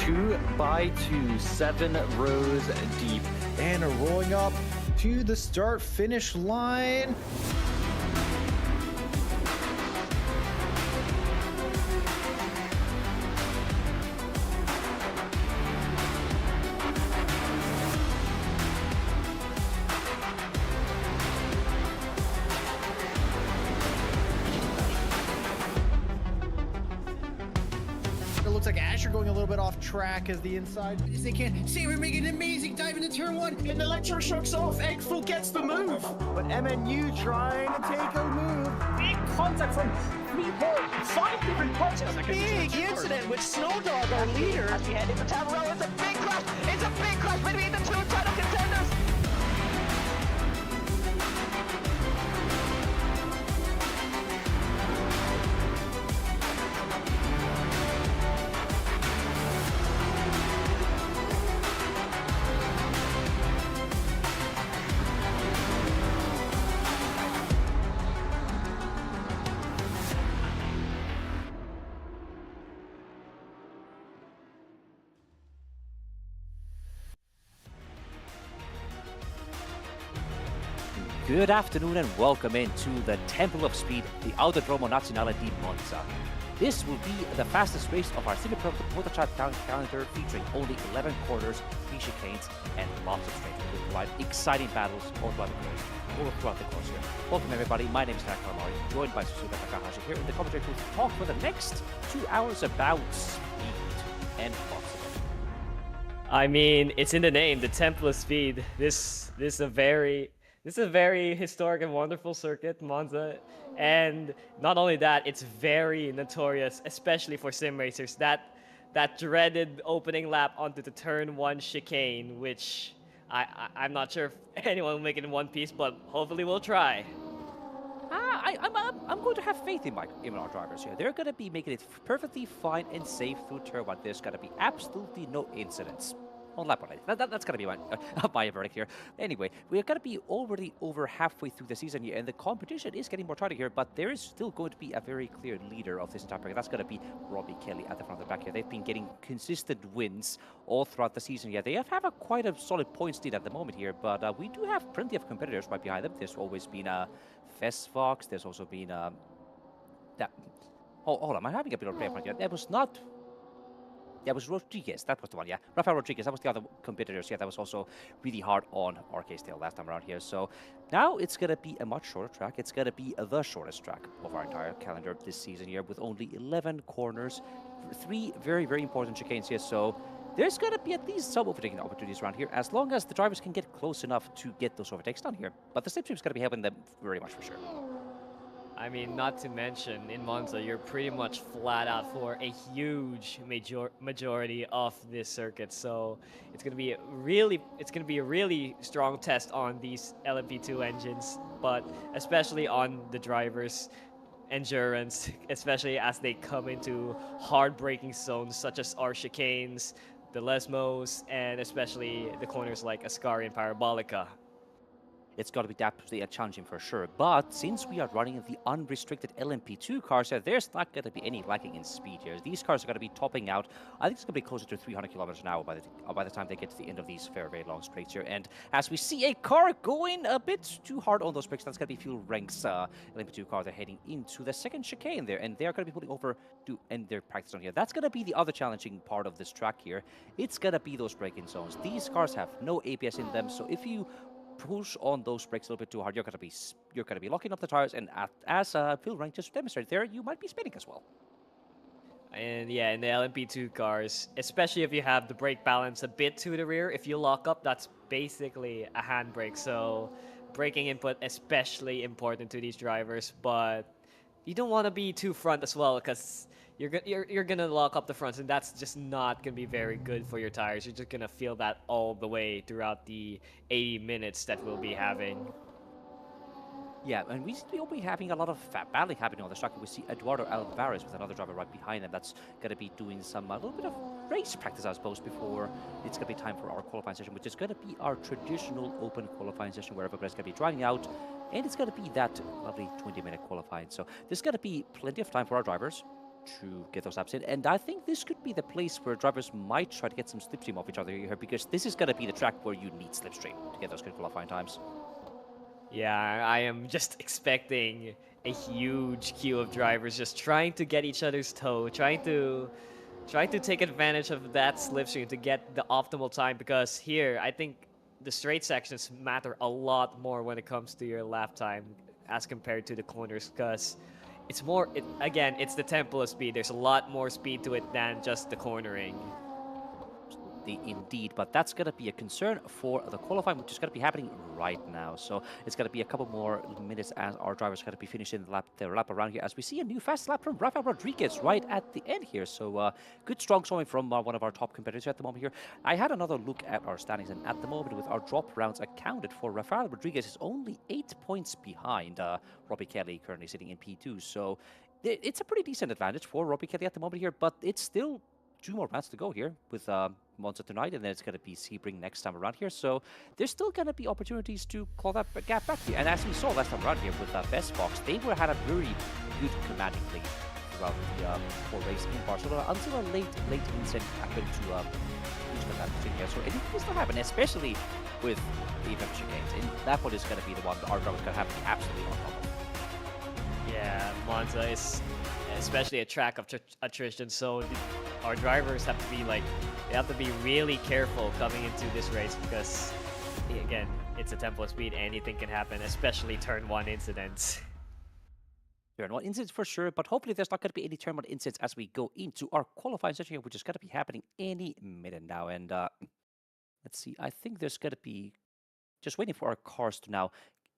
2x2, 7 rows deep. And rolling up to the start-finish line. It looks like Asher going a little bit off track as the inside as they can. Saber making an amazing dive into turn one, and electroshocks off. Eggful gets the move, but MNU trying to take a move. Big contact from 5 different punches. Big incident with Snowdog, our leader. As we head into turn row, it's a big crash. It's a big crash between the two title contenders. Good afternoon and welcome into the Temple of Speed, the Autodromo Nazionale di Monza. This will be the fastest race of our Simufur prototype calendar, featuring only 11 corners, 3 chicanes, and lots of straight. We'll provide exciting battles all throughout the course here. Welcome everybody, my name is Denak, Kalmari, joined by Suzuka Takahashi here in the commentary booth to talk for the next 2 hours about speed and boxing. I mean, it's in the name, the Temple of Speed. This is a very historic and wonderful circuit, Monza. And not only that, it's very notorious, especially for sim racers. That dreaded opening lap onto the turn 1 chicane, which I'm not sure if anyone will make it in one piece, but hopefully we'll try. I'm going to have faith in our drivers here. They're going to be making it perfectly fine and safe through turn 1. There's going to be absolutely no incidents. On lap 1. That's going to be my verdict here. Anyway, we're going to be already over halfway through the season here, and the competition is getting more tighter here, but there is still going to be a very clear leader of this entire pack. That's going to be Robbie Kelly at the front of the back here. They've been getting consistent wins all throughout the season here. They have a quite a solid points lead at the moment here, but we do have plenty of competitors right behind them. There's always been Festfox. There's also been that. Oh, hold on, I'm having a bit of a play front here. That was not. Yeah, it was Rodriguez, that was the one, yeah. Rafael Rodriguez, that was the other competitors, yeah, that was also really hard on RK's tail last time around here. So now it's going to be a much shorter track. It's going to be the shortest track of our entire calendar this season here, with only 11 corners, 3 very, very important chicanes here. So there's going to be at least some overtaking opportunities around here, as long as the drivers can get close enough to get those overtakes done here. But the slipstream is going to be helping them very much for sure. I mean, not to mention, in Monza, you're pretty much flat out for a huge majority of this circuit. So it's going to be a really strong test on these LMP2 engines, but especially on the drivers' endurance, especially as they come into hard braking zones such as our chicanes, the Lesmos, and especially the corners like Ascari and Parabolica. It's got to be definitely challenging for sure. But since we are running the unrestricted LMP2 cars, there's not going to be any lacking in speed here. These cars are going to be topping out. I think it's going to be closer to 300 kilometers an hour by the time they get to the end of these very long straights here. And as we see a car going a bit too hard on those brakes, that's going to be Fuel Rank's LMP2 car. They're heading into the second chicane there, and they're going to be pulling over to end their practice on here. That's going to be the other challenging part of this track here. It's going to be those braking zones. These cars have no ABS in them, so if you push on those brakes a little bit too hard, you're going to be locking up the tires, and as Phil Rank just demonstrated there, you might be spinning as well. And yeah, in the LMP2 cars, especially if you have the brake balance a bit to the rear, if you lock up, that's basically a handbrake. So braking input especially important to these drivers, but you don't want to be too front as well, because you're gonna lock up the fronts, and that's just not gonna be very good for your tires. You're just gonna feel that all the way throughout the 80 minutes that we'll be having. Yeah, and we'll be having a lot of battling happening on the track. We see Eduardo Alvarez with another driver right behind him. That's going to be doing some a little bit of race practice, I suppose, before it's going to be time for our qualifying session, which is going to be our traditional open qualifying session where everybody's going to be driving out, and it's going to be that lovely 20-minute qualifying. So there's going to be plenty of time for our drivers to get those laps in. And I think this could be the place where drivers might try to get some slipstream off each other here, because this is going to be the track where you need slipstream to get those good qualifying times. Yeah, I am just expecting a huge queue of drivers just trying to get each other's toe, trying to take advantage of that slipstream to get the optimal time, because here I think the straight sections matter a lot more when it comes to your lap time as compared to the corners, because it's more, again, it's the tempo of speed. There's a lot more speed to it than just the cornering. Indeed, but that's going to be a concern for the qualifying, which is going to be happening right now. So it's going to be a couple more minutes as our drivers going to be finishing their lap around here, as we see a new fast lap from Rafael Rodriguez right at the end here. So good strong showing from one of our top competitors at the moment here. I had another look at our standings, and at the moment, with our drop rounds accounted for, Rafael Rodriguez is only 8 points behind Robbie Kelly, currently sitting in P2. So it's a pretty decent advantage for Robbie Kelly at the moment here, but it's still 2 more rounds to go here with Monza tonight, and then it's going to be Sebring next time around here. So there's still going to be opportunities to claw that gap back here. And as we saw last time around here with Best Box, they had a very good commanding lead throughout the whole race in Barcelona until a late incident happened to reach the lap here. So anything can still happen, especially with the event chicanes. And that one is going to be the one that our driver is going to have to be absolutely on top of. Yeah, Monza is especially a track of attrition, so our drivers have to be they have to be really careful coming into this race, because again, it's a tempo speed, anything can happen, especially turn 1 incidents. Turn 1 incidents for sure, but hopefully there's not going to be any turn 1 incidents as we go into our qualifying session here, which is going to be happening any minute now. And let's see, I think there's going to be just waiting for our cars to now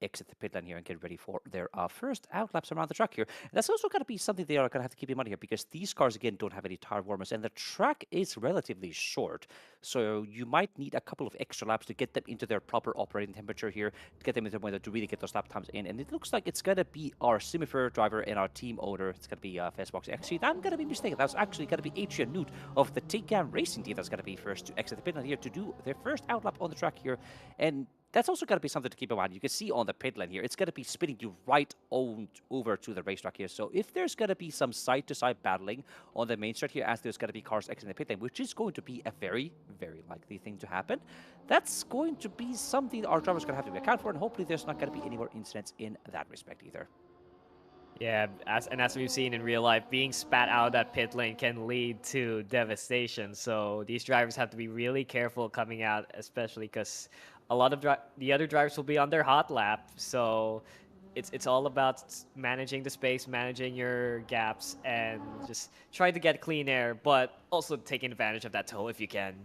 exit the pit lane here and get ready for their first out laps around the track here. And that's also going to be something they are going to have to keep in mind here, because these cars, again, don't have any tire warmers, and the track is relatively short. So you might need a couple of extra laps to get them into their proper operating temperature here, to get them into the window to really get those lap times in. And it looks like it's going to be our Simufur driver and our team owner. It's going to be Fastbox. Actually, I'm going to be mistaken. That's actually going to be Adrian Newt of the Tinkan Racing team that's going to be first to exit the pit lane here to do their first out lap on the track here. And that's also going to be something to keep in mind. You can see on the pit lane here, it's going to be spinning you right on over to the racetrack here. So if there's going to be some side-to-side battling on the main straight here, as there's going to be cars exiting the pit lane, which is going to be a very, very likely thing to happen, that's going to be something our drivers are going to have to account for, and hopefully there's not going to be any more incidents in that respect either. Yeah, as we've seen in real life, being spat out of that pit lane can lead to devastation. So these drivers have to be really careful coming out, especially because a lot of the other drivers will be on their hot lap. So it's all about managing the space, managing your gaps, and just trying to get clean air, but also taking advantage of that toe if you can.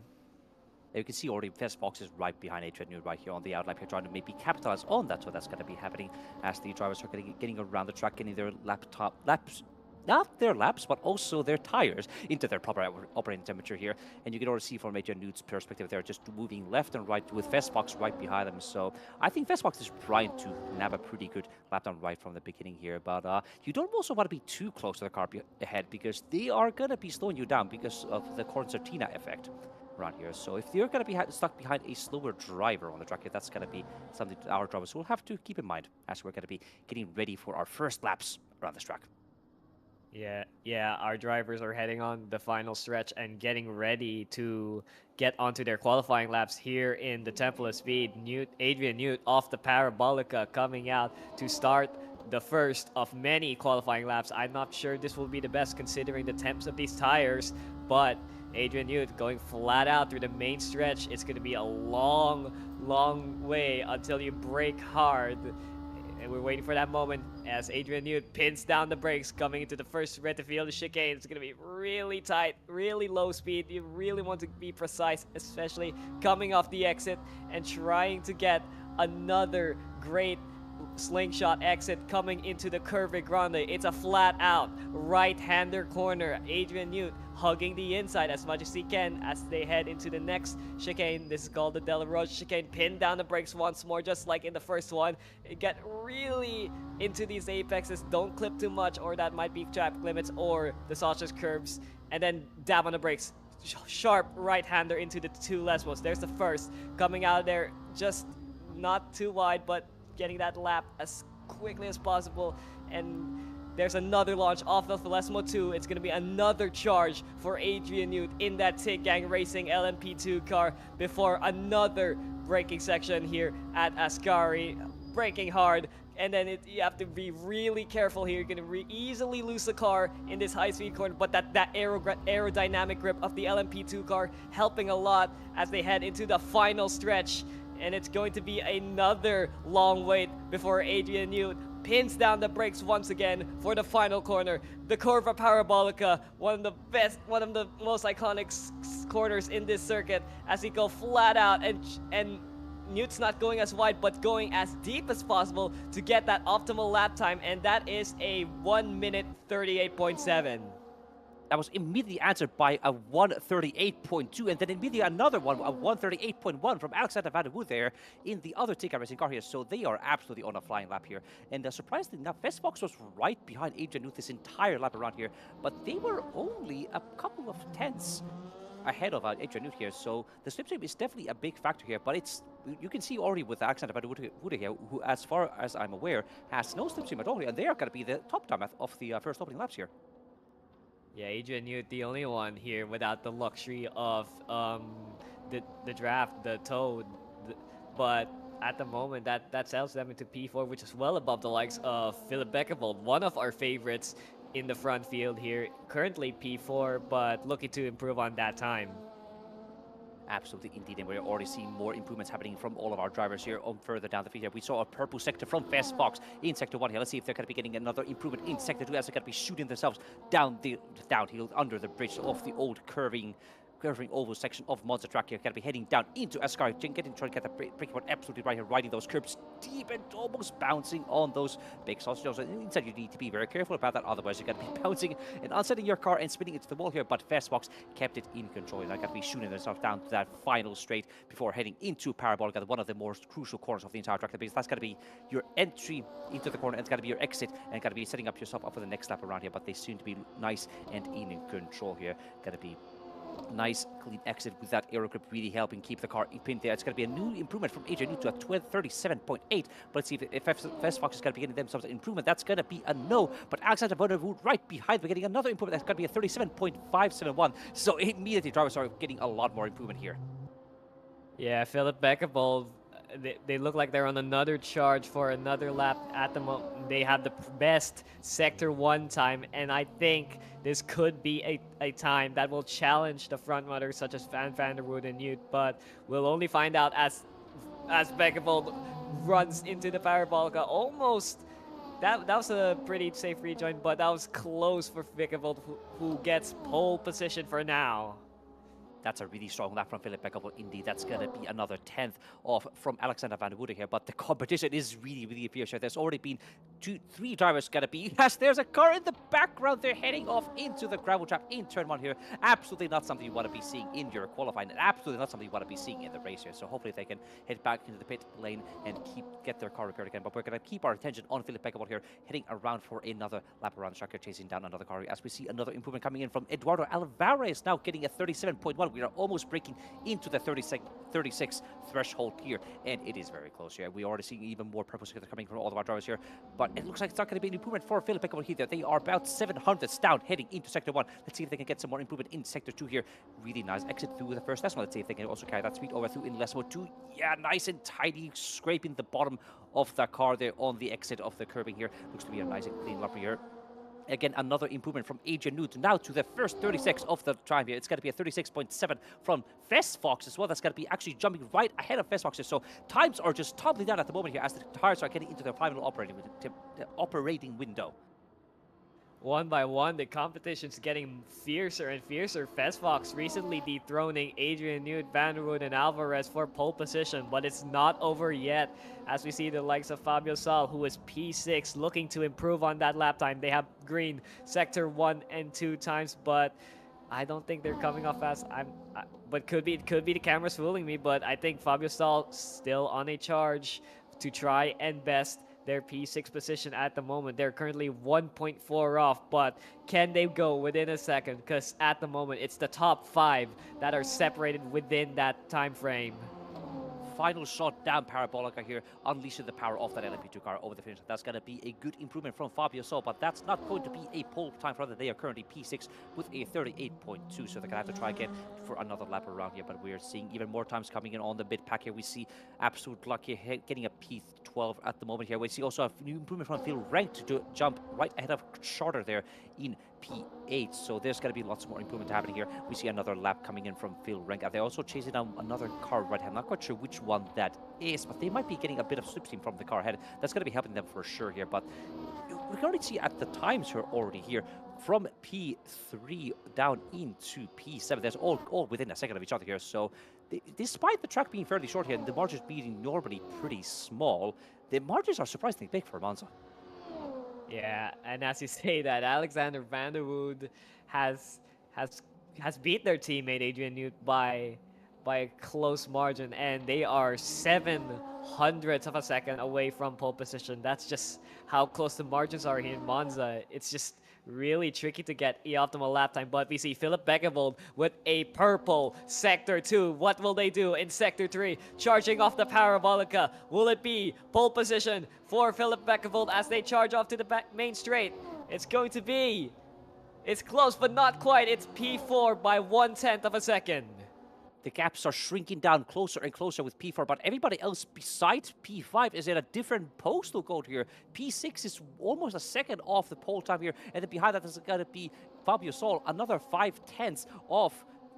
You can see already Fastbox is right behind Adrian Newt right here on the outlap here, trying to maybe capitalize on that. So that's going to be happening as the drivers are getting around the track, getting their laps, not their laps, but also their tires into their proper operating temperature here. And you can already see from Adrian Newt's perspective, they're just moving left and right with Fastbox right behind them. So I think Fastbox is trying to nab a pretty good lap down right from the beginning here. But you don't also want to be too close to the car ahead, because they are going to be slowing you down because of the concertina effect around here. So if you're going to be stuck behind a slower driver on the track here, that's going to be something that our drivers will have to keep in mind as we're going to be getting ready for our first laps around this track. Yeah, our drivers are heading on the final stretch and getting ready to get onto their qualifying laps here in the Temple of Speed. Adrian Newt off the Parabolica coming out to start the first of many qualifying laps. I'm not sure this will be the best considering the temps of these tires, but Adrian Newt going flat out through the main stretch. It's going to be a long way until you brake hard. And we're waiting for that moment as Adrian Newt pins down the brakes coming into the first red to field chicane. It's going to be really tight, really low speed. You really want to be precise, especially coming off the exit and trying to get another great slingshot exit coming into the Curve Grande. It's a flat out right-hander corner. Adrian Newt hugging the inside as much as he can as they head into the next chicane. This is called the De La Roche chicane. Pin down the brakes once more, just like in the first one. Get really into these apexes. Don't clip too much, or that might be traffic limits or the sausage curves. And then dab on the brakes. Sharp right-hander into the two Lesbos. There's the first. Coming out of there, just not too wide, but getting that lap as quickly as possible. And There's another launch off of Velocimo 2. It's going to be another charge for Adrian Newt in that Tig Gang Racing LMP2 car before another braking section here at Ascari. Braking hard, and then you have to be really careful here. You're going to easily lose the car in this high-speed corner, but that aerodynamic grip of the LMP2 car helping a lot as they head into the final stretch. And it's going to be another long wait before Adrian Newt pins down the brakes once again for the final corner. The Curva Parabolica, one of the most iconic corners in this circuit, as he go flat out, and Newt's not going as wide, but going as deep as possible to get that optimal lap time, and that is a 1 minute 38.7. That was immediately answered by a 1:38.2, and then immediately another one, a 1:38.1 from Alexander Van der Wood there in the other Tika Racing car here. So they are absolutely on a flying lap here. And surprisingly enough, Vestfox was right behind Adrian Newt this entire lap around here, but they were only a couple of tenths ahead of Adrian Newt here. So the slipstream is definitely a big factor here, but you can see already with Alexander Van der Wood here, who, as far as I'm aware, has no slipstream at all here, and they are going to be the top time of the first opening laps here. Yeah, Adrian Newt, the only one here without the luxury of the draft, the toad. But at the moment, that sells them into P4, which is well above the likes of Philip Beckevold, one of our favorites in the front field here. Currently P4, but looking to improve on that time. Absolutely, indeed, and we're already seeing more improvements happening from all of our drivers here on further down the field here. We saw a purple sector from Vestfox in Sector 1 here. Let's see if they're going to be getting another improvement in Sector 2 as they're going to be shooting themselves downhill under the bridge of the old curving oval section of Monza track here. Going to be heading down into Ascari, trying to get the braking point absolutely right here, riding those curbs deep and almost bouncing on those big sausages. Inside, you need to be very careful about that, otherwise you're going to be bouncing and unsetting your car and spinning into the wall here. But Vestfox kept it in control, and they're going to be shooting themselves down to that final straight before heading into Parabolica, one of the most crucial corners of the entire track, because that's going to be your entry into the corner, and it's going to be your exit, and going to be setting up yourself up for the next lap around here. But they seem to be nice and in control here. Going to be nice clean exit with that aero grip really helping keep the car pinned there. It's going to be a new improvement from Adrian Newt to a 37.8. But let's see if Vestfox is going to be getting themselves an improvement. That's going to be a no. But Alexander Van der Wood right behind, we're getting another improvement. That's going to be a 37.571. So immediately drivers are getting a lot more improvement here. Yeah, Philip Beckevold, they look like they're on another charge for another lap at the moment. They have the best Sector 1 time, and I think this could be a time that will challenge the front runners such as Van der Wood and Newt, but we'll only find out as Beckevold runs into the Parabolica. Almost, that was a pretty safe rejoin, but that was close for Beckevold, who gets pole position for now. That's a really strong lap from Philip Beckevold. Indeed, that's going to be another 10th off from Alexander Van der Wood here. But the competition is really, really fierce here. There's already been 3 drivers going to be... Yes, there's a car in the background. They're heading off into the gravel trap in turn 1 here. Absolutely not something you want to be seeing in your qualifying. And absolutely not something you want to be seeing in the race here. So hopefully they can head back into the pit lane and get their car repaired again. But we're going to keep our attention on Philip Beckevold here, heading around for another lap around the track here, chasing down another car as we see another improvement coming in from Eduardo Alvarez, now getting a 37.1. We are almost breaking into the 36 threshold here, and it is very close here. We are already seeing even more purple sector coming from all of our drivers here, but it looks like it's not going to be an improvement for Philip Beckevold here. They are about 700s down, heading into Sector 1. Let's see if they can get some more improvement in Sector 2 here. Really nice exit through the first decimal. Let's see if they can also carry that speed over through in decimal 2. Yeah, nice and tidy, scraping the bottom of the car there on the exit of the curbing here. Looks to be a nice and clean lap here. Again, another improvement from Adrian Newt now to the first 36 of the time here. It's going to be a 36.7 from Vestfox as well. That's going to be actually jumping right ahead of Vestfox here. So times are just tumbling down at the moment here as the tires are getting into their final operating window. One by one, the competition's getting fiercer and fiercer. Vestfox recently dethroning Adrian Newt, Van der Wood, and Alvarez for pole position, but it's not over yet as we see the likes of Fabio Sal, who is P6, looking to improve on that lap time. They have green Sector 1 and 2 times, but I don't think they're coming off fast. But it could be the cameras fooling me, but I think Fabio Sal still on a charge to try and best their P6 position at the moment. They're currently 1.4 off, but can they go within a second? Because at the moment, it's the top 5 that are separated within that time frame. final shot down Parabolica here, unleashing the power of that LMP2 car over the finish. That's going to be a good improvement from Fabio Sol, but that's not going to be a pole time for them. They are currently P6 with a 38.2, so they're going to have to try again for another lap around here, but we're seeing even more times coming in on the mid pack here. We see Absolute Luck here getting a P12 at the moment here. We see also a new improvement from Phil Rank to jump right ahead of Charter there in P8, so there's going to be lots more improvement happening here. We see another lap coming in from Phil Rank, and they're also chasing down another car right here. I'm not quite sure which one that is, but they might be getting a bit of slipstream from the car ahead. That's going to be helping them for sure here, but we can already see at the times here already here from P3 down into P7. There's all within a second of each other here, so despite the track being fairly short here and the margins being normally pretty small, the margins are surprisingly big for Monza. Yeah, and as you say that, Alexander van der Wood has beat their teammate Adrian Newt by a close margin, and they are 0.07 of a second away from pole position. That's just how close the margins are here in Monza. It's just really tricky to get the optimal lap time, but we see Philip Beckevold with a purple Sector 2. What will they do in Sector 3? Charging off the Parabolica. Will it be pole position for Philip Beckevold as they charge off to the main straight? It's going to be... It's close, but not quite. It's P4 by 1/10 of a second. The gaps are shrinking down closer and closer with P4, but everybody else besides P5 is in a different postal code here. P6 is almost a second off the pole time here, and then behind that is going to be Fabio Sol, another 0.5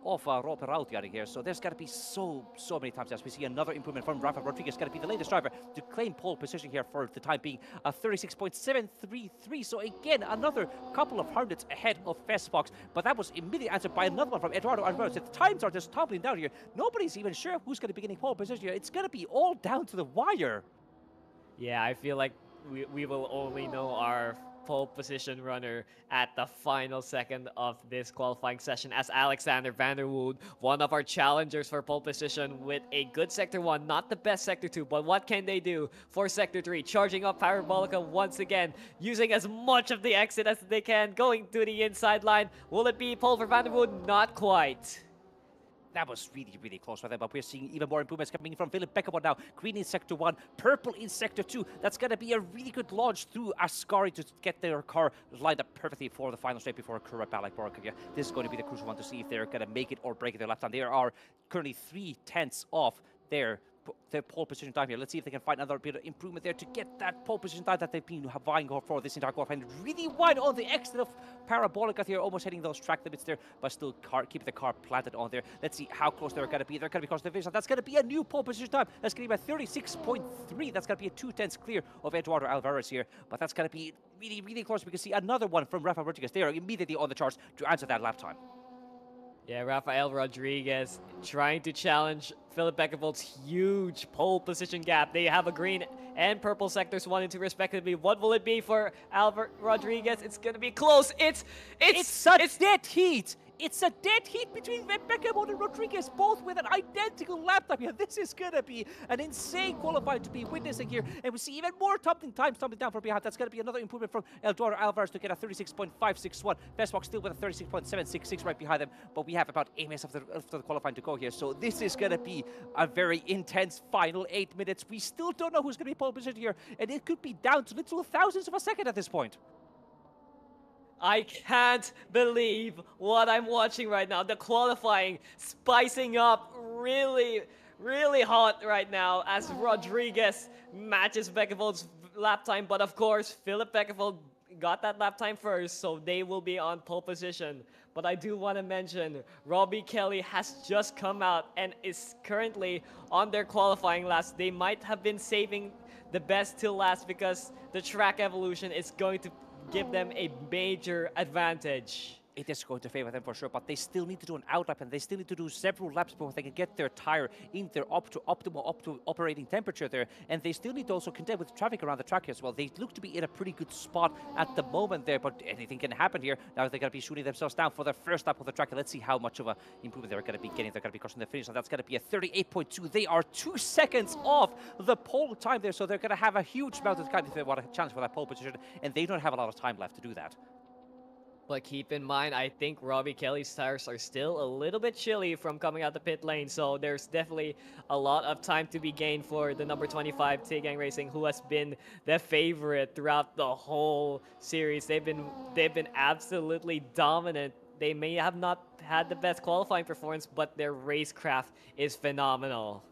of Rob Peralti here. So there's got to be so many times as we see another improvement from Rafa Rodriguez. Got to be the latest driver to claim pole position here for the time being, a 36.733. So again, another couple of hundreds ahead of Festbox, but that was immediately answered by another one from Eduardo Alvarez. The times are just toppling down here. Nobody's even sure who's going to be getting pole position here. It's going to be all down to the wire. Yeah, I feel like we will only know our pole position runner at the final second of this qualifying session, as Alexander van der Wood, one of our challengers for pole position with a good Sector 1, not the best Sector 2, but what can they do for Sector 3? Charging up Parabolica once again, using as much of the exit as they can, going to the inside line. Will it be pole for van der Wood? Not quite. That was really close for them, but we're seeing even more improvements coming from Philip Beckevold now. Green in Sector 1, purple in Sector 2. That's going to be a really good launch through Ascari to get their car lined up perfectly for the final straight before Balak Borka. This is going to be the crucial one to see if they're going to make it or break it their lap time. They are currently 0.3 off their pole position time here. Let's see if they can find another bit of improvement there to get that pole position time that they've been vying for this entire qualifying. Really wide on the exit of Parabolica here, almost hitting those track limits there, but still keep the car planted on there. Let's see how close they're going to be. They're going to be close to the finish. That's going to be a new pole position time. That's going to be a 36.3. That's going to be a 2/10 clear of Eduardo Alvarez here, but that's going to be really close. We can see another one from Rafa Rodriguez. They are immediately on the charts to answer that lap time. Yeah, Rafael Rodriguez trying to challenge Philip Beckevold's huge pole position gap. They have a green and purple sectors 1 and 2 respectively. What will it be for Albert Rodriguez? It's going to be close. It's dead heat. It's a dead heat between Beckevold and Rodriguez, both with an identical lap time here. This is going to be an insane qualifying to be witnessing here. And we see even more tumbling down from behind. That's going to be another improvement from Eduardo Alvarez to get a 36.561. Bestbox still with a 36.766 right behind them. But we have about 8 minutes of the qualifying to go here. So this is going to be a very intense final 8 minutes. We still don't know who's going to be pole position here. And it could be down to literal thousandths of a second at this point. I can't believe what I'm watching right now. The qualifying spicing up really hot right now as Rodriguez matches Beckevold's lap time. But of course, Philip Beckevold got that lap time first, so they will be on pole position. But I do want to mention Robbie Kelly has just come out and is currently on their qualifying last. They might have been saving the best till last because the track evolution is going to give them a major advantage. It is going to favor them for sure, but they still need to do an outlap and they still need to do several laps before they can get their tire in their optimal operating temperature there. And they still need to also contend with traffic around the track as well. They look to be in a pretty good spot at the moment there, but anything can happen here. Now they're going to be shooting themselves down for their first lap of the track. And let's see how much of an improvement they're going to be getting. They're going to be crossing the finish, and that's going to be a 38.2. They are 2 seconds off the pole time there, so they're going to have a huge amount of time if they want to challenge for that pole position, and they don't have a lot of time left to do that. But keep in mind, I think Robbie Kelly's tires are still a little bit chilly from coming out the pit lane, so there's definitely a lot of time to be gained for the number 25 T-Gang Racing, who has been the favorite throughout the whole series. They've been absolutely dominant. They may have not had the best qualifying performance, but their racecraft is phenomenal.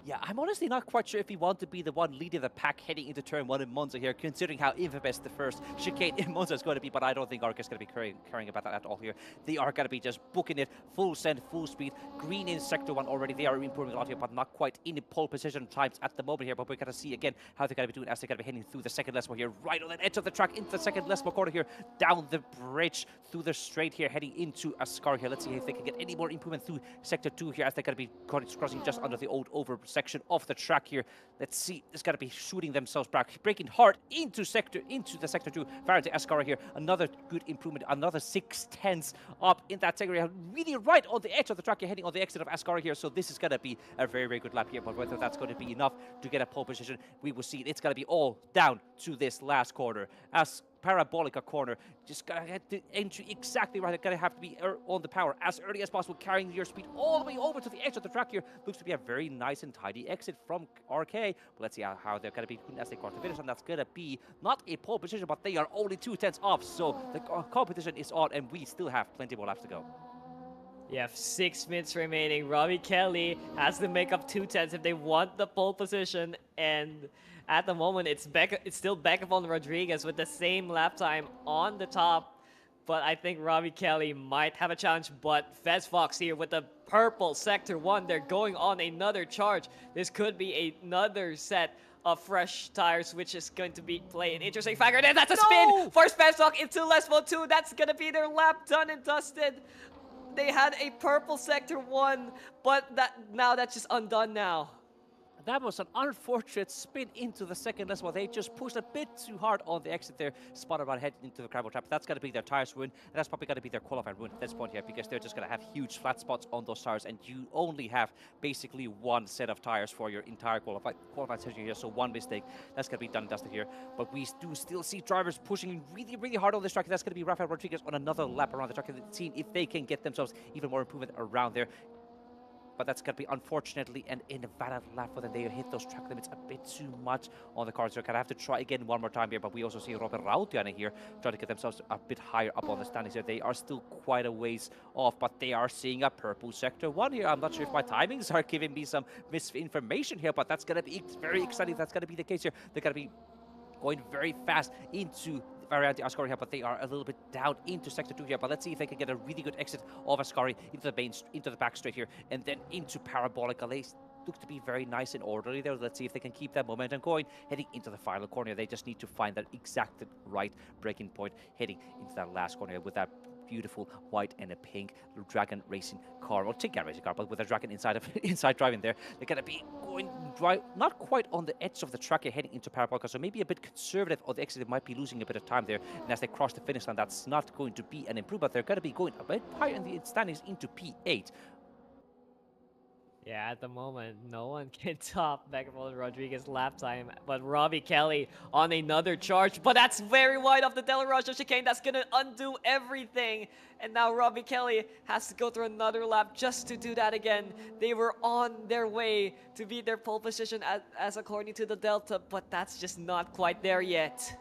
Yeah, I'm honestly not quite sure if we want to be the one leading the pack heading into turn 1 in Monza here, considering how infamous the first chicane in Monza is going to be, but I don't think ARC is going to be caring about that at all here. They are going to be just booking it, full send, full speed, green in Sector 1 already. They are improving a lot here, but not quite in pole position times at the moment here, but we're going to see again how they're going to be doing as they're going to be heading through the second Lesmo here, right on the edge of the track, into the second Lesmo corner here, down the bridge, through the straight here, heading into Ascari here. Let's see if they can get any more improvement through Sector 2 here, as they're going to be crossing just under the old over section of the track here. Let's see, it's got to be shooting themselves back, breaking hard into the sector 2 variant Ascara here. Another good improvement, another 6/10 up in that sector here, really right on the edge of the track. You're heading on the exit of Ascara here, so this is going to be a very, very good lap here, but whether that's going to be enough to get a pole position, we will see. It's going to be all down to this last corner as Parabolica corner. Just gotta get the entry exactly right. Gonna have to be on the power as early as possible, carrying your speed all the way over to the edge of the track here. Looks to be a very nice and tidy exit from RK. But let's see how they're gonna be doing as they cross the finish, and that's gonna be not a pole position, but they are only 2/10 off. So the competition is on, and we still have plenty more laps to go. You have 6 minutes remaining. Robbie Kelly has to make up 2/10 if they want the pole position, and at the moment it's still back up on Rodriguez with the same lap time on the top. But I think Robbie Kelly might have a challenge. But Fez Fox here with the purple Sector 1, they're going on another charge. This could be another set of fresh tires, which is going to play an interesting factor. And that's a spin for Fez Fox into Lesmo 2. That's going to be their lap done and dusted. They had a purple Sector 1, but that's just undone now. That was an unfortunate spin into the second Lesmo. They just pushed a bit too hard on the exit there, spotted right heading into the gravel trap. That's going to be their tires ruin, and that's probably going to be their qualifying ruin at this point here, because they're just going to have huge flat spots on those tires, and you only have basically one set of tires for your entire qualifying session here, so one mistake, that's going to be done and dusted here. But we do still see drivers pushing really, really hard on this track. That's going to be Rafael Rodriguez on another lap around the track, and seeing if they can get themselves even more improvement around there. But that's going to be, unfortunately, an invalid lap for them. They hit those track limits a bit too much on the cars. They're going to have to try again one more time here. But we also see Robert Rautianen here trying to get themselves a bit higher up on the standings here. They are still quite a ways off, but they are seeing a purple Sector 1 here. I'm not sure if my timings are giving me some misinformation here, but that's going to be very exciting. That's going to be the case here. They're going to be going very fast into Variante Ascari here, but they are a little bit down into Sector 2 here. But let's see if they can get a really good exit of Ascari into the back straight here, and then into Parabolica. They look to be very nice and orderly there. Let's see if they can keep that momentum going, heading into the final corner. They just need to find that exact right breaking point, heading into that last corner with that beautiful white and a pink Dragon racing car, or Tinker racing car, but with a Dragon inside driving there. They're going to be going not quite on the edge of the track here, heading into Parabolica, so maybe a bit conservative on the exit. They might be losing a bit of time there, and as they cross the finish line, that's not going to be an improvement. They're going to be going a bit higher in the standings into P8. Yeah, at the moment, no one can top Beckerman Rodriguez's lap time, but Robbie Kelly on another charge, but that's very wide off the Del Rosso chicane. That's going to undo everything, and now Robbie Kelly has to go through another lap just to do that again. They were on their way to beat their pole position as according to the Delta, but that's just not quite there yet.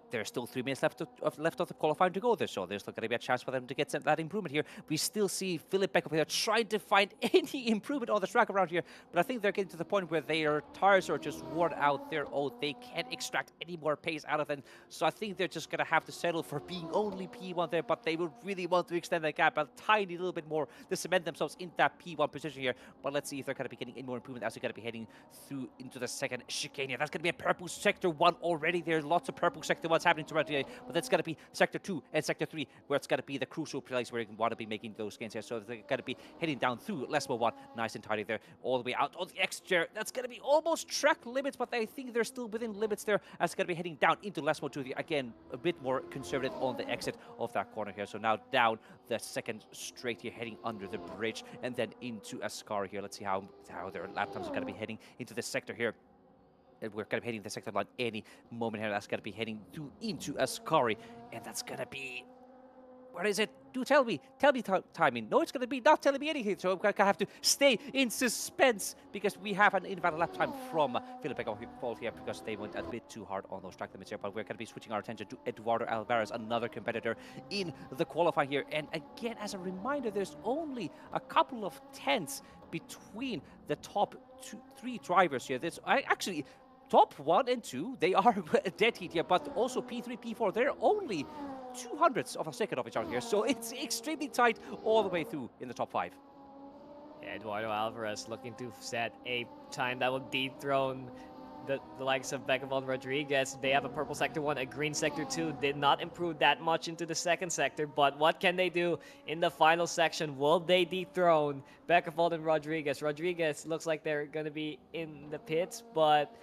There's still 3 minutes left of the qualifying to go there, so there's still going to be a chance for them to get that improvement here. We still see Philip Beck over here trying to find any improvement on the track around here, but I think they're getting to the point where their tires are just worn out. They can't extract any more pace out of them, so I think they're just going to have to settle for being only P1 there, but they would really want to extend that gap a tiny little bit more to cement themselves in that P1 position here. But let's see if they're going to be getting any more improvement as they're going to be heading through into the second chicane here. That's going to be a purple Sector 1 already. There's lots of purple Sector 1's happening throughout today, but that's going to be Sector 2 and Sector 3, where it's going to be the crucial place where you want to be making those gains here. So they're going to be heading down through Lesmo 1, nice and tidy there, all the way out on the exterior. That's going to be almost track limits, but I think they're still within limits there, as it's going to be heading down into Lesmo 2. Again, a bit more conservative on the exit of that corner here. So now down the second straight here, heading under the bridge, and then into Ascari here. Let's see how their lap times are going to be heading into this sector here. we're going to be heading the sector line any moment here. That's going to be heading into Ascari, and that's going to be... Where is it? Do tell me timing. No, it's going to be not telling me anything, so I'm going to have to stay in suspense because we have an invalid lap time from Philip Beckhoff here because they went a bit too hard on those track limits here. But we're going to be switching our attention to Eduardo Alvarez, another competitor in the qualifying here. And again, as a reminder, there's only a couple of tenths between the top three drivers here. Actually, top 1 and 2, they are dead heat here, but also P3, P4, they're only 200ths of a second of each other here, so it's extremely tight all the way through in the top 5. Yeah, Eduardo Alvarez looking to set a time that will dethrone the likes of Beckhoff and Rodriguez. They have a purple sector 1, a green sector 2. Did not improve that much into the second sector, but what can they do in the final section? Will they dethrone Beckhoff and Rodriguez? Rodriguez looks like they're going to be in the pits, but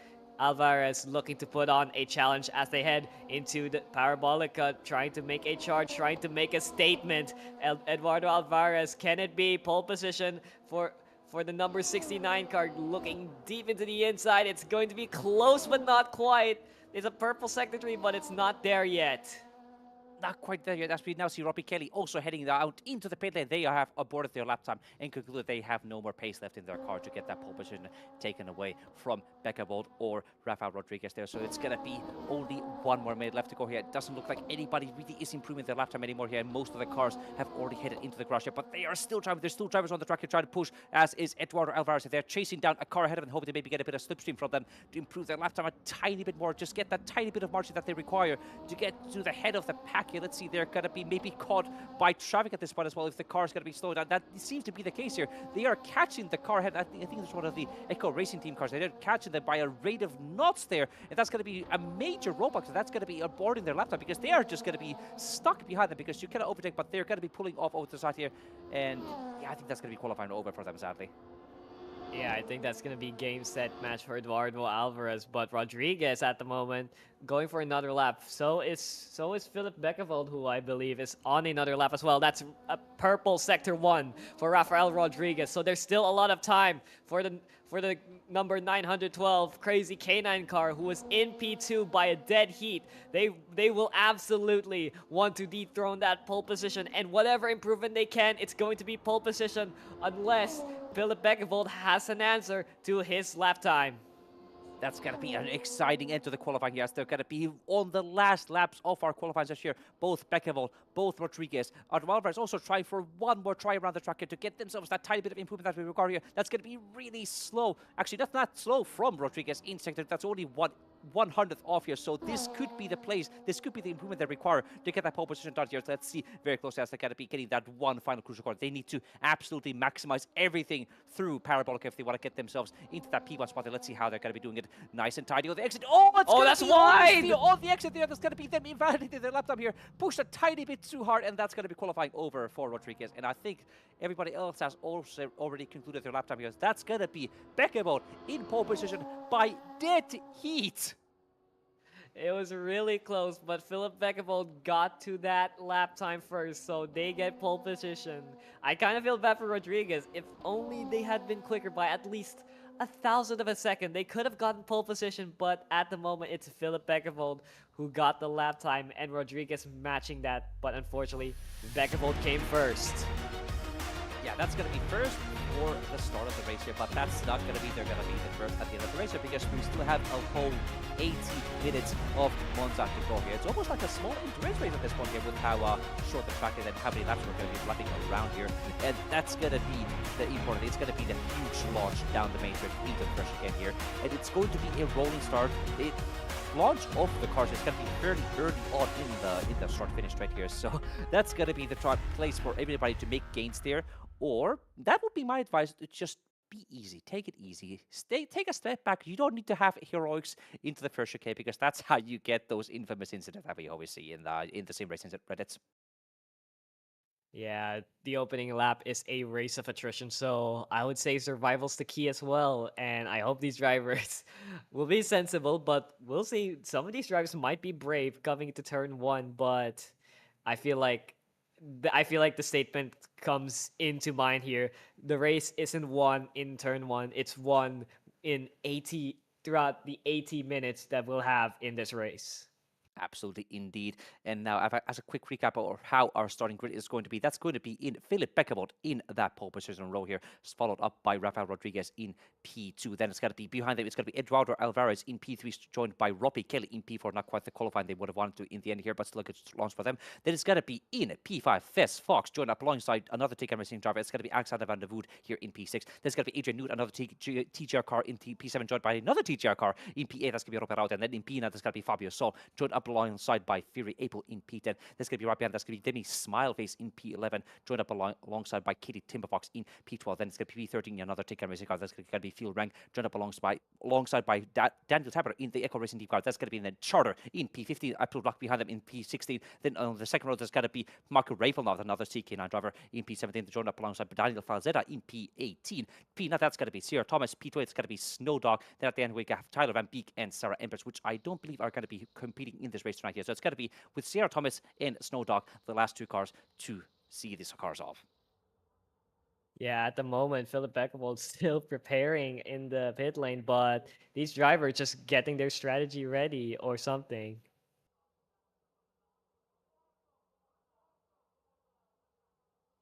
Alvarez looking to put on a challenge as they head into the Parabolica, trying to make a charge, trying to make a statement. Eduardo Alvarez, can it be pole position for the number 69 car, looking deep into the inside? It's going to be close, but not quite. There's a purple sector 3, but it's not there yet. Not quite there yet, as we now see Robbie Kelly also heading out into the pit lane. They have aborted their lap time and concluded they have no more pace left in their car to get that pole position taken away from Beckhoff or Rafael Rodriguez there. So it's going to be only 1 more minute left to go here. It doesn't look like anybody really is improving their lap time anymore here. And most of the cars have already headed into the garage here, but they are still driving. There's still drivers on the track here trying to push, as is Eduardo Alvarez. They're chasing down a car ahead of them, hoping to maybe get a bit of slipstream from them to improve their lap time a tiny bit more, just get that tiny bit of margin that they require to get to the head of the pack here. Let's see, they're going to be maybe caught by traffic at this point as well if the car is going to be slowed down. That seems to be the case here. They are catching the car ahead. I think it's one of the Echo Racing Team cars. They're catching them by a rate of knots there, and that's going to be a major roadblock. So that's going to be aborting their lap time because they are just going to be stuck behind them because you cannot overtake, but they're going to be pulling off over to the side here. And yeah, I think that's going to be qualifying over for them, sadly. Yeah, I think that's going to be game, set, match for Eduardo Alvarez, but Rodriguez at the moment going for another lap. So is Philip Beckhoff, who I believe is on another lap as well. That's a purple sector 1 for Rafael Rodriguez. So there's still a lot of time for the number 912 Crazy K9 car, who was in P2 by a dead heat. They will absolutely want to dethrone that pole position, and whatever improvement they can, it's going to be pole position unless Philip Beckhoff has an answer to his lap time. That's going to be an exciting end to the qualifying. Yes, they're going to be on the last laps of our qualifying this year. Both Beckhoff, both Rodriguez. Alvarez also trying for 1 more try around the track here to get themselves that tiny bit of improvement that we require here. That's going to be really slow. Actually, that's not slow from Rodriguez in sector. That's only 1/100th off here. So this could be the place. This could be the improvement they require to get that pole position done here. So let's see very close as they're going to be getting that one final crucial corner. They need to absolutely maximize everything through Parabolic if they want to get themselves into that P1 spot. Let's see how they're going to be doing it. Nice and tidy on the exit. Oh, that's wide! On the exit there, that's going to be them invalidating their lap time here. Pushed a tiny bit too hard, and that's going to be qualifying over for Rodriguez. And I think everybody else has also already concluded their lap time here. That's going to be Beckhoff in pole position by dead heat. It was really close, but Philip Beckhoff got to that lap time first, so they get pole position. I kind of feel bad for Rodriguez. If only they had been quicker by at least 1,000th of a second, they could have gotten pole position, but at the moment, it's Philip Beckhoff who got the lap time, and Rodriguez matching that, but unfortunately, Beckhoff came first. Yeah, that's going to be first for the start of the race here, but that's not going to be, they're going to be the first at the end of the race here because we still have a whole 80 minutes of Monza to go here. It's almost like a small endurance race at this point here with how short the track is and how many laps we're going to be lapping around here. And that's going to be the important. It's going to be the huge launch down the main straight into the first again here. And it's going to be a rolling start. Launch of the cars is going to be fairly early on in the start-finish straight here. So that's going to be the place for everybody to make gains there. Or that would be my advice, to just be easy. Take it easy. Take a step back. You don't need to have heroics into the first chicane because that's how you get those infamous incidents that we always see in the sim racing Reddits. Yeah, the opening lap is a race of attrition, so I would say survival's the key as well, and I hope these drivers will be sensible, but we'll see. Some of these drivers might be brave coming into turn 1, but I feel like the statement comes into mind here. The race isn't won in turn 1, it's won in 80 throughout the 80 minutes that we'll have in this race. Absolutely, indeed. And now, as a quick recap of how our starting grid is going to be, that's going to be in Philip Beckervold in that pole position row here, followed up by Rafael Rodriguez in P2. Then it's got to be behind them, it's going to be Eduardo Alvarez in P3, joined by Robbie Kelly in P4. Not quite the qualifying they would have wanted to in the end here, but still a good launch for them. Then it's going to be in P5, Fess Fox, joined up alongside another TKM Racing driver. It's going to be Alexander van der Voort here in P6. Then it's going to be Adrian Newt, another TGR car in P7, joined by another TGR car in P8. That's going to be Robert Raut. And then in P9, that's going to be Fabio Sol, joined up alongside by Fury Apel in P10. That's going to be right behind. That's going to be Demi Smileface in P11, joined up alongside by Katie Timberfox in P12. Then it's going to be P13, another TKM Racing car. That's going to be Phil Rank, joined up alongside by Daniel Tapper in the Echo Racing Team car. That's going to be in the Charter in P15. Apple Block behind them in P16. Then on the second row, there's going to be Marco Ravenloft, another CK9 driver in P17, joined up alongside Daniel Falzetta in P18. P9, that's going to be Sierra Thomas. P20, it's going to be Snowdog. Then at the end, we have Tyler Van Beek and Sarah Embers, which I don't believe are going to be competing in this race tonight here. So it's going to be with Sierra Thomas and Snowdog, the last two cars, to see these cars off. Yeah, at the moment, Philip Beckervold's still preparing in the pit lane, but these drivers just getting their strategy ready or something.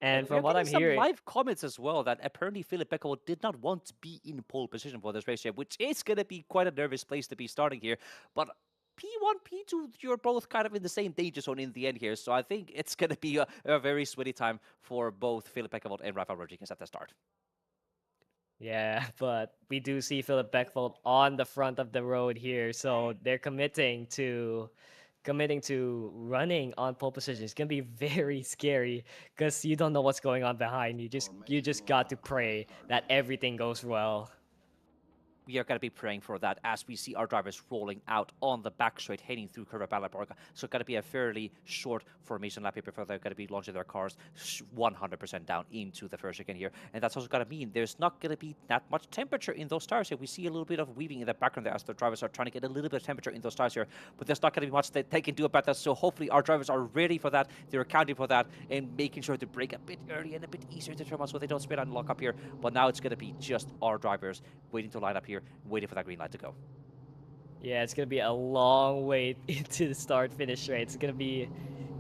And from what I'm hearing, some live comments as well that apparently Philip Beckervold did not want to be in pole position for this race here, which is going to be quite a nervous place to be starting here. But P1, P2, you're both kind of in the same danger zone in the end here. So I think it's going to be a very sweaty time for both Philip Beckervold and Rafael Rodriguez at the start. yeah, but we do see Philip Beckervold on the front of the road here. So they're committing to running on pole position. It's gonna be very scary because you don't know what's going on behind. You just got to pray that everything goes well. We are going to be praying for that as we see our drivers rolling out on the back straight, heading through Curva Balaborga. So it's going to be a fairly short formation lap here before they're going to be launching their cars 100% down into the first chicane here. And that's also going to mean there's not going to be that much temperature in those tires here. We see a little bit of weaving in the background there as the drivers are trying to get a little bit of temperature in those tires here. But there's not going to be much that they can do about that. So hopefully our drivers are ready for that. They're accounting for that and making sure to brake a bit early and a bit easier to turn on so they don't spin out and lock up here. But now it's going to be just our drivers waiting to line up here, waiting for that green light to go. Yeah, it's gonna be a long wait into the start-finish race. It's gonna be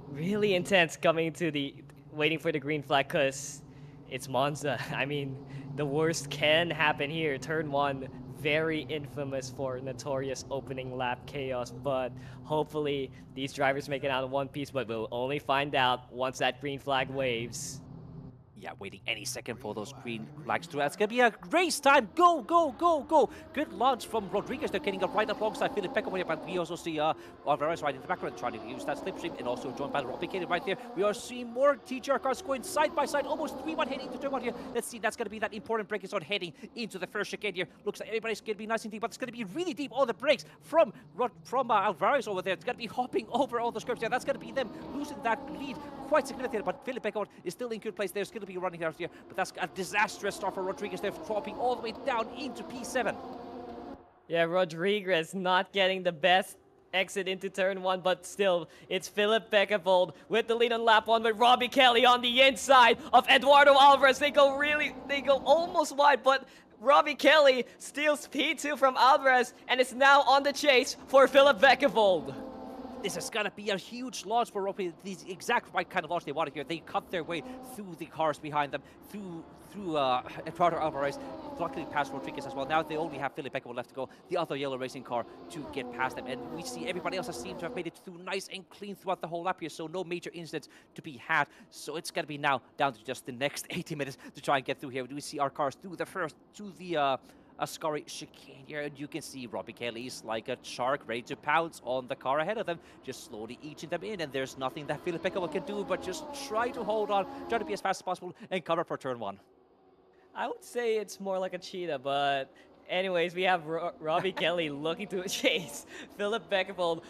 really intense waiting for the green flag because it's Monza. I mean, the worst can happen here. Turn 1, very infamous for notorious opening lap chaos, but hopefully these drivers make it out in one piece, but we'll only find out once that green flag waves. Yeah, waiting any second for those green flags to. It's going to be a race time. Go, go, go, go. Good launch from Rodriguez. They're getting up right up alongside Philip Beckervold here, but we also see Alvarez right in the background trying to use that slipstream and also joined by Robbie Kelly right there. We are seeing more TGR cars going side by side, almost 3-1 heading into turn 1 here. Let's see, that's going to be that important braking zone heading into the first chicane here. Looks like everybody's going to be nice and deep, but it's going to be really deep. All the brakes from Alvarez over there. It's going to be hopping over all the scripts here. That's going to be them losing that lead quite significantly, but Philip Beckervold is still in good place. There's going to be running out here, but that's a disastrous start for Rodriguez. They're dropping all the way down into P7. Yeah, Rodriguez not getting the best exit into turn 1, but still, it's Philip Beckervold with the lead on lap 1 with Robbie Kelly on the inside of Eduardo Alvarez. They go almost wide, but Robbie Kelly steals P2 from Alvarez and is now on the chase for Philip Beckervold. This is going to be a huge launch for Robbie. The exact right kind of launch they wanted here. They cut their way through the cars behind them, through Eduardo Alvarez, luckily past Rodriguez as well. Now they only have Philip Beckervold left to go, the other yellow racing car, to get past them. And we see everybody else has seemed to have made it through nice and clean throughout the whole lap here, so no major incidents to be had. So it's going to be now down to just the next 80 minutes to try and get through here. We see our cars through the Ascari chicane here, and you can see Robbie Kelly's like a shark ready to pounce on the car ahead of them, just slowly eaching them in, and there's nothing that Philip Beckervold can do but just try to hold on, try to be as fast as possible and cover for turn 1. I would say it's more like a cheetah, but anyways, we have Robbie Kelly looking to chase Philip Beckervold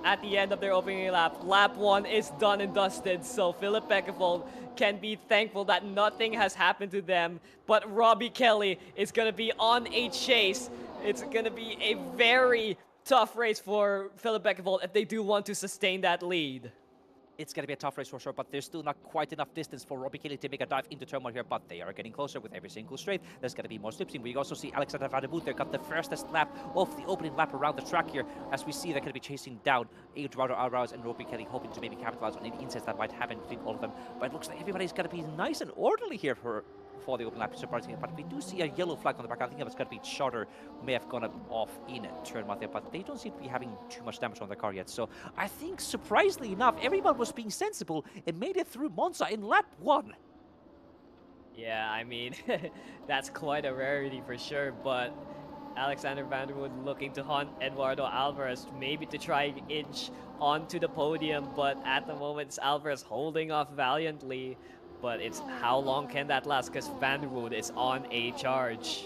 at the end of their opening lap. Lap 1 is done and dusted, so Philip Beckervold can be thankful that nothing has happened to them, but Robbie Kelly is going to be on a chase. It's going to be a very tough race for Philip Beckervold if they do want to sustain that lead. It's going to be a tough race for sure, but there's still not quite enough distance for Robbie Kelly to make a dive into turn one here, but they are getting closer with every single straight. There's going to be more slipstream. We also see Alexander Van der Voort there got the fastest lap of the opening lap around the track here. As we see, they're going to be chasing down Eduardo Alvarez and Robbie Kelly, hoping to maybe capitalize on any insights that might happen between all of them. But it looks like everybody's going to be nice and orderly here for the open lap, surprisingly. But we do see a yellow flag on the back. I think it was going to be Charter who may have gone off in turn one there, but they don't seem to be having too much damage on their car yet. So I think, surprisingly enough, everyone was being sensible and made it through Monza in lap 1. Yeah, I mean, that's quite a rarity for sure, but Alexander Van der Voort looking to hunt Eduardo Alvarez, maybe to try and inch onto the podium, but at the moment it's Alvarez holding off valiantly. But it's how long can that last, because Van der Voort is on a charge.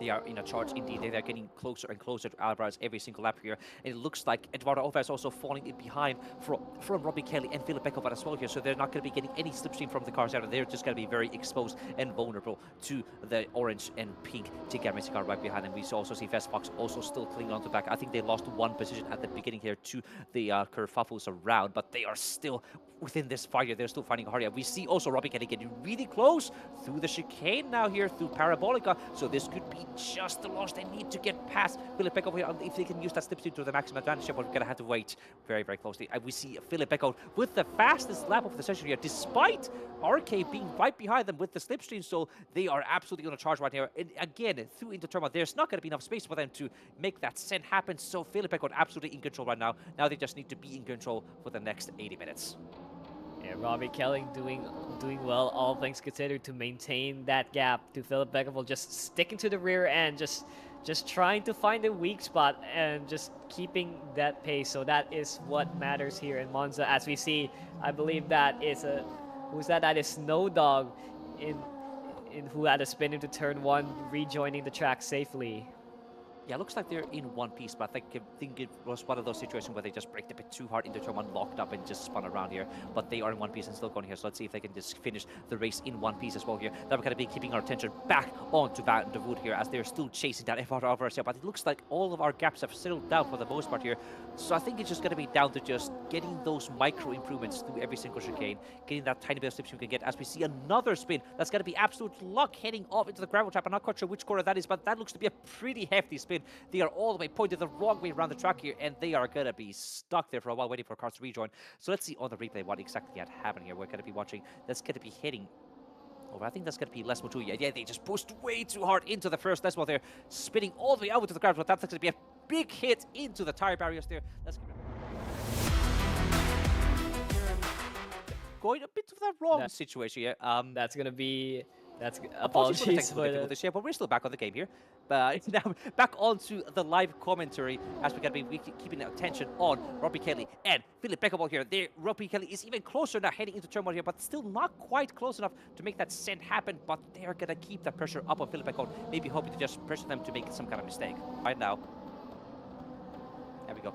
They are in a charge indeed. They are getting closer and closer to Alvarez every single lap here. And it looks like Eduardo Alvarez also falling in behind from Robbie Kelly and Philip Beckhoff as well here. So they're not going to be getting any slipstream from the cars out. They're just going to be very exposed and vulnerable to the orange and pink Ticket Racing car right behind them. We also see Fox also still clinging on to the back. I think they lost one position at the beginning here to the kerfuffles around, but they are still within this fight here. They're still finding hard. We see also Robbie Kelly getting really close through the chicane now here through Parabolica. So this could be just the loss. They need to get past Philip Beckhoff here. If they can use that slipstream to the maximum advantage, but we're going to have to wait very, very closely. We see Philip Beckhoff with the fastest lap of the session here, despite RK being right behind them with the slipstream. So they are absolutely on a charge right here. And again, through into turn one, there's not going to be enough space for them to make that send happen. So Philip Beckhoff absolutely in control right now. Now they just need to be in control for the next 80 minutes. Yeah, Robbie Kelly doing well, all things considered, to maintain that gap to Philip Beckhoff, just sticking to the rear end, just trying to find a weak spot and just keeping that pace. So that is what matters here in Monza. As we see, I believe that is who's that? That is Snow Dog in who had a spin into turn one, rejoining the track safely. Yeah, looks like they're in one piece, but I think it was one of those situations where they just braked a bit too hard into turn one, locked up, and just spun around here. But they are in one piece and still going here, so let's see if they can just finish the race in one piece as well here. Then we're going to be keeping our attention back onto Van der Voort here, as they're still chasing down Eduardo Alvarez here. But it looks like all of our gaps have settled down for the most part here. So I think it's just going to be down to just getting those micro improvements through every single chicane, getting that tiny bit of slips you can get, as we see another spin. That's going to be absolute luck heading off into the gravel trap. I'm not quite sure which corner that is, but that looks to be a pretty hefty spin. They are all the way pointed the wrong way around the track here, and they are going to be stuck there for a while waiting for cars to rejoin. So let's see on the replay what exactly had happened here. We're going to be watching. That's going to be hitting over. I think that's going to be Les Motuya. Yeah, they just pushed way too hard into the first Les while they're spinning all the way out to the ground, but that's going to be a big hit into the tire barriers there. That's going a bit of the wrong situation here. That's going to be... That's apologies for the this year, but we're still back on the game here. But it's now back onto the live commentary, as we're going to be keeping attention on Robbie Kelly and Philip Beckhoff here. Robbie Kelly is even closer now heading into turn one here, but still not quite close enough to make that send happen. But they are going to keep that pressure up on Philip Beckhoff, maybe hoping to just pressure them to make some kind of mistake. Right now. There we go.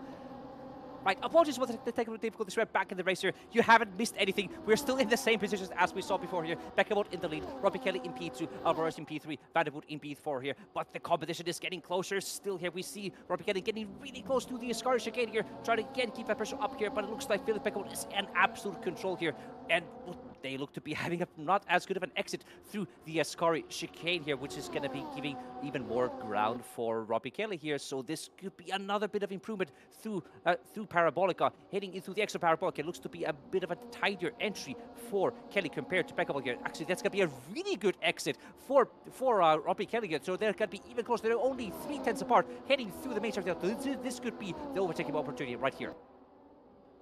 Right, apologies for the technical difficulties. We're back in the race here. You haven't missed anything. We're still in the same positions as we saw before here. Beckhoff in the lead, Robbie Kelly in P2, Alvarez in P3, Van der Voort in P4 here. But the competition is getting closer still here. We see Robbie Kelly getting really close to the Ascari chicane here, trying to again keep that pressure up here. But it looks like Philip Beckhoff is in absolute control here. And they look to be having a not as good of an exit through the Ascari chicane here, which is going to be giving even more ground for Robbie Kelly here. So this could be another bit of improvement through Parabolica, heading into the extra Parabolica. It looks to be a bit of a tidier entry for Kelly compared to Beckhoff here. Actually, that's going to be a really good exit for Robbie Kelly here. So they're going to be even closer. They're only 3/10 apart, heading through the main start. This could be the overtaking opportunity right here.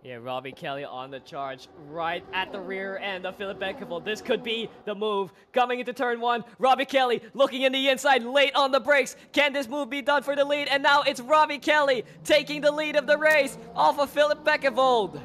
Yeah, Robbie Kelly on the charge right at the rear end of Philip Beckhoff. This could be the move. Coming into turn one, Robbie Kelly looking in the inside, late on the brakes. Can this move be done for the lead? And now it's Robbie Kelly taking the lead of the race off of Philip Beckhoff.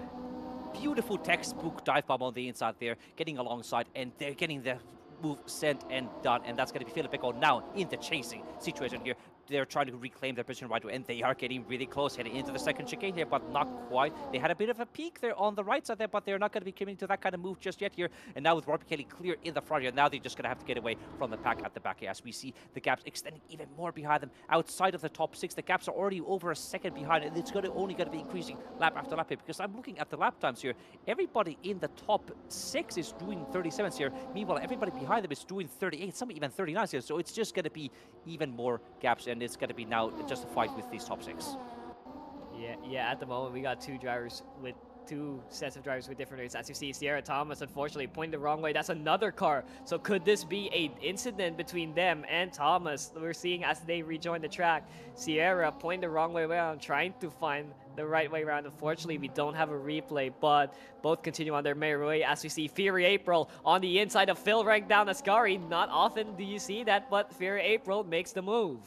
Beautiful textbook dive bomb on the inside there, getting alongside, and they're getting the move sent and done, and that's going to be Philip Beckhoff now in the chasing situation here. they're trying to reclaim their position right away, and they are getting really close, heading into the second chicane here, but not quite. They had a bit of a peak there on the right side there, but they're not going to be committing to that kind of move just yet here. And now with Robbie Kelly clear in the front here, now they're just going to have to get away from the pack at the back here, as we see the gaps extending even more behind them. Outside of the top 6, the gaps are already over a second behind, and it's only going to be increasing lap after lap here, because I'm looking at the lap times here. Everybody in the top 6 is doing 37s here. Meanwhile, everybody behind them is doing 38, some even 39s here. So it's just going to be even more gaps, and it's going to be now just a fight with these top 6. Yeah. At the moment, we got two sets of drivers with different rates. As you see, Sierra Thomas unfortunately pointing the wrong way. That's another car. So could this be an incident between them and Thomas? We're seeing as they rejoin the track, Sierra pointing the wrong way around, trying to find the right way around. Unfortunately, we don't have a replay, but both continue on their merry way. As we see Fury April on the inside of Phil Rank down Ascari. Not often do you see that, but Fury April makes the move.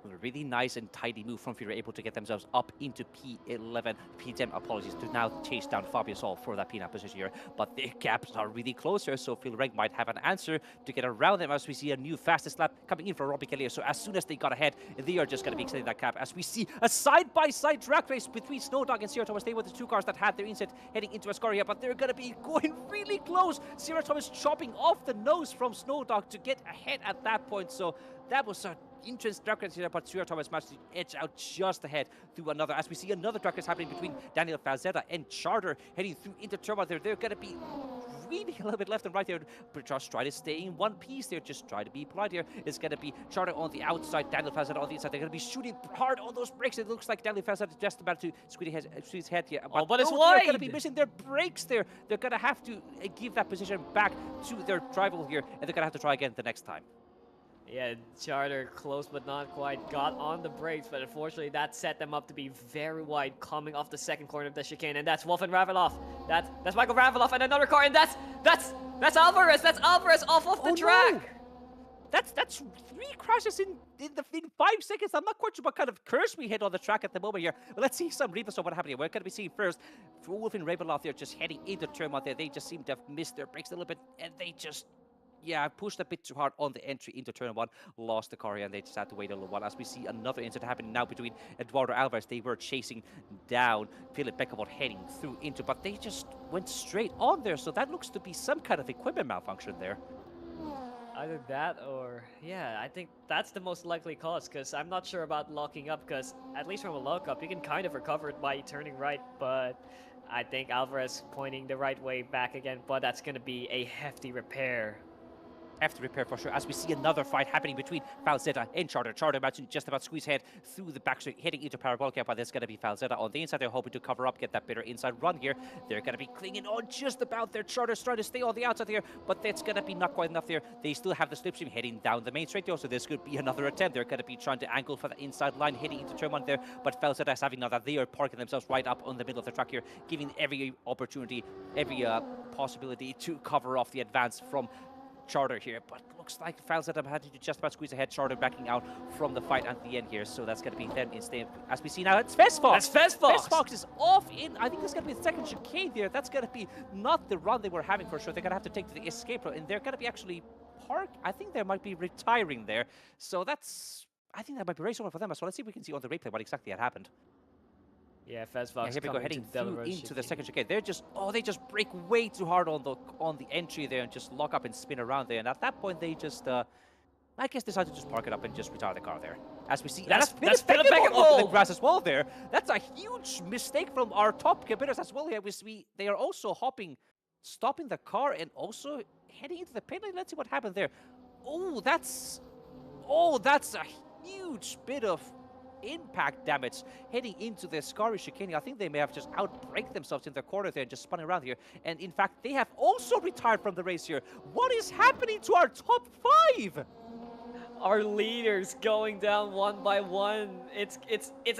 A really nice and tidy move from Fury, able to get themselves up into P11. P10, apologies, to now chase down Fabio Sol for that P9 position here. But the gaps are really closer, so Phil Rank might have an answer to get around them, as we see a new fastest lap coming in for Robbie Kelly. So as soon as they got ahead, they are just going to be extending that gap, as we see a side-by-side track race between Snowdog and Sierra Thomas. They were the two cars that had their inset heading into Ascaria, but they're going to be going really close. Sierra Thomas chopping off the nose from Snowdog to get ahead at that point. So that was a intense drag race here, but Sierra Thomas managed to edge out just ahead through another, as we see another drag race happening between Daniel Falzetta and Charter heading through into turbo there. They're going to be really a little bit left and right there, but just try to stay in one piece there. Just try to be polite here. It's going to be Charter on the outside, Daniel Falzetta on the inside. They're going to be shooting hard on those brakes. It looks like Daniel Falzetta is just about to squeeze his head here. But it's they're wide. going to be missing their brakes there. They're going to have to give that position back to their rival here, and they're going to have to try again the next time. Yeah, Charter close but not quite got on the brakes, but unfortunately that set them up to be very wide coming off the second corner of the chicane, and that's Wolf and Raveloff. That's Michael Raveloff and another car, and that's Alvarez. That's Alvarez off of the track. No. That's 3 crashes in 5 seconds. I'm not quite sure what kind of curse we hit on the track at the moment here. But let's see some replays of what happened here. We're going to be seeing first Wolf and Raveloff there just heading into turn 1 there. They just seem to have missed their brakes a little bit, and they just pushed a bit too hard on the entry into turn 1, lost the car here, and they just had to wait a little while, as we see another incident happening now between Eduardo Alvarez. They were chasing down Philip Beckerwood heading through into, but they just went straight on there, so that looks to be some kind of equipment malfunction there. Either that or, yeah, I think that's the most likely cause, because I'm not sure about locking up, because at least from a lock-up, you can kind of recover it by turning right, but I think Alvarez pointing the right way back again, but that's going to be a hefty repair. Have to repair for sure, as we see another fight happening between Falzetta and Charter. Charter imagine just about squeeze head through the backstreet, heading into Parabolica, but there's going to be Falzetta on the inside. They're hoping to cover up, get that better inside run here. They're going to be clinging on just about their Charter's trying to stay on the outside here, but that's going to be not quite enough there. They still have the slipstream heading down the main straight though, so this could be another attempt. They're going to be trying to angle for the inside line heading into turn 1 there, but Falzetta is having now that they are parking themselves right up on the middle of the track here, giving every opportunity, every possibility to cover off the advance from Charter here, but looks like Falzetta had to just about squeeze ahead. Charter backing out from the fight at the end here, so that's going to be them instead. As we see now, it's Festfox. That's Festfox. Festfox is off in, I think that's going to be the second chicane there. That's going to be not the run they were having for sure. They're going to have to take to the escape route, and they're going to be actually parked. I think they might be retiring there, so I think that might be race over for them as well. Let's see if we can see on the replay what exactly had happened. Yeah, Festfox here we go, heading through into the chicane. second chicane. They're just, they just brake way too hard on the entry there and just lock up and spin around there. And at that point, they just, I guess, decided to just park it up and just retire the car there. As we see, that's Philip Beckerwood off the grass as well there. That's a huge mistake from our top competitors as well here. They are also stopping the car and also heading into the pit lane. Let's see what happened there. That's a huge bit of impact damage heading into the Ascari chicane. I think they may have just outbraked themselves in the corner there and just spun around here. And in fact, they have also retired from the race here. What is happening to our top 5? Our leaders going down one by one. It's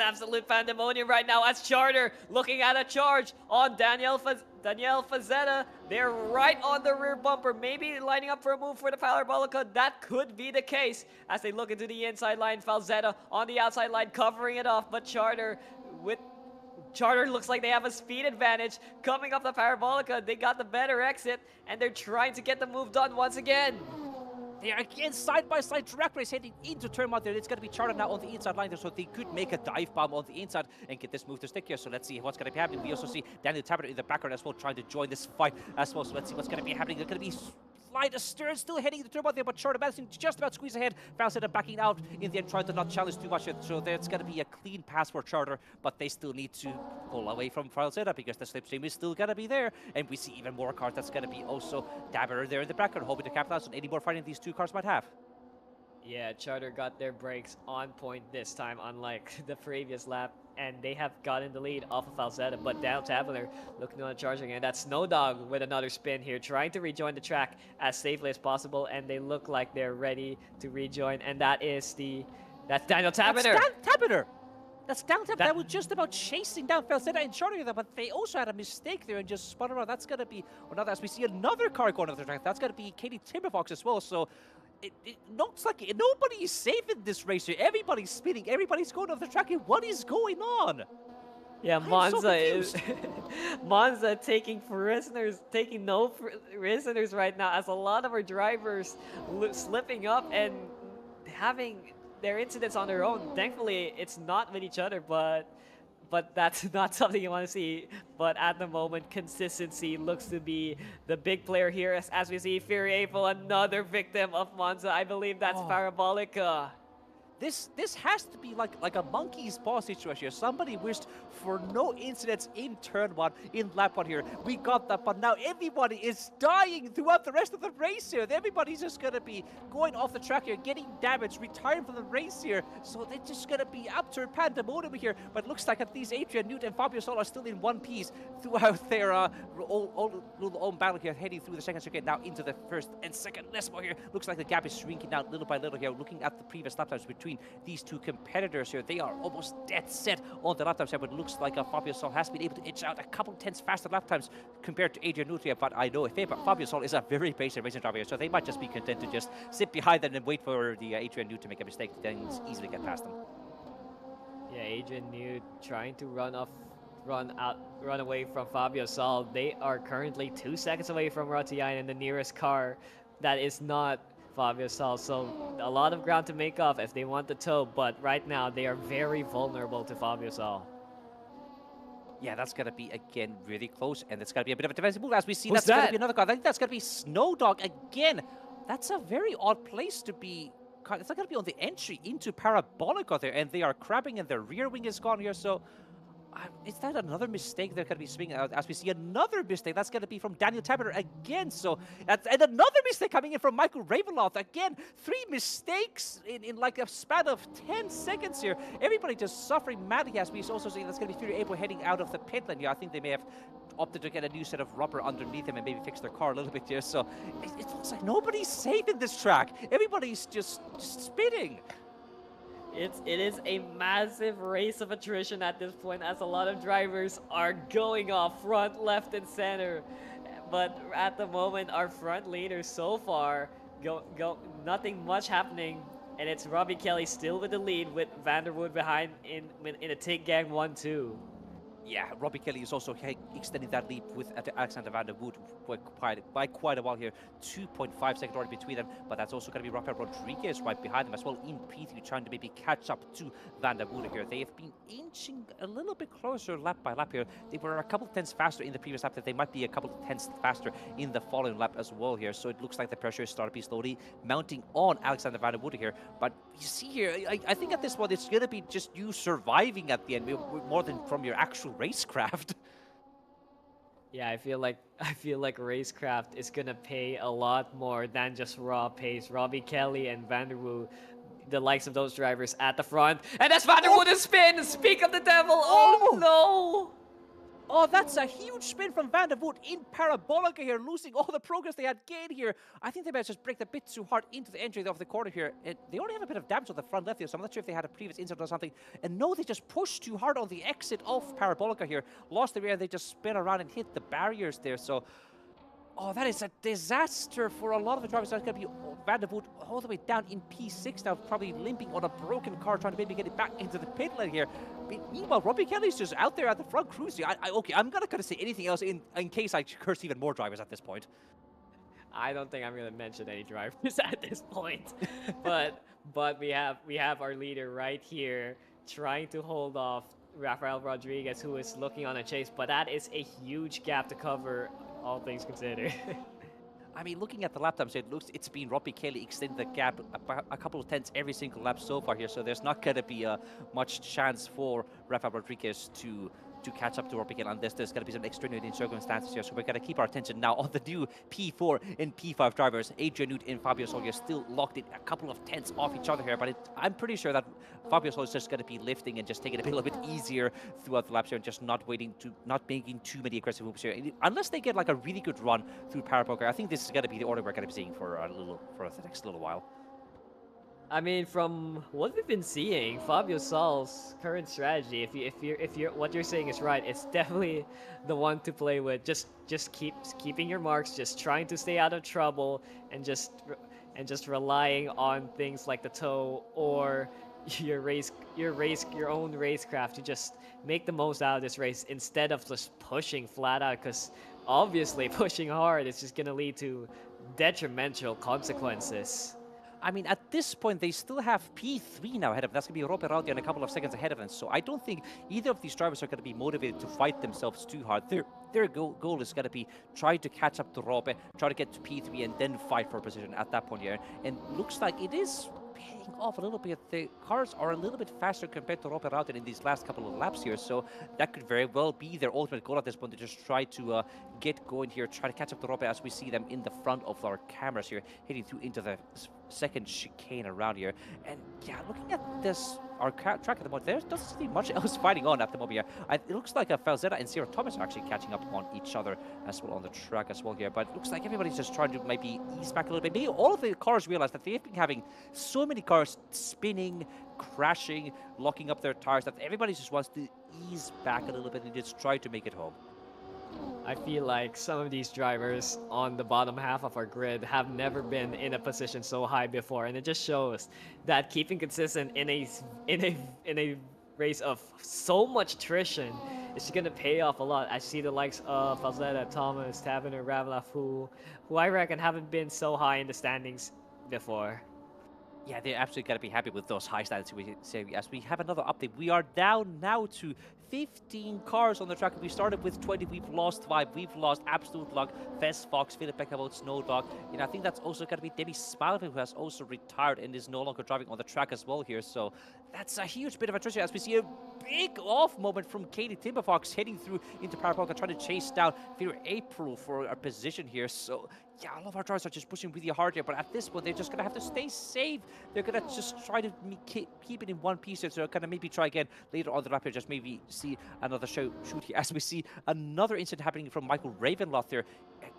absolute pandemonium right now as Charter looking at a charge on Danielle Fazetta. They're right on the rear bumper, maybe lining up for a move for the Parabolica. That could be the case as they look into the inside line. Falzetta on the outside line covering it off, but Charter looks like they have a speed advantage coming up the Parabolica. They got the better exit, and they're trying to get the move done once again. They are again side-by-side drag race heading into turn 1 there. It's going to be charted now on the inside line there, so they could make a dive bomb on the inside and get this move to stick here. So let's see what's going to be happening. We also see Daniel Tabiter in the background as well, trying to join this fight as well. So let's see what's going to be happening. They're going to be slide astern, still heading into turn 1 there, but Charter managing to just about squeeze ahead. Falsetta backing out in the end, trying to not challenge too much. So there's going to be a clean pass for Charter, but they still need to pull away from Falsetta because the slipstream is still going to be there. And we see even more cars. That's going to be also Dabber there in the background, hoping to capitalize on any more fighting these two cars might have. Yeah, Charter got their brakes on point this time, unlike the previous lap, and they have gotten the lead off of Falsetta, but down Taveler looking on the charge again. That's Snowdog with another spin here, trying to rejoin the track as safely as possible, and they look like they're ready to rejoin, and that's Daniel Tabiter! That's Tabiter! That's down Tabiter. That was just about chasing down Falsetta and Charter there, but they also had a mistake there and just spun around. That's going to be another, as we see another car going off the track. That's going to be Katie Timberfox as well, so it looks like nobody is safe in this race here. Everybody's spinning, everybody's going off the track here. What is going on? Yeah, Monza is Monza taking no prisoners right now, as a lot of our drivers slipping up and having their incidents on their own. Thankfully, it's not with each other, but that's not something you want to see. But at the moment, consistency looks to be the big player here, as we see Fury April, another victim of Monza. I believe that's Parabolica. This has to be like a monkey's paw situation. Somebody wished for no incidents in turn 1, in lap 1 here. We got that, but now everybody is dying throughout the rest of the race here. Everybody's just going to be going off the track here, getting damaged, retiring from the race here. So they're just going to be up to pandemonium here. But it looks like at least Adrian Newt and Fabio Sol are still in one piece throughout their own battle here, heading through the second circuit now into the first and second. Lesmo here. Looks like the gap is shrinking down little by little here. Looking at the previous lap times between these two competitors here, they are almost dead set on the lap times here, but it looks like Fabio Sol has been able to edge out a couple tenths faster lap times compared to Adrian Nutria. But I know Fabio Sol is a very patient racing driver here, so they might just be content to just sit behind them and wait for the Adrian Newt to make a mistake, then easily get past them. Yeah, Adrian Newt trying to run away from Fabio Sol. They are currently 2 seconds away from Ratiainen in the nearest car that is not Fabio Sol, so a lot of ground to make up if they want the toe, but right now they are very vulnerable to Fabio Sol. Yeah, that's going to be, again, really close, and it's going to be a bit of a defensive move. As we see, that's going to be another car. I think that's going to be Snowdog again. That's a very odd place to be. It's not going to be on the entry into Parabolica there, and they are crabbing, and their rear wing is gone here, so is that another mistake they're going to be swinging out? As we see another mistake, that's going to be from Daniel Tabiter again. So, and another mistake coming in from Michael Ravenloft. Again, 3 mistakes in like a span of 10 seconds here. Everybody just suffering madly, as we also see that's going to be Fury April heading out of the pit lane here. I think they may have opted to get a new set of rubber underneath them and maybe fix their car a little bit here. So it looks like nobody's safe in this track. Everybody's just spinning. It is a massive race of attrition at this point, as a lot of drivers are going off front, left, and center. But at the moment, our front leaders so far nothing much happening, and it's Robbie Kelly still with the lead, with Vanderwood behind in a Take Gang 1-2. Yeah, Robbie Kelly is also extending that lead with Alexander Van der Wood by quite a while here. 2.5 second order between them, but that's also going to be Rafael Rodriguez right behind them as well in P3, trying to maybe catch up to Van der Wood here. They have been inching a little bit closer lap by lap here. They were a couple tenths faster in the previous lap, that they might be a couple tenths faster in the following lap as well here. So it looks like the pressure is starting to be slowly mounting on Alexander Van der Wood here. But you see here, I think at this point it's going to be just you surviving at the end, more than from your actual racecraft. Yeah, I feel like racecraft is gonna pay a lot more than just raw pace. Robbie Kelly and Vanderwood, the likes of those drivers at the front, and that's Vanderwood a spin. Speak of the devil! Oh no! Oh, that's a huge spin from Van der Wood in Parabolica here, losing all the progress they had gained here. I think they might just break a bit too hard into the entry of the corner here. They only have a bit of damage on the front left here, so I'm not sure if they had a previous incident or something. And no, they just pushed too hard on the exit of Parabolica here. Lost the rear, and they just spin around and hit the barriers there. So, oh, that is a disaster for a lot of the drivers. That's going to be Van der Wood all the way down in P6 now, probably limping on a broken car, trying to maybe get it back into the pit lane here. Meanwhile, Robbie Kelly's just out there at the front cruising. Okay, I'm not going to say anything else in case I curse even more drivers at this point. I don't think I'm gonna mention any drivers at this point. but we have our leader right here trying to hold off Rafael Rodriguez, who is looking on a chase, but that is a huge gap to cover, all things considered. I mean, looking at the lap times, it looks it's been Robbie Kelly extending the gap about a couple of tenths every single lap so far here. So there's not going to be much chance for Rafael Rodriguez to catch up to Robbie Kelly unless there's going to be some extraordinary circumstances here. So we're going to keep our attention now on the new P4 and P5 drivers. Adrian Newt and Fabio Soldier still locked in a couple of tenths off each other here, but I'm pretty sure that Fabio Soldier is just going to be lifting and just taking it a little bit easier throughout the laps here and just not making too many aggressive moves here. Unless they get like a really good run through Parapoker, I think this is going to be the order we're going to be seeing for the next little while. I mean, from what we've been seeing, Fabio Sol's current strategy, if you're what you're saying is right, it's definitely the one to play with. Just keeping your marks, just trying to stay out of trouble, and just relying on things like the tow or your own racecraft to just make the most out of this race instead of just pushing flat out. Because obviously, pushing hard is just gonna lead to detrimental consequences. I mean, at this point, they still have P3 now ahead of them. That's going to be Rope Rauti and a couple of seconds ahead of them. So I don't think either of these drivers are going to be motivated to fight themselves too hard. Their goal is going to be try to catch up to Rope, try to get to P3, and then fight for position at that point here. And looks like it is paying off a little bit. The cars are a little bit faster compared to Rope Rauti in these last couple of laps here. So that could very well be their ultimate goal at this point, to just try to get going here, try to catch up to Rope as we see them in the front of our cameras here, heading through into the second chicane around here. And yeah, looking at this, our track at the moment, there doesn't seem much else fighting on at the moment here. It looks like Falzetta and Sarah Thomas are actually catching up on each other as well on the track as well here. But it looks like everybody's just trying to maybe ease back a little bit. Maybe all of the cars realize that they've been having so many cars spinning, crashing, locking up their tires, that everybody just wants to ease back a little bit and just try to make it home. I feel like some of these drivers on the bottom half of our grid have never been in a position so high before, and it just shows that keeping consistent in a race of so much attrition is going to pay off a lot. I see the likes of Falzetta, Thomas, Taverner, Ravlaf, who I reckon haven't been so high in the standings before. Yeah, they're absolutely going to be happy with those high stats. As we have another update, we are down now to 15 cars on the track. We started with 20, we've lost 5. We've lost Absolute Luck, Fest Fox, Philip Beckerboat, Snowdog. And I think that's also going to be Debbie Spalvin, who has also retired and is no longer driving on the track as well here. So that's a huge bit of attrition as we see a big off moment from Katie Timberfox heading through into Parapoca, trying to chase down Fear April for a position here. So yeah, all of our drivers are just pushing really hard here, but at this point, they're just going to have to stay safe. They're going to just try to keep it in one piece here. So they're going to maybe try again later on the lap here, just maybe see another shoot here, as we see another incident happening from Michael Ravenloth there,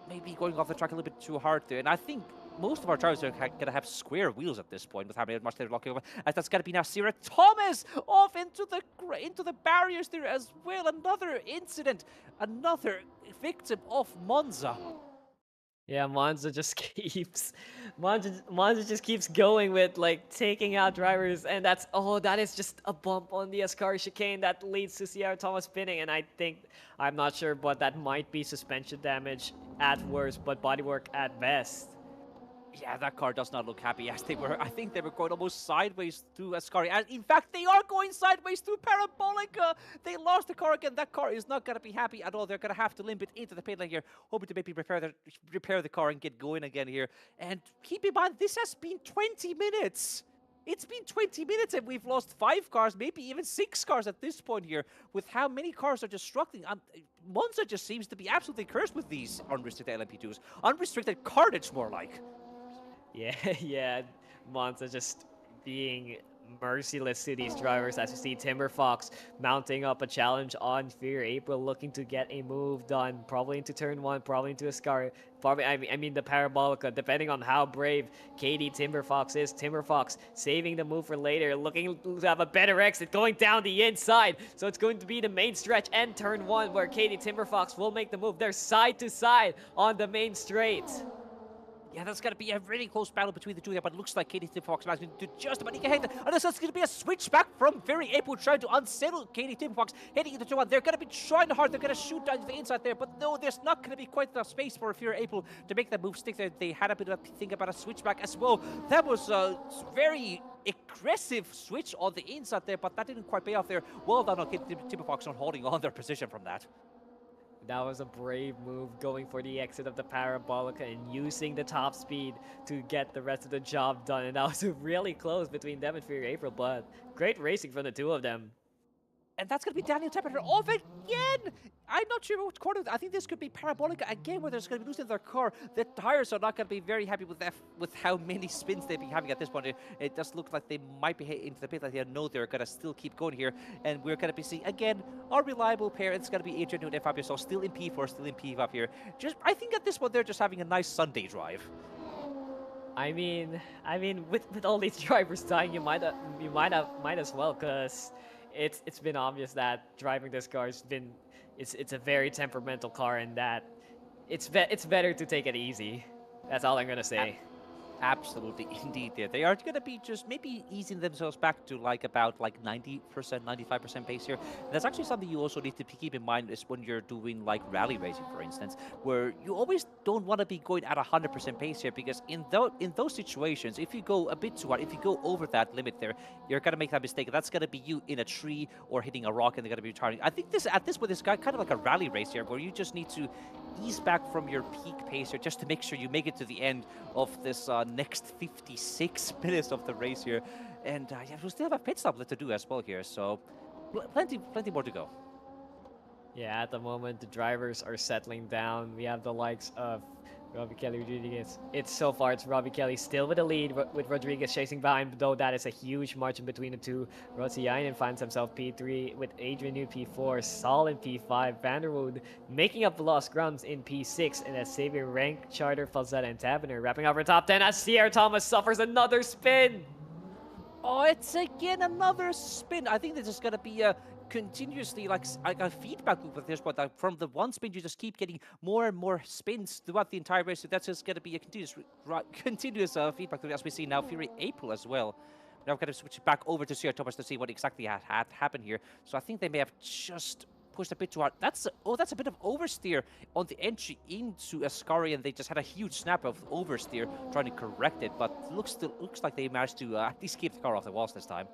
maybe going off the track a little bit too hard there. And I think most of our drivers are going to have square wheels at this point with how much they're locking over, as that's going to be now Sarah Thomas off into the barriers there as well. Another incident, another victim of Monza. Yeah, Monza just keeps going with like taking out drivers, and that is just a bump on the Ascari chicane that leads to Sierra Thomas spinning. And I'm not sure, but that might be suspension damage at worst, but bodywork at best. Yeah, that car does not look happy, as I think they were going almost sideways through Ascari. And in fact, they are going sideways through Parabolica. They lost the car again. That car is not going to be happy at all. They're going to have to limp it into the pit lane here, hoping to maybe repair the car and get going again here. And keep in mind, this has been 20 minutes. It's been 20 minutes and we've lost 5 cars, maybe even 6 cars at this point here, with how many cars are just struggling. Monza just seems to be absolutely cursed with these unrestricted LMP2s. Unrestricted carnage, more like. Yeah, Monza just being merciless to these drivers, as you see Timber Fox mounting up a challenge on Fear April, looking to get a move done, probably into turn 1, probably into Ascari, I mean the Parabolica, depending on how brave Katie Timber Fox is. Timber Fox saving the move for later, looking to have a better exit, going down the inside. So it's going to be the main stretch and turn 1 where Katie Timber Fox will make the move. They're side to side on the main straight. Yeah, that's going to be a really close battle between the two there, but it looks like Katie Timberfox managed to just about eke ahead. And this is going to be a switchback from Very April trying to unsettle Katie Timberfox heading into 2-1. They're going to be trying hard. They're going to shoot down to the inside there, but no, there's not going to be quite enough space for Very April to make that move stick there. They had a bit of a think about a switchback as well. That was a very aggressive switch on the inside there, but that didn't quite pay off there. Well done on Katie Timberfox on holding on their position from that. That was a brave move, going for the exit of the Parabolica and using the top speed to get the rest of the job done. And that was really close between them and Fury April, but great racing from the two of them. And that's going to be Daniel Temperature off again! I'm not sure which corner. I think this could be Parabolica again, where they're going to be losing their car. The tires are not going to be very happy with that, with how many spins they've been having at this point. It does look like they might be heading into the pit. Like they know they're going to still keep going here. And we're going to be seeing, again, our reliable pair. It's going to be Adrian Newton and Fabio Sol still in P4, still in P5 here. I think at this point, they're just having a nice Sunday drive. I mean, with all these drivers dying, you might as well, because it's been obvious that driving this car has been it's a very temperamental car, and that it's better to take it easy. That's all I'm gonna say. Absolutely, indeed. They are going to be just maybe easing themselves back to about 90%, 95% pace here. And that's actually something you also need to keep in mind is when you're doing like rally racing, for instance, where you always don't want to be going at 100% pace here, because in those situations, if you go a bit too hard, if you go over that limit there, you're going to make that mistake. That's going to be you in a tree or hitting a rock, and they're going to be retiring. I think at this point, it's kind of like a rally race here, where you just need to ease back from your peak pace here just to make sure you make it to the end of this next 56 minutes of the race here. And yeah, we'll still have a pit stop left to do as well here, so plenty more to go. Yeah, at the moment the drivers are settling down. We have the likes of Robbie Kelly, Rodriguez. So far it's Robbie Kelly still with the lead, with Rodriguez chasing behind, though that is a huge margin between the two. Rotsiainen finds himself P3 with Adrian New P4, Saul in P5, Vanderwood making up the lost grounds in P6, and as Xavier Rank, Charter, Falzetta, and Tavener wrapping up our top 10 as Sierra Thomas suffers another spin. Oh, it's again another spin. I think this is going to be a continuously like a feedback loop with this one. From the one spin, you just keep getting more and more spins throughout the entire race. So that's just going to be a continuous feedback loop, as we see now Fury April as well. Now we're going to switch back over to Sierra Thomas to see what exactly had happened here. So I think they may have just pushed a bit too hard. That's a bit of oversteer on the entry into Ascari, and they just had a huge snap of oversteer trying to correct it. But looks like they managed to at least keep the car off the walls this time.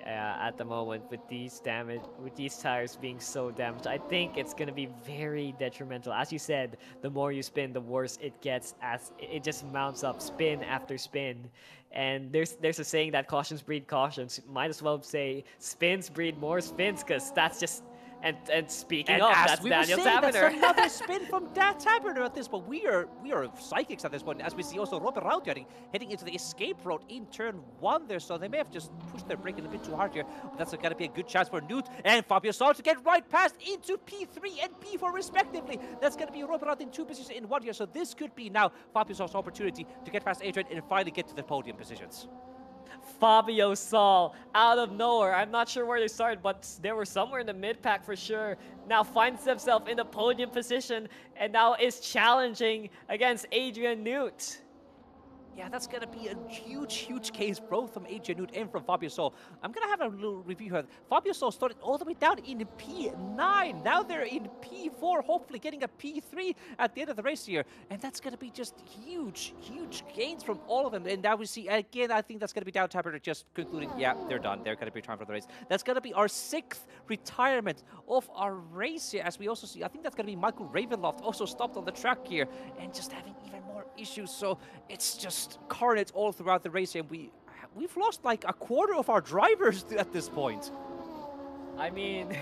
At the moment, with these tires being so damaged, I think it's gonna be very detrimental. As you said, the more you spin, the worse it gets, as it just mounts up spin after spin. And there's a saying that cautions breed cautions. Might as well say spins breed more spins, because that's just. And speaking of, that's Daniel Tavener. That's another spin from Tavener at this point. We are psychics at this point, as we see also Robert Rauti heading into the escape road in turn 1 there. So they may have just pushed their brake a bit too hard here. But that's going to be a good chance for Newt and Fabio Sol to get right past into P3 and P4 respectively. That's going to be Robert Rauti in 2 positions in 1 here. So this could be now Fabio Sol's opportunity to get past Adrian and finally get to the podium positions. Fabio Sol out of nowhere. I'm not sure where they started, but they were somewhere in the mid-pack for sure. Now finds himself in the podium position and now is challenging against Adrian Newt. Yeah, that's going to be a huge case, both from Adrian Newt and from Fabio Sol. I'm going to have a little review here. Fabio Sol started all the way down in P9. Now they're in P4, hopefully getting a P3 at the end of the race here. And that's going to be just huge gains from all of them. And now we see, again, I think that's going to be down Tapper just concluding, yeah, they're done. They're going to be trying for the race. That's going to be our 6th retirement of our race here. As we also see, I think that's going to be Michael Ravenloft also stopped on the track here and just having even more issues. So it's just carnage all throughout the race, and we've lost like a quarter of our drivers at this point. I mean,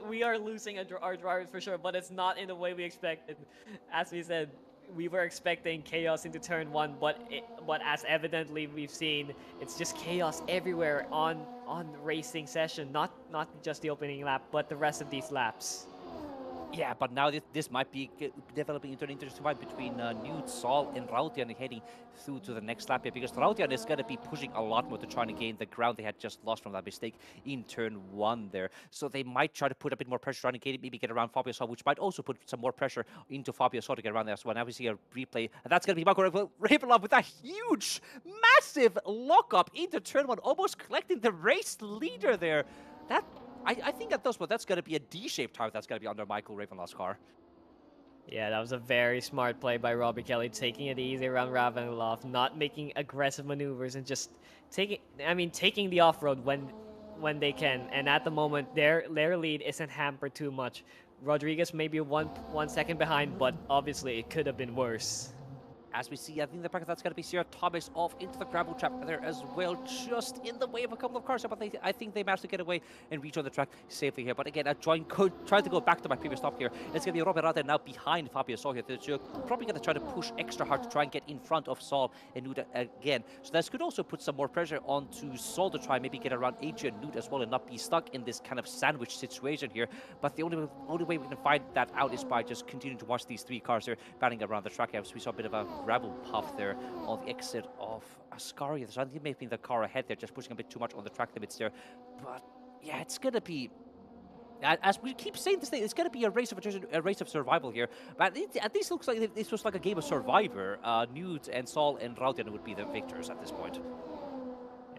we are losing our drivers for sure, but it's not in the way we expected. As we said, we were expecting chaos into turn 1, but as evidently we've seen, it's just chaos everywhere on the racing session. Not just the opening lap, but the rest of these laps. Yeah, but now this might be developing into an interesting fight between Newt, Sol, and Rautian heading through to the next lap here, because Rautian is going to be pushing a lot more to try and gain the ground they had just lost from that mistake in turn 1 there. So they might try to put a bit more pressure on and maybe get around Fabio Sol, which might also put some more pressure into Fabio Sol to get around there as well. Now we see a replay, and that's going to be Marco Ravenloft with a huge, massive lock-up into turn 1, almost collecting the race leader there. That I think at those, but that's going to be a D-shaped tire that's going to be under Michael Ravenloft's car. Yeah, that was a very smart play by Robbie Kelly, taking it easy around Ravenloft, not making aggressive maneuvers, and just taking the off-road when they can. And at the moment, their lead isn't hampered too much. Rodriguez may be one second behind, but obviously it could have been worse. As we see, I think the back of that's going to be Sierra Thomas off into the gravel trap there as well, just in the way of a couple of cars. But I think they managed to get away and reach on the track safely here. But again, trying to go back to my previous stop here. It's going to be Robert Rada now behind Fabio Sol here. So you're probably going to try to push extra hard to try and get in front of Sol and Nude again. So this could also put some more pressure onto Sol to try and maybe get around Adrian Nude as well and not be stuck in this kind of sandwich situation here. But the only way we can find that out is by just continuing to watch these 3 cars here batting around the track. As we saw a bit of a gravel puff there on the exit of Ascaria. So I think maybe the car ahead there just pushing a bit too much on the track limits there. But yeah, it's going to be, as we keep saying this thing, it's going to be a race of attrition, a race of survival here. But it at least looks like this was like a game of Survivor. Nude and Sol and Rautian would be the victors at this point.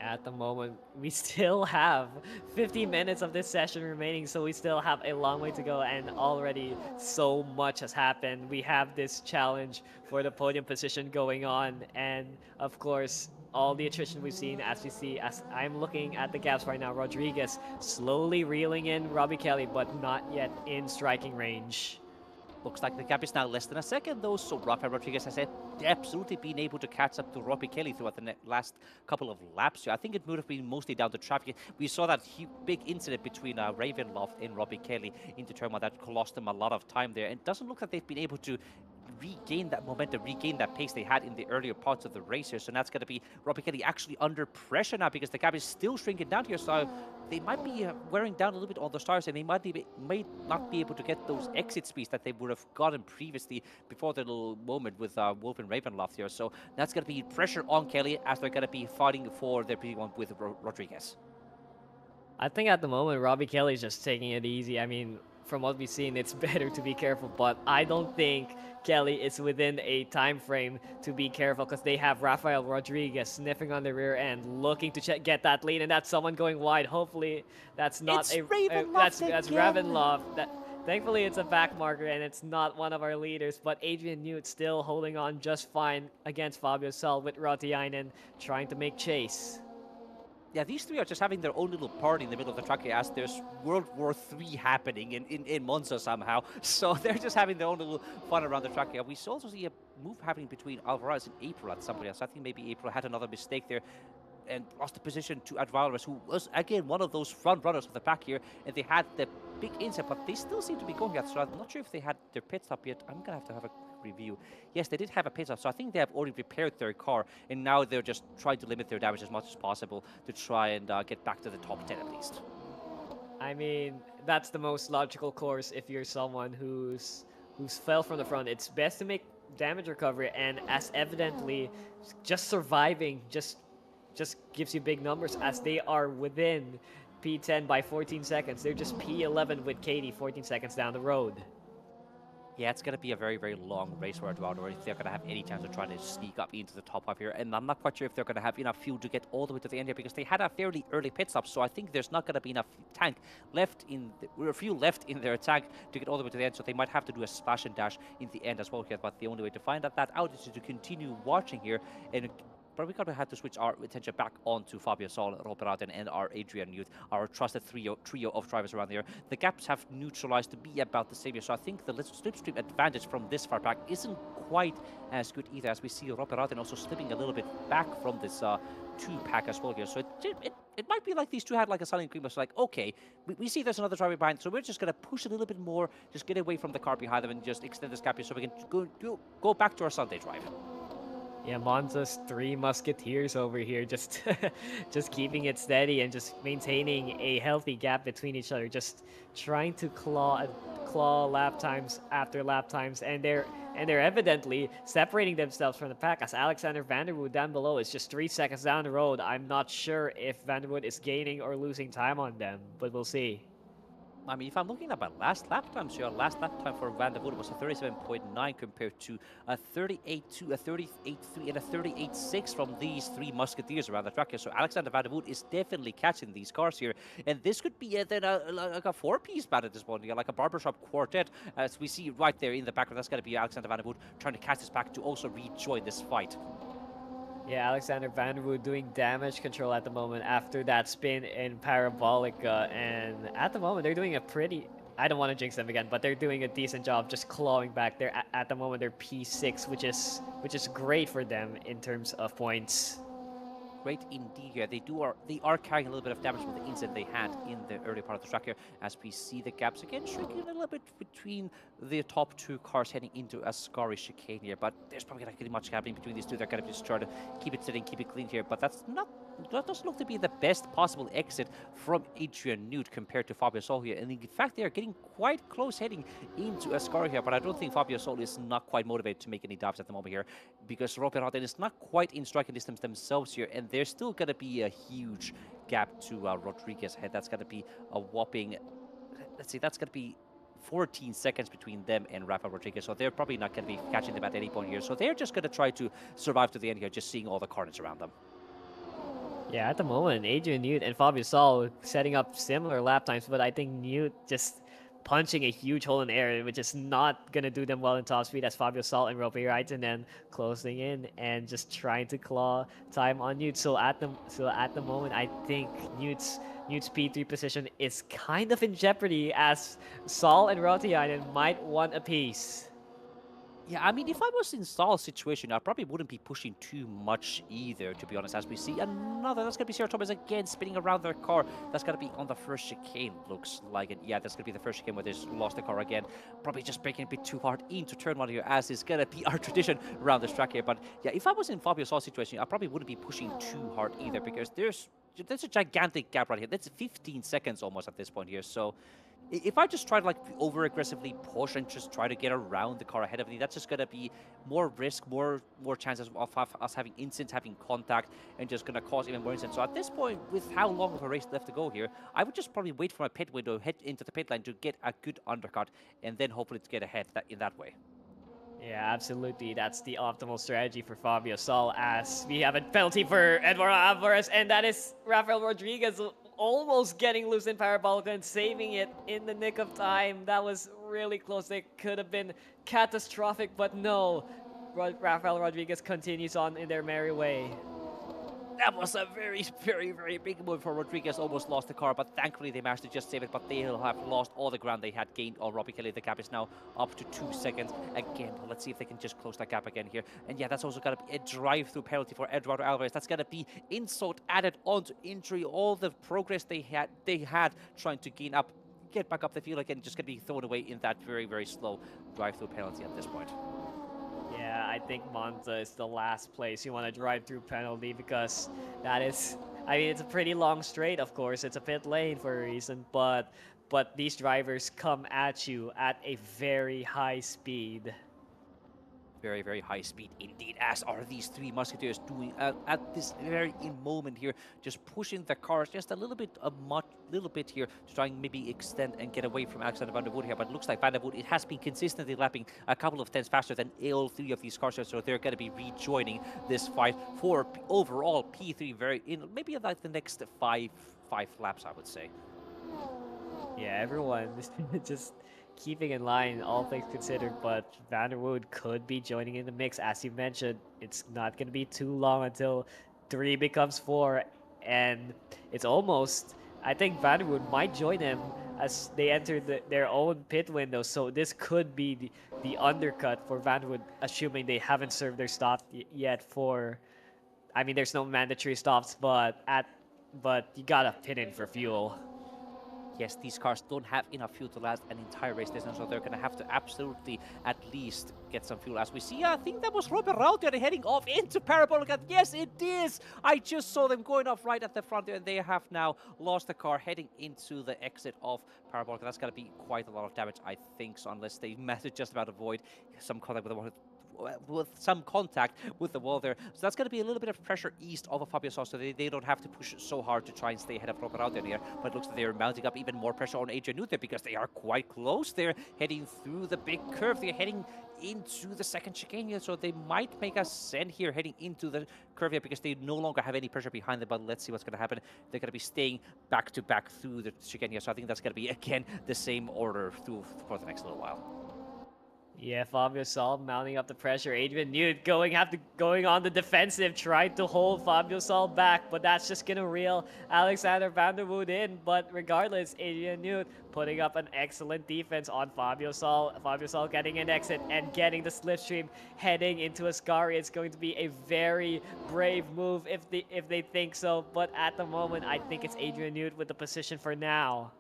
At the moment, we still have 50 minutes of this session remaining, so we still have a long way to go, and already so much has happened. We have this challenge for the podium position going on, and of course, all the attrition we've seen, as I'm looking at the gaps right now, Rodriguez slowly reeling in Robbie Kelly, but not yet in striking range. Looks like the gap is now less than a second, though, so Rafael Rodriguez has absolutely been able to catch up to Robbie Kelly throughout the last couple of laps. I think it would have been mostly down to traffic. We saw that big incident between Ravenloft and Robbie Kelly into turn 1 that cost them a lot of time there. And it doesn't look like they've been able to regain that momentum, regain that pace they had in the earlier parts of the race here. So that's going to be Robbie Kelly actually under pressure now because the gap is still shrinking down here. So they might be wearing down a little bit on the stars, and they might not be able to get those exit speeds that they would have gotten previously before the little moment with Wolf and Ravenloft here. So that's going to be pressure on Kelly as they're going to be fighting for their P1 with Rodriguez. I think at the moment, Robbie Kelly's just taking it easy. I mean, from what we've seen, it's better to be careful, but I don't think Kelly is within a time frame to be careful because they have Rafael Rodriguez sniffing on the rear end, looking to get that lead, and that's someone going wide. Hopefully, that's not that's Ravenloft. Thankfully, it's a back marker, and it's not one of our leaders, but Adrian Newt still holding on just fine against Fabio Sol with Rautiainen trying to make chase. Yeah, these 3 are just having their own little party in the middle of the track here as there's World War III happening in Monza somehow. So they're just having their own little fun around the track here. We also see a move happening between Alvarez and April at somebody else. I think maybe April had another mistake there and lost the position to Alvarez, who was, again, one of those front runners of the pack here. And they had the big inset, but they still seem to be going here. So I'm not sure if they had their pit stop yet. I'm going to have a review. Yes, they did have a pit stop, so I think they have already repaired their car, and now they're just trying to limit their damage as much as possible to try and get back to the top 10 at least. I mean, that's the most logical course if you're someone who's fell from the front. It's best to make damage recovery, and as evidently, just surviving just gives you big numbers as they are within P10 by 14 seconds. They're just P11 with Katie 14 seconds down the road. Yeah, it's going to be a very, very long race for Eduardo, or if they're going to have any chance of trying to sneak up into the top 5 here. And I'm not quite sure if they're going to have enough fuel to get all the way to the end here, because they had a fairly early pit stop, so I think there's not going to be enough fuel left in their tank to get all the way to the end, so they might have to do a splash and dash in the end as well here. But the only way to find that out is to continue watching here, but we're going to have to switch our attention back onto Fabio Sol, Roberaten, and our Adrian Newt, our trusted trio of drivers around here. The gaps have neutralized to be about the same here, so I think the slipstream advantage from this far back isn't quite as good either, as we see Roberaten also slipping a little bit back from this 2-pack as well here. So it might be like these 2 had like a silent agreement. So like, okay, we see there's another driver behind, so we're just going to push a little bit more, just get away from the car behind them and just extend this gap here so we can go back to our Sunday drive. Yeah, Monza's 3 musketeers over here, just keeping it steady and just maintaining a healthy gap between each other, just trying to claw claw lap times after lap times, and they're evidently separating themselves from the pack as Alexander Vanderwood down below is just 3 seconds down the road. I'm not sure if Vanderwood is gaining or losing time on them, but we'll see. I mean, if I'm looking at my last lap time, so your last lap time for Van der Voort was a 37.9 compared to a 38.2, a 38.3, and a 38.6 from these three musketeers around the track here. So Alexander Van der Voort is definitely catching these cars here. And this could be then like a four-piece battle at this point, like a barbershop quartet, as we see right there in the background. That's going to be Alexander Van der Voort trying to catch this back to also rejoin this fight. Yeah, Alexander Vanderwood doing damage control at the moment after that spin in Parabolica, and at the moment they're doing a pretty, I don't want to jinx them again, but they're doing a decent job just clawing back there. At the moment they're P6, which is great for them in terms of points. Great indeed here. They are carrying a little bit of damage from the incident they had in the early part of the track here, as we see the gaps again shrinking a little bit between the top two cars heading into Ascari chicane here. But there's probably not really much happening between these two. They're going to just try to keep it sitting, keep it clean here. But that doesn't look to be the best possible exit from Adrian Newt compared to Fabio Sol here. And in fact, they are getting quite close heading into Ascari here. But I don't think Fabio Sol is not quite motivated to make any dives at the moment here, because Robin Rotten is not quite in striking distance themselves here. And there's still going to be a huge gap to Rodriguez ahead. That's going to be a whopping, let's see, that's going to be 14 seconds between them and Rafael Rodriguez. So they're probably not going to be catching them at any point here. So they're just going to try to survive to the end here, just seeing all the carnage around them. Yeah, at the moment, Adrian Newt and Fabio Sol setting up similar lap times, but I think Newt just punching a huge hole in the air, which is not going to do them well in top speed, as Fabio Sol and Robbie Wright, and then closing in and just trying to claw time on Newt. So at the moment, I think Newt's P3 position is kind of in jeopardy, as Sol and Rotiainen might want a piece. Yeah, I mean, if I was in Sol's situation, I probably wouldn't be pushing too much either, to be honest, as we see another. That's going to be Sarah Thomas again spinning around their car. That's going to be on the first chicane, looks like it. Yeah, that's going to be the first chicane where they lost the car again. Probably just breaking a bit too hard into turn one here, as is going to be our tradition around this track here. But yeah, if I was in Fabio Sol's situation, I probably wouldn't be pushing too hard either, because there's a gigantic gap right here. That's 15 seconds almost at this point here. So if I just try to like over aggressively push and just try to get around the car ahead of me, that's just gonna be more risk, more chances of us having incidents, having contact, and just gonna cause even more incidents. So at this point, with how long of a race left to go here, I would just probably wait for my pit window, head into the pit line to get a good undercut, and then hopefully to get ahead in that way. Yeah, absolutely. That's the optimal strategy for Fabio Sol, as we have a penalty for Eduardo Alvarez, and that is Rafael Rodriguez almost getting loose in Parabolica and saving it in the nick of time. That was really close. It could have been catastrophic, but no. Rafael Rodriguez continues on in their merry way. That was a very, very, very big move for Rodriguez. Almost lost the car, but thankfully they managed to just save it. But they'll have lost all the ground they had gained on Robbie Kelly. The gap is now up to 2 seconds again. But let's see if they can just close that gap again here. And yeah, that's also going to be a drive-through penalty for Eduardo Alvarez. That's going to be insult added onto injury. All the progress they had trying to get back up the field again, just going to be thrown away in that very, very slow drive-through penalty at this point. Yeah, I think Monza is the last place you want to drive through penalty, because that is, I mean, it's a pretty long straight, of course. It's a pit lane for a reason, but these drivers come at you at a very high speed. Very, very high speed indeed, as are these three musketeers doing at this very moment here, just pushing the cars just a little bit here to try and maybe extend and get away from Alexander Van der Voort here. But it looks like Van der Voort, it has been consistently lapping a couple of tenths faster than all three of these cars here, so they're going to be rejoining this fight for overall P3 maybe like the next five laps, I would say. Yeah, everyone just keeping in line, all things considered, but Van der Voort could be joining in the mix. As you mentioned, it's not going to be too long until 3 becomes 4, and it's almost, I think Van der Voort might join them as they enter their own pit window, so this could be the undercut for Van der Voort, assuming they haven't served their stop yet for, I mean, there's no mandatory stops, but you gotta pit in for fuel. yes, these cars don't have enough fuel to last an entire race distance, so they're going to have to absolutely at least get some fuel. As we see, I think that was Robert Rauter heading off into Parabolica. Yes, it is! I just saw them going off right at the front there, and they have now lost the car heading into the exit of Parabolica. That's going to be quite a lot of damage, I think, so unless they manage to just about avoid some contact with the wall there. So that's going to be a little bit of pressure east of Fabio Sauce, so they don't have to push so hard to try and stay ahead of Robert out here. But it looks like they're mounting up even more pressure on Adrian Newt there, because they are quite close. They're heading through the big curve. They're heading into the second chicane here, so they might make a send here heading into the curve here, because they no longer have any pressure behind them. But let's see what's going to happen. They're going to be staying back to back through the chicane here, so I think that's going to be again the same order through for the next little while. Yeah, Fabio Sol mounting up the pressure. Adrian Newt going on the defensive, trying to hold Fabio Sol back, but that's just gonna reel Alexander van der Wood in. But regardless, Adrian Newt putting up an excellent defense on Fabio Sol. Fabio Sol getting an exit and getting the slipstream, heading into Ascari. It's going to be a very brave move if they think so. But at the moment, I think it's Adrian Newt with the position for now.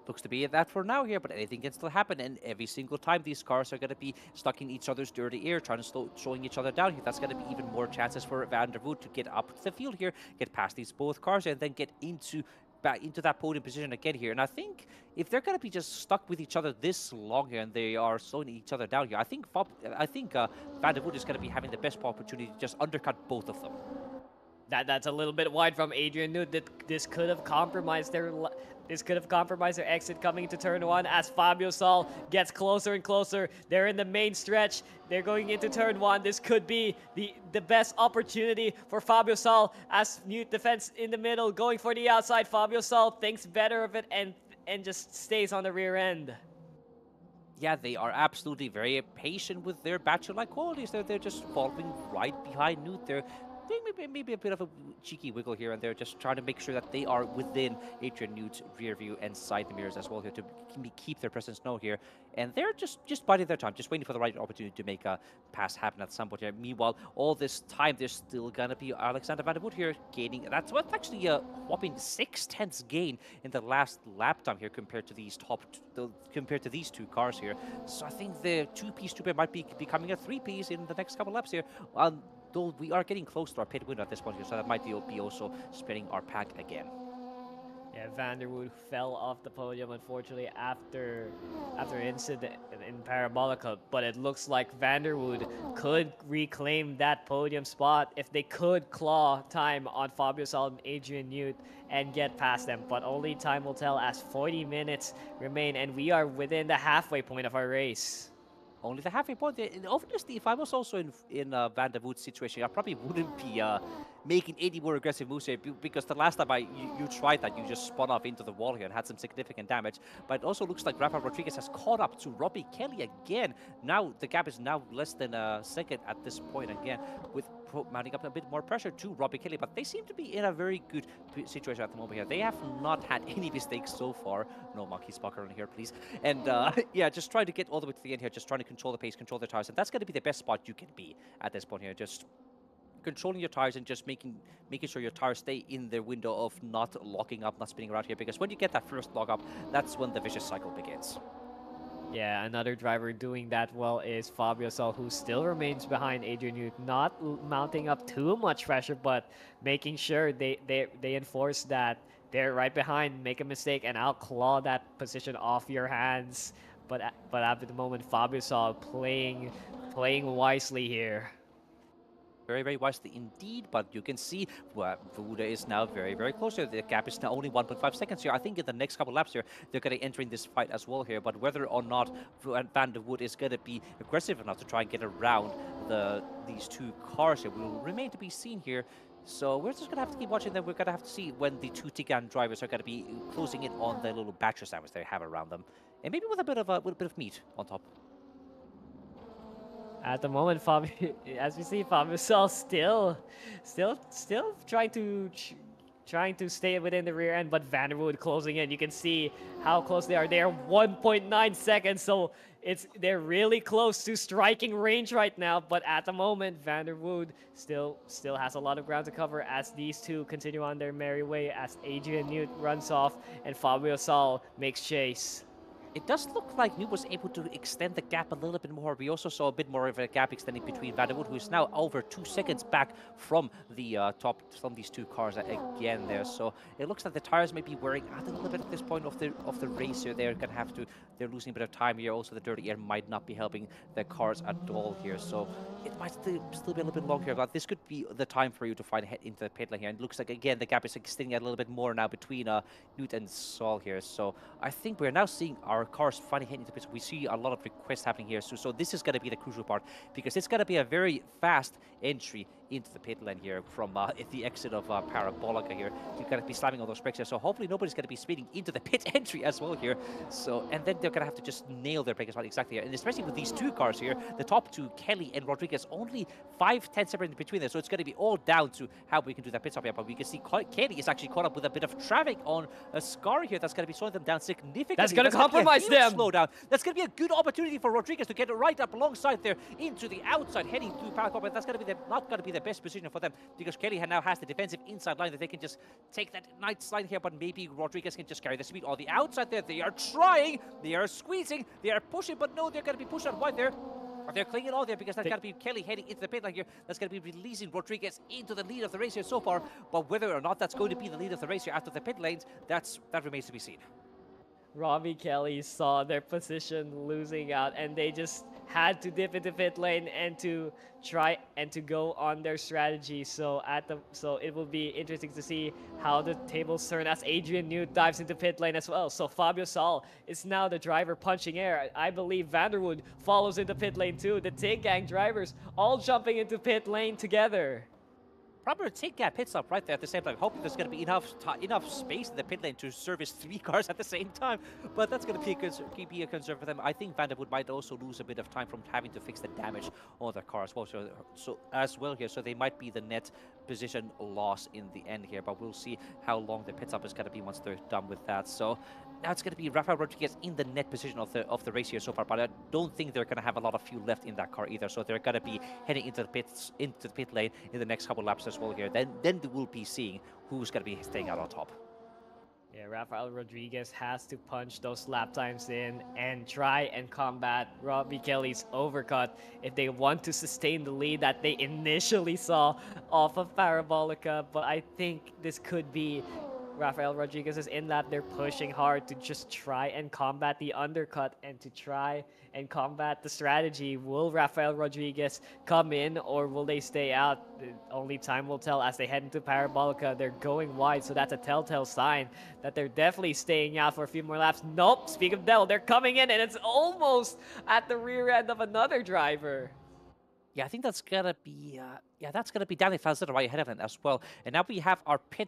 Looks to be that for now here, but anything can still happen, and every single time these cars are going to be stuck in each other's dirty air, trying to slowing each other down here. That's going to be even more chances for Van der Wood to get up the field here, get past these both cars, and then get back into that podium position again here. And I think if they're going to be just stuck with each other this long here, and they are slowing each other down here, I think Van der Wood is going to be having the best opportunity to just undercut both of them. That's a little bit wide from Adrian Newt. This could have compromised their exit coming into turn one as Fabio Sol gets closer and closer. They're in the main stretch. They're going into turn one. This could be the best opportunity for Fabio Sol as Newt defense in the middle, going for the outside. Fabio Sol thinks better of it and just stays on the rear end. Yeah, they are absolutely very patient with their bachelor-like qualities. They're just following right behind Newt. They're maybe a bit of a cheeky wiggle here, and they're just trying to make sure that they are within Adrian Newt's rear view and side mirrors as well here to keep their presence known here. And they're just biding their time, just waiting for the right opportunity to make a pass happen at some point here. Meanwhile, all this time, there's still gonna be Alexander van der Wood here gaining. That's what's actually a whopping 6/10 gain in the last lap time here compared to these two cars here. So I think the two-piece might be becoming a three-piece in the next couple laps here. Though we are getting close to our pit window at this point here, so that might be also spinning our pack again. Yeah, Van der Wood fell off the podium, unfortunately, after incident in Parabolica, but it looks like Van der Wood could reclaim that podium spot if they could claw time on Fabio Sol and Adrian Newt and get past them, but only time will tell as 40 minutes remain, and we are within the halfway point of our race. Only the halfway point. And obviously, if I was also in Van der Wood's situation, I probably wouldn't be making any more aggressive moves here, because the last time you tried that, you just spun off into the wall here and had some significant damage. But it also looks like Rafa Rodriguez has caught up to Robbie Kelly again. Now the gap is now less than a second at this point again, with mounting up a bit more pressure to Robbie Kelly. But they seem to be in a very good situation at the moment here. They have not had any mistakes so far. No monkey spocker in here, please. And yeah, just trying to get all the way to the end here, just trying to control the pace, control the tires, and that's going to be the best spot you can be at this point here. Just controlling your tires and just making sure your tires stay in their window of not locking up, not spinning around here, because when you get that first lock up, that's when the vicious cycle begins. Yeah, another driver doing that well is Fabio Sol, who still remains behind Adrian Newt, not mounting up too much pressure, but making sure they enforce that they're right behind, make a mistake, and I'll claw that position off your hands. But at the moment, Fabio Sol playing wisely here. Very, very wisely indeed, but you can see Vuda is now very, very close here. The gap is now only 1.5 seconds here. I think in the next couple laps here, they're going to enter in this fight as well here, but whether or not Van der Wood is going to be aggressive enough to try and get around these two cars here will remain to be seen here. So we're just going to have to keep watching them. We're going to have to see when the two Tigan drivers are going to be closing in on the little batcher sandwich they have around them, and maybe with a bit of meat on top. At the moment, Fabio, as we see, Fabio Sol still trying to trying to stay within the rear end, but Vanderwood closing in. You can see how close they are. They are 1.9 seconds, so they're really close to striking range right now. But at the moment, Vanderwood still has a lot of ground to cover as these two continue on their merry way as Adrian Newt runs off and Fabio Sal makes chase. It does look like Newt was able to extend the gap a little bit more. We also saw a bit more of a gap extending between Vanderwood, who is now over 2 seconds back from the top from these two cars again there. So it looks like the tires may be wearing out a little bit at this point of the race here. They're gonna have to. They're losing a bit of time here. Also, the dirty air might not be helping the cars at all here. So it might still be a little bit longer. But this could be the time for you to find head into the pit lane here. And it looks like again the gap is extending a little bit more now between Newt and Saul here. So I think we're now seeing our cars finally hitting the pits. We see a lot of requests happening here, so this is going to be the crucial part, because it's going to be a very fast entry into the pit lane here from the exit of Parabolica here. You're going to be slamming all those brakes here, so hopefully nobody's going to be speeding into the pit entry as well here. So, and then they're going to have to just nail their brake as well, exactly here. And especially with these two cars here, the top two, Kelly and Rodriguez, only 5-10 seconds between them, so it's going to be all down to how we can do that pit stop here. But we can see Kelly is actually caught up with a bit of traffic on a Scar here that's going to be slowing them down significantly. That's going to compromise them. Slowdown. That's going to be a good opportunity for Rodriguez to get it right up alongside there into the outside, heading to Paracord, but that's going to be not going to be the best position for them, because Kelly now has the defensive inside line that they can just take that nice line here, but maybe Rodriguez can just carry the speed on the outside there. They are trying, they are squeezing, they are pushing, but no, they're going to be pushed out wide there. They're clinging on there because that's got to be Kelly heading into the pit line here. That's going to be releasing Rodriguez into the lead of the race here so far. But whether or not that's going to be the lead of the race here after the pit lanes, that remains to be seen. Robbie Kelly saw their position losing out, and they just had to dip into pit lane and to try and to go on their strategy. So it will be interesting to see how the tables turn as Adrian Newt dives into pit lane as well. So Fabio Sal is now the driver punching air. I believe Vanderwood follows into pit lane too. The Tig Gang drivers all jumping into pit lane together. Probably take that pit stop right there at the same time. Hoping there's going to be enough space in the pit lane to service 3 cars at the same time. But that's going to be a concern for them. I think Vanderwood might also lose a bit of time from having to fix the damage on their car as well. So as well here, so they might be the net position loss in the end here. But we'll see how long the pit stop is going to be once they're done with that. So now it's going to be Rafael Rodriguez in the net position of the race here so far, but I don't think they're going to have a lot of fuel left in that car either. So they're going to be heading into the pit lane in the next couple laps as well here. Then we'll be seeing who's going to be staying out on top. Yeah, Rafael Rodriguez has to punch those lap times in and try and combat Robbie Kelly's overcut if they want to sustain the lead that they initially saw off of Parabolica. But I think this could be Rafael Rodriguez is in lap. They're pushing hard to just try and combat the undercut and to try and combat the strategy. Will Rafael Rodriguez come in or will they stay out? Only time will tell as they head into Parabolica. They're going wide, so that's a telltale sign that they're definitely staying out for a few more laps. Nope, speak of devil, they're coming in and it's almost at the rear end of another driver. Yeah, I think that's gonna be that's gonna be Danny Falzetta right ahead of them as well. And now we have our pit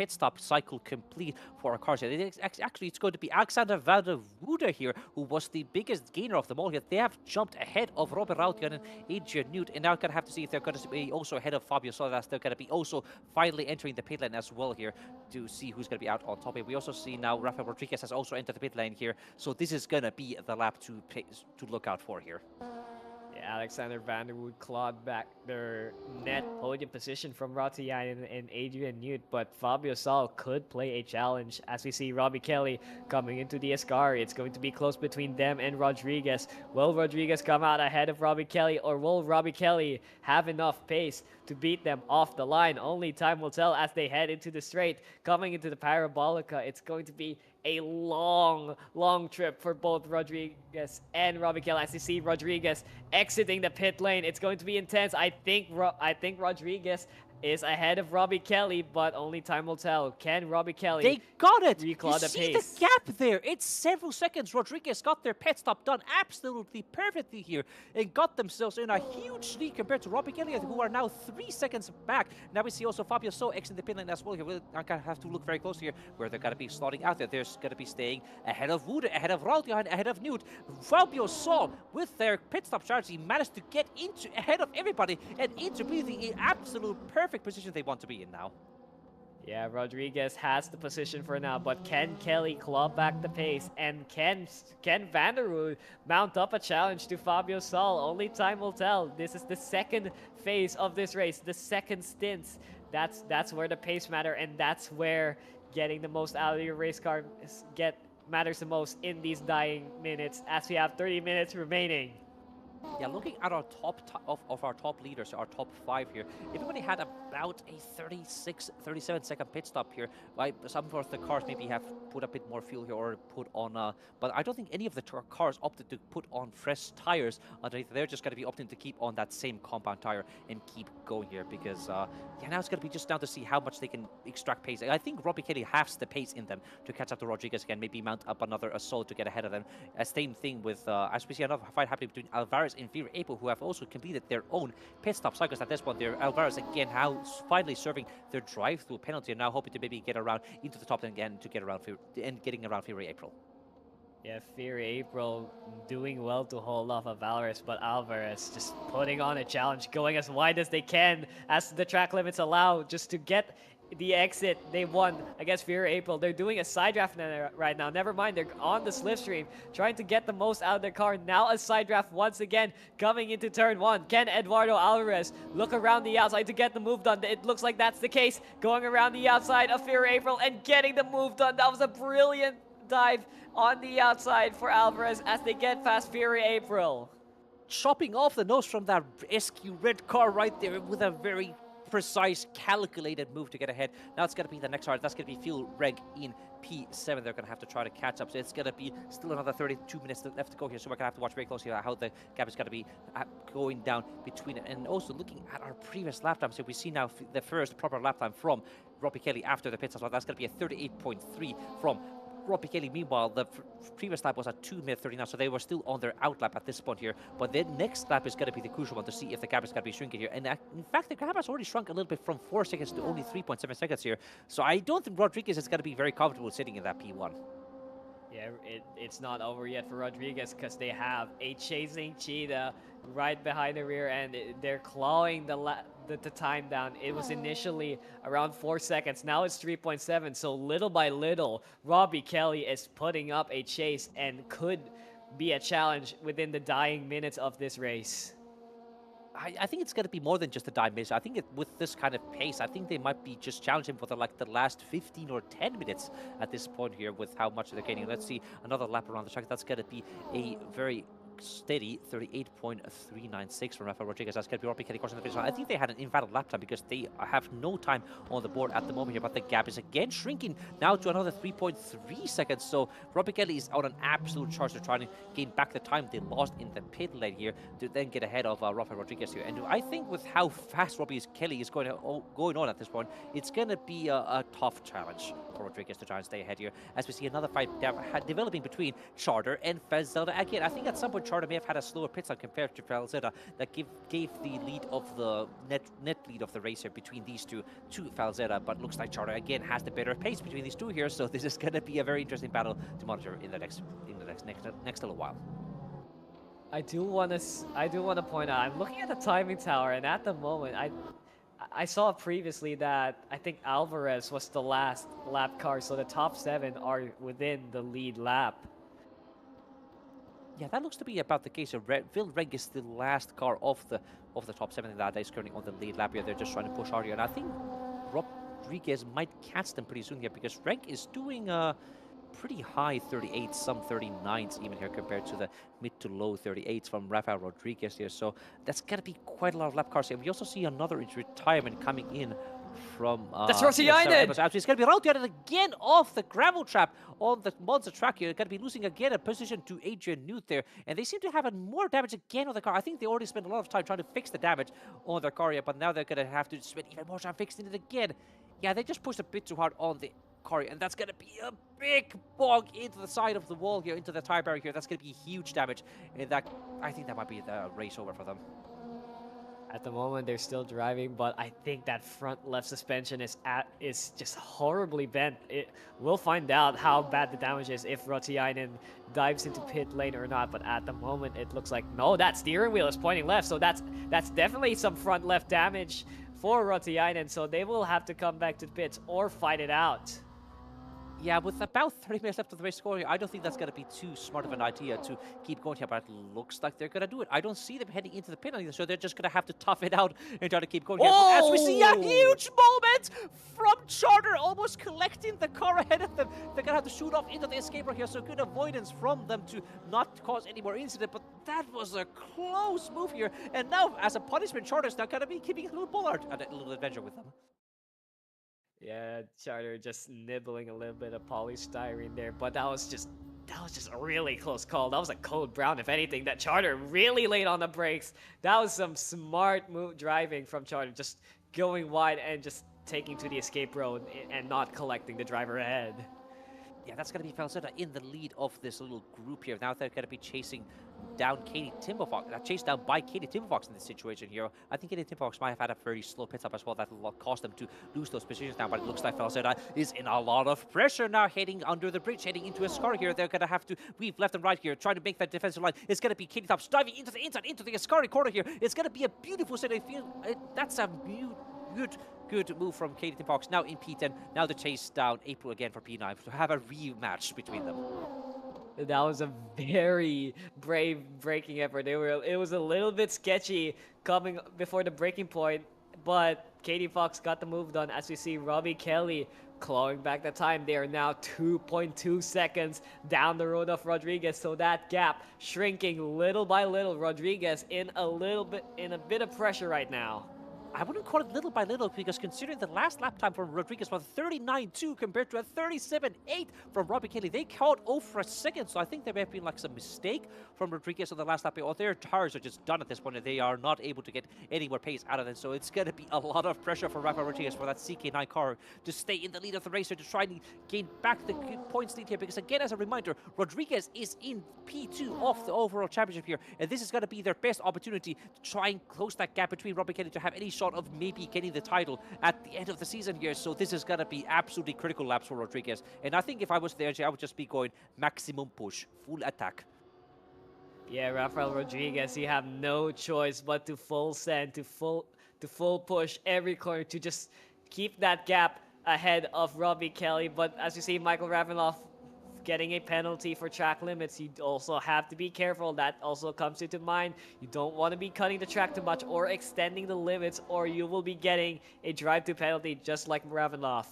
stop cycle complete for our cars here. Actually, it's going to be Alexander Vanderwoode here, who was the biggest gainer of them all here. They have jumped ahead of Robert Rautian and Adrian Newt, and now gonna have to see if they're gonna be also ahead of Fabio Solas. They're gonna be also finally entering the pit lane as well here to see who's gonna be out on top here. We also see now Rafael Rodriguez has also entered the pit lane here, so this is gonna be the lap to look out for here. Alexander Vanderwood clawed back their net podium position from Rautiainen and Adrian Newt, but Fabio Sal could play a challenge as we see Robbie Kelly coming into the Ascari. It's going to be close between them and Rodriguez. Will Rodriguez come out ahead of Robbie Kelly, or will Robbie Kelly have enough pace to beat them off the line? Only time will tell as they head into the straight. Coming into the Parabolica, it's going to be a long trip for both Rodriguez and Robbie Kelly. As you see Rodriguez exiting the pit lane, it's going to be intense. I think Rodriguez is ahead of Robbie Kelly, but only time will tell. Can Robbie Kelly They got it! reclaw You the see pace? the gap there? It's several seconds. Rodriguez got their pit stop done absolutely perfectly here and got themselves in a huge lead compared to Robbie Kelly, who are now 3 seconds back. Now we see also Fabio So exiting the pit lane as well here. We're going to have to look very close here where they're going to be slotting out there. They're going to be staying ahead of Wood, ahead of Rautian, ahead of Newt. Fabio So, with their pit stop strategy, managed to get ahead of everybody and into the absolute perfect position they want to be in now. Yeah, Rodriguez has the position for now, but can Kelly claw back the pace? And can Vanderwood mount up a challenge to Fabio Sol? Only time will tell. This is the second phase of this race, the second stint. That's where the pace matter, and that's where getting the most out of your race car matters the most in these dying minutes, as we have 30 minutes remaining. Yeah, looking at our of our top leaders, our top 5 here, everybody had about a 37 second pit stop here. Right? Some of the cars maybe have put a bit more fuel here or put on, but I don't think any of the cars opted to put on fresh tires underneath. They're just going to be opting to keep on that same compound tire and keep going here because, yeah, now it's going to be just down to see how much they can extract pace. I think Robbie Kelly has the pace in them to catch up to Rodriguez again, maybe mount up another assault to get ahead of them. Same thing with, as we see another fight happening between Alvarez and Fury April, who have also completed their own pit stop cycles at this point. There, Alvarez again now finally serving their drive-through penalty and now hoping to maybe get around into the top 10 again to get around getting around Fury April. Yeah, Fury April doing well to hold off of Alvarez, but Alvarez just putting on a challenge, going as wide as they can as the track limits allow, just to get the exit they won against Fury April. They're doing a side draft right now. Never mind, they're on the slipstream, trying to get the most out of their car. Now a side draft once again, coming into turn 1. Can Eduardo Alvarez look around the outside to get the move done? It looks like that's the case. Going around the outside of Fury April and getting the move done. That was a brilliant dive on the outside for Alvarez as they get past Fury April. Chopping off the nose from that SQ red car right there with a very precise, calculated move to get ahead. Now it's going to be the next car. That's going to be Fuel Reg in P7. They're going to have to try to catch up. So it's going to be still another 32 minutes left to go here. So we're going to have to watch very closely how the gap is going to be going down between it. And also looking at our previous lap time. So we see now the first proper lap time from Robbie Kelly after the pit stop. That's going to be a 38.3 from Robbie Kelly. Meanwhile, the previous lap was at 2:39, so they were still on their out lap at this point here. But the next lap is going to be the crucial one to see if the gap is going to be shrinking here. And in fact, the gap has already shrunk a little bit from 4 seconds to only 3.7 seconds here. So I don't think Rodriguez is going to be very comfortable sitting in that P1. Yeah, it's not over yet for Rodriguez because they have a chasing cheetah right behind the rear end. They're clawing the time down. It was initially around 4 seconds. Now it's 3.7. So little by little, Robbie Kelly is putting up a chase and could be a challenge within the dying minutes of this race. I think it's going to be more than just a dime miss. I think with this kind of pace, I think they might be just challenging for the last 15 or 10 minutes at this point here with how much they're gaining. Let's see another lap around the track. That's going to be a very steady 38.396 from Rafael Rodriguez. That's going to be Robbie Kelly crossing the finish line. I think they had an invalid lap time because they have no time on the board at the moment here, but the gap is again shrinking now to another 3.3 seconds. So Robbie Kelly is on an absolute charge to try to gain back the time they lost in the pit lane here to then get ahead of Rafael Rodriguez here. And I think with how fast Robbie Kelly is going on at this point, it's going to be a tough challenge for Rodriguez to try and stay ahead here as we see another fight developing between Charter and Felzetta. Again, I think at some point Charter may have had a slower pit stop compared to Felzetta that gave the lead of the net lead of the race here between these two to Felzetta, but looks like Charter again has the better pace between these two here, so this is going to be a very interesting battle to monitor in the next little while. I do want to point out, I'm looking at the timing tower, and at the moment I saw previously that I think Alvarez was the last lap car, so the top 7 are within the lead lap. Yeah, that looks to be about the case. Phil Reg is the last car of the top 7 that is currently on the lead lap here. They're just trying to push hard here, and I think Rodriguez might catch them pretty soon here because Reg is doing pretty high 38s, some 39s even here compared to the mid to low 38s from Rafael Rodriguez here. So that's going to be quite a lot of lap cars here. We also see another retirement coming in from that's Rotiainen. He's going to be rotated again off the gravel trap on the Monza track here. Going to be losing again a position to Adrian Newt there, and they seem to have more damage again on the car. I think they already spent a lot of time trying to fix the damage on their car here, but now they're going to have to spend even more time fixing it again. Yeah, they just pushed a bit too hard on the car, and that's going to be a big bog into the side of the wall here, into the tire barrier here. That's going to be huge damage, and I think that might be the race over for them. At the moment, they're still driving, but I think that front left suspension is just horribly bent. We'll find out how bad the damage is if Rotiainen dives into pit lane or not, but at the moment, it looks like, no, that steering wheel is pointing left, so that's definitely some front left damage for Rotiainen, so they will have to come back to the pits or fight it out. Yeah, with about 30 minutes left of the race score, I don't think that's going to be too smart of an idea to keep going here, but it looks like they're going to do it. I don't see them heading into the pit either, so they're just going to have to tough it out and try to keep going here. But as we see a huge moment from Charter, almost collecting the car ahead of them. They're going to have to shoot off into the escape route here, so good avoidance from them to not cause any more incident, but that was a close move here. And now, as a punishment, Charter's now going to be keeping a little bollard, a little adventure with them. Yeah, Charter just nibbling a little bit of polystyrene there, but that was just a really close call. That was a code brown, if anything. That Charter really laid on the brakes. That was some smart move driving from Charter, just going wide and just taking to the escape road and not collecting the driver ahead. Yeah, that's going to be Falsetta in the lead of this little group here. Now they're going to be chasing down Katie Timberfox, chased down by Katie Timberfox in this situation here. I think Katie Timberfox might have had a very slow pit stop as well. That will cause them to lose those positions now, but it looks like Falsetta is in a lot of pressure now, heading under the bridge, heading into a scar here. They're going to have to weave left and right here, trying to make that defensive line. It's going to be Katie Tops diving into the inside, into the Ascari corner here. It's going to be a beautiful set. I feel that's a good move from Katie Timberfox. Now in P10, now the chase down April again for P9 to have a rematch between them. That was a very brave braking effort. It was a little bit sketchy coming before the breaking point, but Katie Fox got the move done as we see Robbie Kelly clawing back the time. They are now 2.2 seconds down the road of Rodriguez, so that gap shrinking little by little. Rodriguez in a bit of pressure right now. I wouldn't call it little by little, because considering the last lap time from Rodriguez was 39.2 compared to a 37.8 from Robbie Kelly, they caught 0 for a second, so I think there may have been like some mistake from Rodriguez on the last lap. Or their tires are just done at this point, and they are not able to get any more pace out of them, so it's going to be a lot of pressure for Rafael Rodriguez for that CK9 car to stay in the lead of the race, to try and gain back the points lead here, because again, as a reminder, Rodriguez is in P2 of the overall championship here, and this is going to be their best opportunity to try and close that gap between Robbie Kelly to have any shot of maybe getting the title at the end of the season here. So this is going to be absolutely critical laps for Rodriguez. And I think if I was there, I would just be going maximum push, full attack. Yeah, Rafael Rodriguez, you have no choice but to full send, to full push every corner to just keep that gap ahead of Robbie Kelly. But as you see, Michael Ravenoff getting a penalty for track limits. You also have to be careful. That also comes into mind. You don't want to be cutting the track too much or extending the limits, or you will be getting a drive-to penalty just like Ravenoff.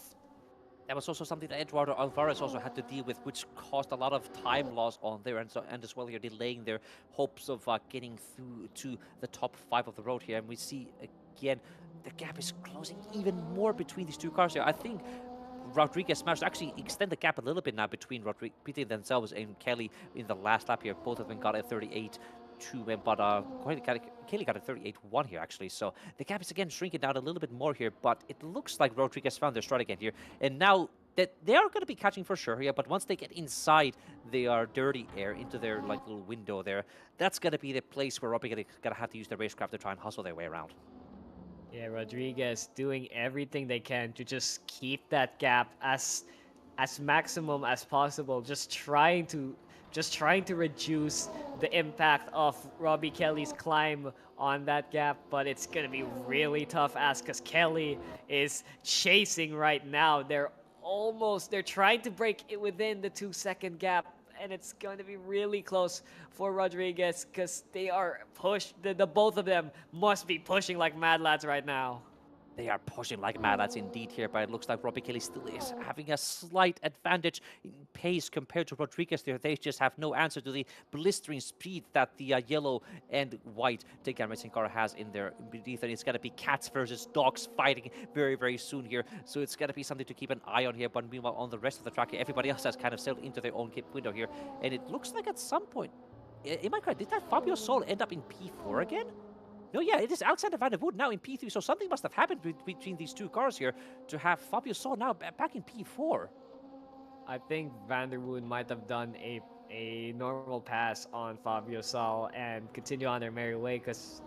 That was also something that Eduardo Alvarez also had to deal with, which caused a lot of time loss on there, and as well here delaying their hopes of getting through to the top 5 of the road here. And we see again the gap is closing even more between these two cars here. I think Rodriguez managed to actually extend the gap a little bit now between themselves and Kelly in the last lap here. Both of them got a 38.2, but Kelly got a 38.1 here actually. So the gap is again shrinking down a little bit more here, but it looks like Rodriguez found their stride again here. And now that they are going to be catching for sure here, but once they get inside their dirty air into their like little window there, that's going to be the place where Rodriguez is going to have to use their racecraft to try and hustle their way around. Yeah, Rodriguez doing everything they can to just keep that gap as maximum as possible. Just trying to reduce the impact of Robbie Kelly's climb on that gap, but it's gonna be really tough as because Kelly is chasing right now. They're trying to break it within the 2-second gap, and it's going to be really close for Rodriguez because they are pushed. The both of them must be pushing like mad lads right now. They are pushing like mad lads indeed here, but it looks like Robbie Kelly still is having a slight advantage in pace compared to Rodriguez there. They just have no answer to the blistering speed that the yellow and white Denak racing car has in there beneath, and it's going to be cats versus dogs fighting very, very soon here. So it's going to be something to keep an eye on here, but meanwhile on the rest of the track, everybody else has kind of sailed into their own window here, and it looks like at some point, am I correct, did that Fabio Sol end up in P4 again? No, yeah, it is Alexander Van der Wood now in P3, so something must have happened between these two cars here to have Fabio Sol now back in P4. I think Van der Wood might have done a normal pass on Fabio Sol and continue on their merry way, because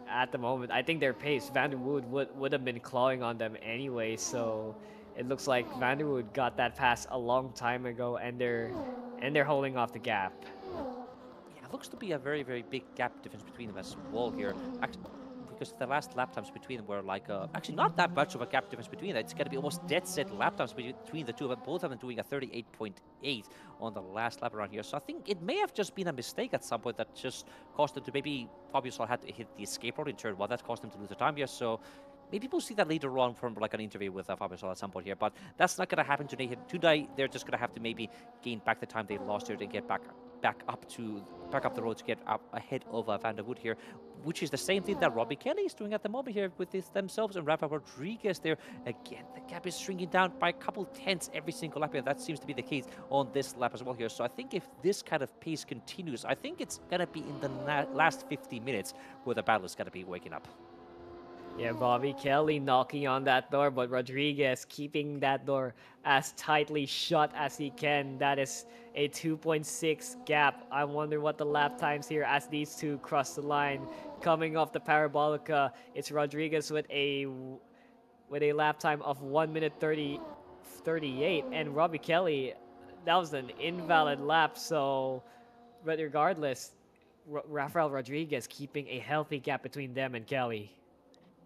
at the moment, I think their pace, Van der Wood would have been clawing on them anyway, so it looks like Van der Wood got that pass a long time ago, and they're holding off the gap. Looks to be a very, very big gap difference between them as well here. Actually, because the last lap times between them were like, actually not that much of a gap difference between them. It's going to be almost dead set lap times between the two of them, both of them doing a 38.8 on the last lap around here. So I think it may have just been a mistake at some point that just caused them to maybe Fabio Sol had to hit the escape road in turn one. That caused them to lose the time here. So maybe we'll see that later on from like an interview with Fabio Sol at some point here, but that's not going to happen today. Today, they're just going to have to maybe gain back the time they lost here to get back up the road to get up ahead of Van der Wood here, which is the same thing that Robbie Kelly is doing at the moment here with themselves and Rafa Rodriguez there. Again, the gap is shrinking down by a couple tenths every single lap here. That seems to be the case on this lap as well here. So I think if this kind of pace continues, I think it's going to be in the last 50 minutes where the battle is going to be waking up. Yeah, Bobby Kelly knocking on that door, but Rodriguez keeping that door as tightly shut as he can. That is a 2.6 gap. I wonder what the lap times here as these two cross the line. Coming off the Parabolica, it's Rodriguez with a lap time of 1 minute 38, and Robbie Kelly, that was an invalid lap. So, but regardless, Rafael Rodriguez keeping a healthy gap between them and Kelly.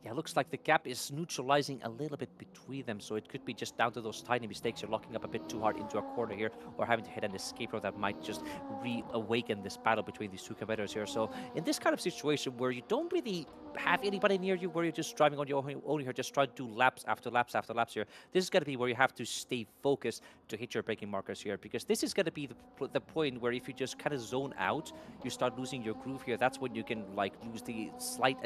Yeah, it looks like the gap is neutralizing a little bit between them, so it could be just down to those tiny mistakes. You're locking up a bit too hard into a corner here, or having to hit an escape road that might just reawaken this battle between these two competitors here. So in this kind of situation where you don't really have anybody near you, where you're just driving on your own here, just trying to do laps after laps after laps here, this is going to be where you have to stay focused to hit your braking markers here, because this is going to be the point where if you just kind of zone out, you start losing your groove here. That's when you can like lose the slight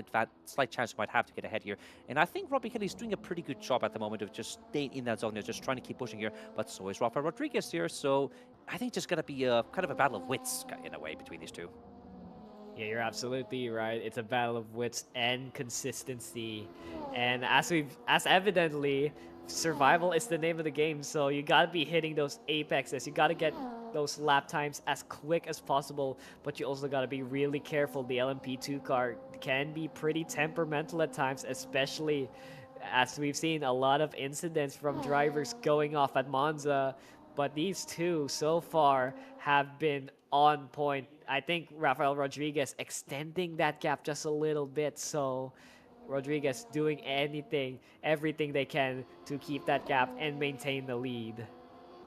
chance you might have to get ahead here. And I think Robbie Kelly is doing a pretty good job at the moment of just staying in that zone here, just trying to keep pushing here. But so is Rafa Rodriguez here. So I think just going to be a kind of a battle of wits in a way between these two. Yeah, you're absolutely right. It's a battle of wits and consistency. And as evidently, survival is the name of the game. So you got to be hitting those apexes. You got to get those lap times as quick as possible, but you also got to be really careful. The LMP2 car can be pretty temperamental at times, especially as we've seen a lot of incidents from drivers going off at Monza, but these two so far have been on point. I think Rafael Rodriguez extending that gap just a little bit, so Rodriguez doing everything they can to keep that gap and maintain the lead.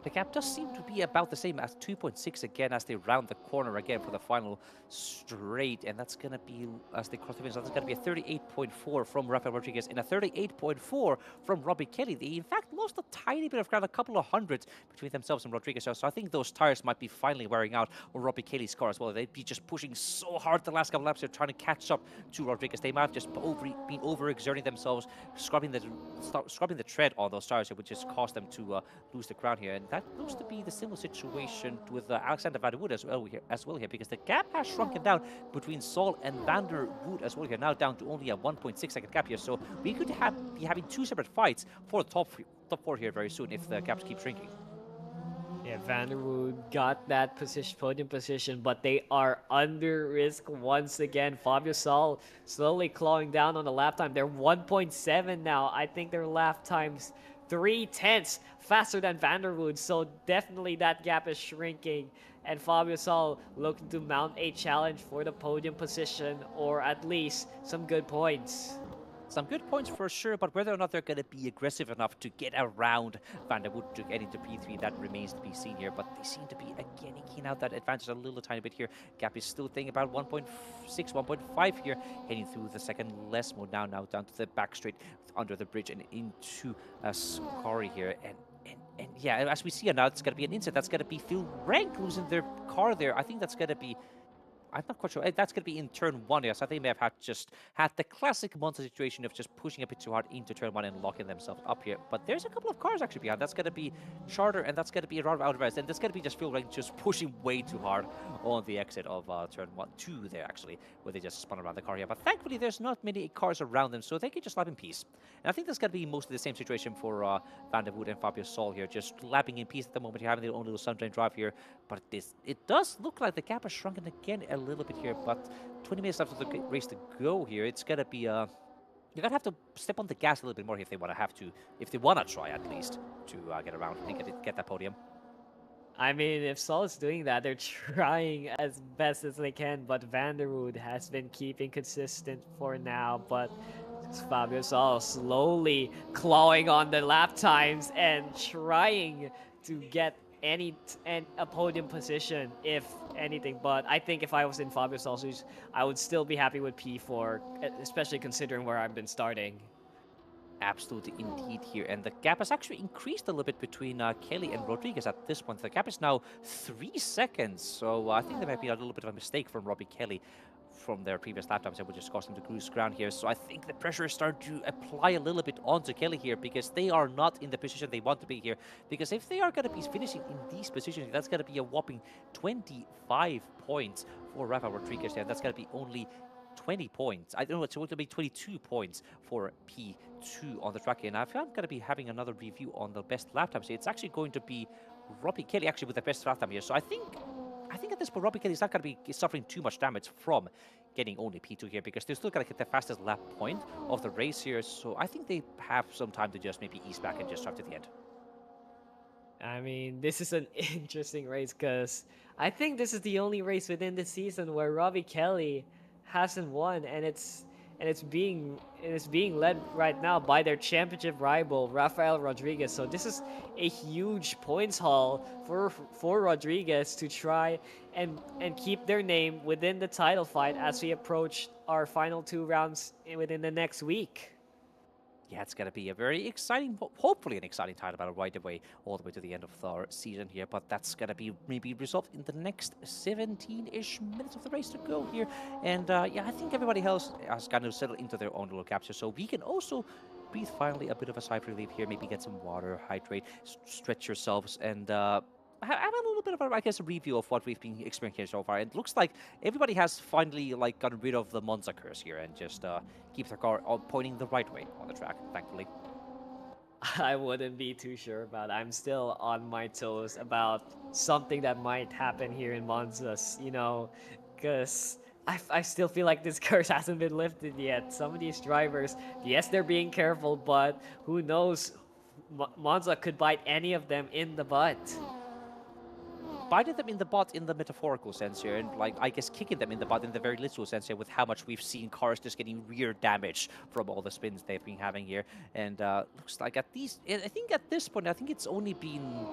The gap does seem to be about the same as 2.6 again as they round the corner again for the final straight, and that's going to be, as they cross the finish, that's going to be a 38.4 from Rafael Rodriguez and a 38.4 from Robbie Kelly. They, in fact, lost a tiny bit of ground, a couple of hundreds between themselves and Rodriguez. So I think those tires might be finally wearing out on Robbie Kelly's car as well. They'd be just pushing so hard the last couple of laps. They're trying to catch up to Rodriguez. They might have just been overexerting themselves, scrubbing the tread on those tires here, which just caused them to lose the ground here. And that looks to be the similar situation with Alexander Van der Wood as well here, because the gap has shrunken down between Sol and Van der Wood as well here, now down to only a 1.6 second gap here. So we could be having two separate fights for the top four here very soon if the gaps keep shrinking. Yeah, Van der Wood got that podium position, but they are under risk once again. Fabio Sol slowly clawing down on the lap time. They're 1.7 now. I think their lap times 3/10 faster than Van der Wood, so definitely that gap is shrinking, and Fabio Sol looking to mount a challenge for the podium position, or at least some good points. Some good points for sure, but whether or not they're going to be aggressive enough to get around Van der Wood to get into P3, that remains to be seen here. But they seem to be, again, eking out that advantage a little tiny bit here. Gap is still thinking about 1.6, 1.5 here, heading through the second less mode now down to the back straight under the bridge and into Scary here. And yeah, as we see now, it's going to be an incident. That's going to be Phil Rank losing their car there. I think that's going to be, I'm not quite sure. That's going to be in turn one. Yes, I think they may have had the classic Monza situation of just pushing a bit too hard into turn one and locking themselves up here. But there's a couple of cars actually behind. That's going to be Charter, and that's going to be Round Alvarez, and that's going to be just Phil Rank just pushing way too hard on the exit of turn 2 there actually, where they just spun around the car here. But thankfully, there's not many cars around them, so they can just lap in peace. And I think that's going to be mostly the same situation for Van der Wood and Fabio Sol here, just lapping in peace at the moment. You're having their own little sunshine drive here. But it does look like the gap has shrunken again a little bit here, but 20 minutes after the race to go here, it's gonna be you're gonna have to step on the gas a little bit more if they want to try at least to get around and get that podium. I mean, if Sol is doing that, they're trying as best as they can, but Vanderwood has been keeping consistent for now, but Fabio Sol slowly clawing on the lap times and trying to get a podium position, if anything. But I think if I was in Fabio Sol's shoes, I would still be happy with P4, especially considering where I've been starting. Absolutely, indeed here. And the gap has actually increased a little bit between Kelly and Rodriguez at this point. The gap is now 3 seconds. So I think there might be a little bit of a mistake from Robbie Kelly from their previous lap times that would just cost him to cruise ground here. So I think the pressure is starting to apply a little bit onto Kelly here because they are not in the position they want to be here. Because if they are going to be finishing in these positions, that's going to be a whopping 25 points for Rafa Rodriguez there. That's going to be only 20 points. I don't know, it's going to be 22 points for P2 on the track here. And if I'm going to be having another review on the best lap times here, it's actually going to be Robbie Kelly actually with the best lap time here. So I think at this point, Robbie Kelly is not going to be suffering too much damage from getting only P2 here because they're still going to get the fastest lap point of the race here. So I think they have some time to just maybe ease back and just drive to the end. I mean, this is an interesting race because I think this is the only race within the season where Robbie Kelly hasn't won, and it's being led right now by their championship rival Rafael Rodriguez. So this is a huge points haul for Rodriguez to try and keep their name within the title fight as we approach our final 2 rounds within the next week. Yeah, it's going to be a very exciting, hopefully an exciting title battle right away, all the way to the end of our season here. But that's going to be maybe resolved in the next 17-ish minutes of the race to go here. And yeah, I think everybody else has kind of settled into their own little capture. So we can also breathe finally a bit of a sigh of relief here. Maybe get some water, hydrate, stretch yourselves, and have a little bit of a, I guess, a review of what we've been experiencing here so far. It looks like everybody has finally gotten rid of the Monza curse here and just keep their car pointing the right way on the track, thankfully. I wouldn't be too sure about it. I'm still on my toes about something that might happen here in Monza, you know, because I still feel like this curse hasn't been lifted yet. Some of these drivers, yes, they're being careful, but who knows? Monza could bite any of them in the butt. Biting them in the butt in the metaphorical sense here, and I guess kicking them in the butt in the very literal sense here, with how much we've seen cars just getting rear damage from all the spins they've been having here. And looks like I think at this point, I think it's only been,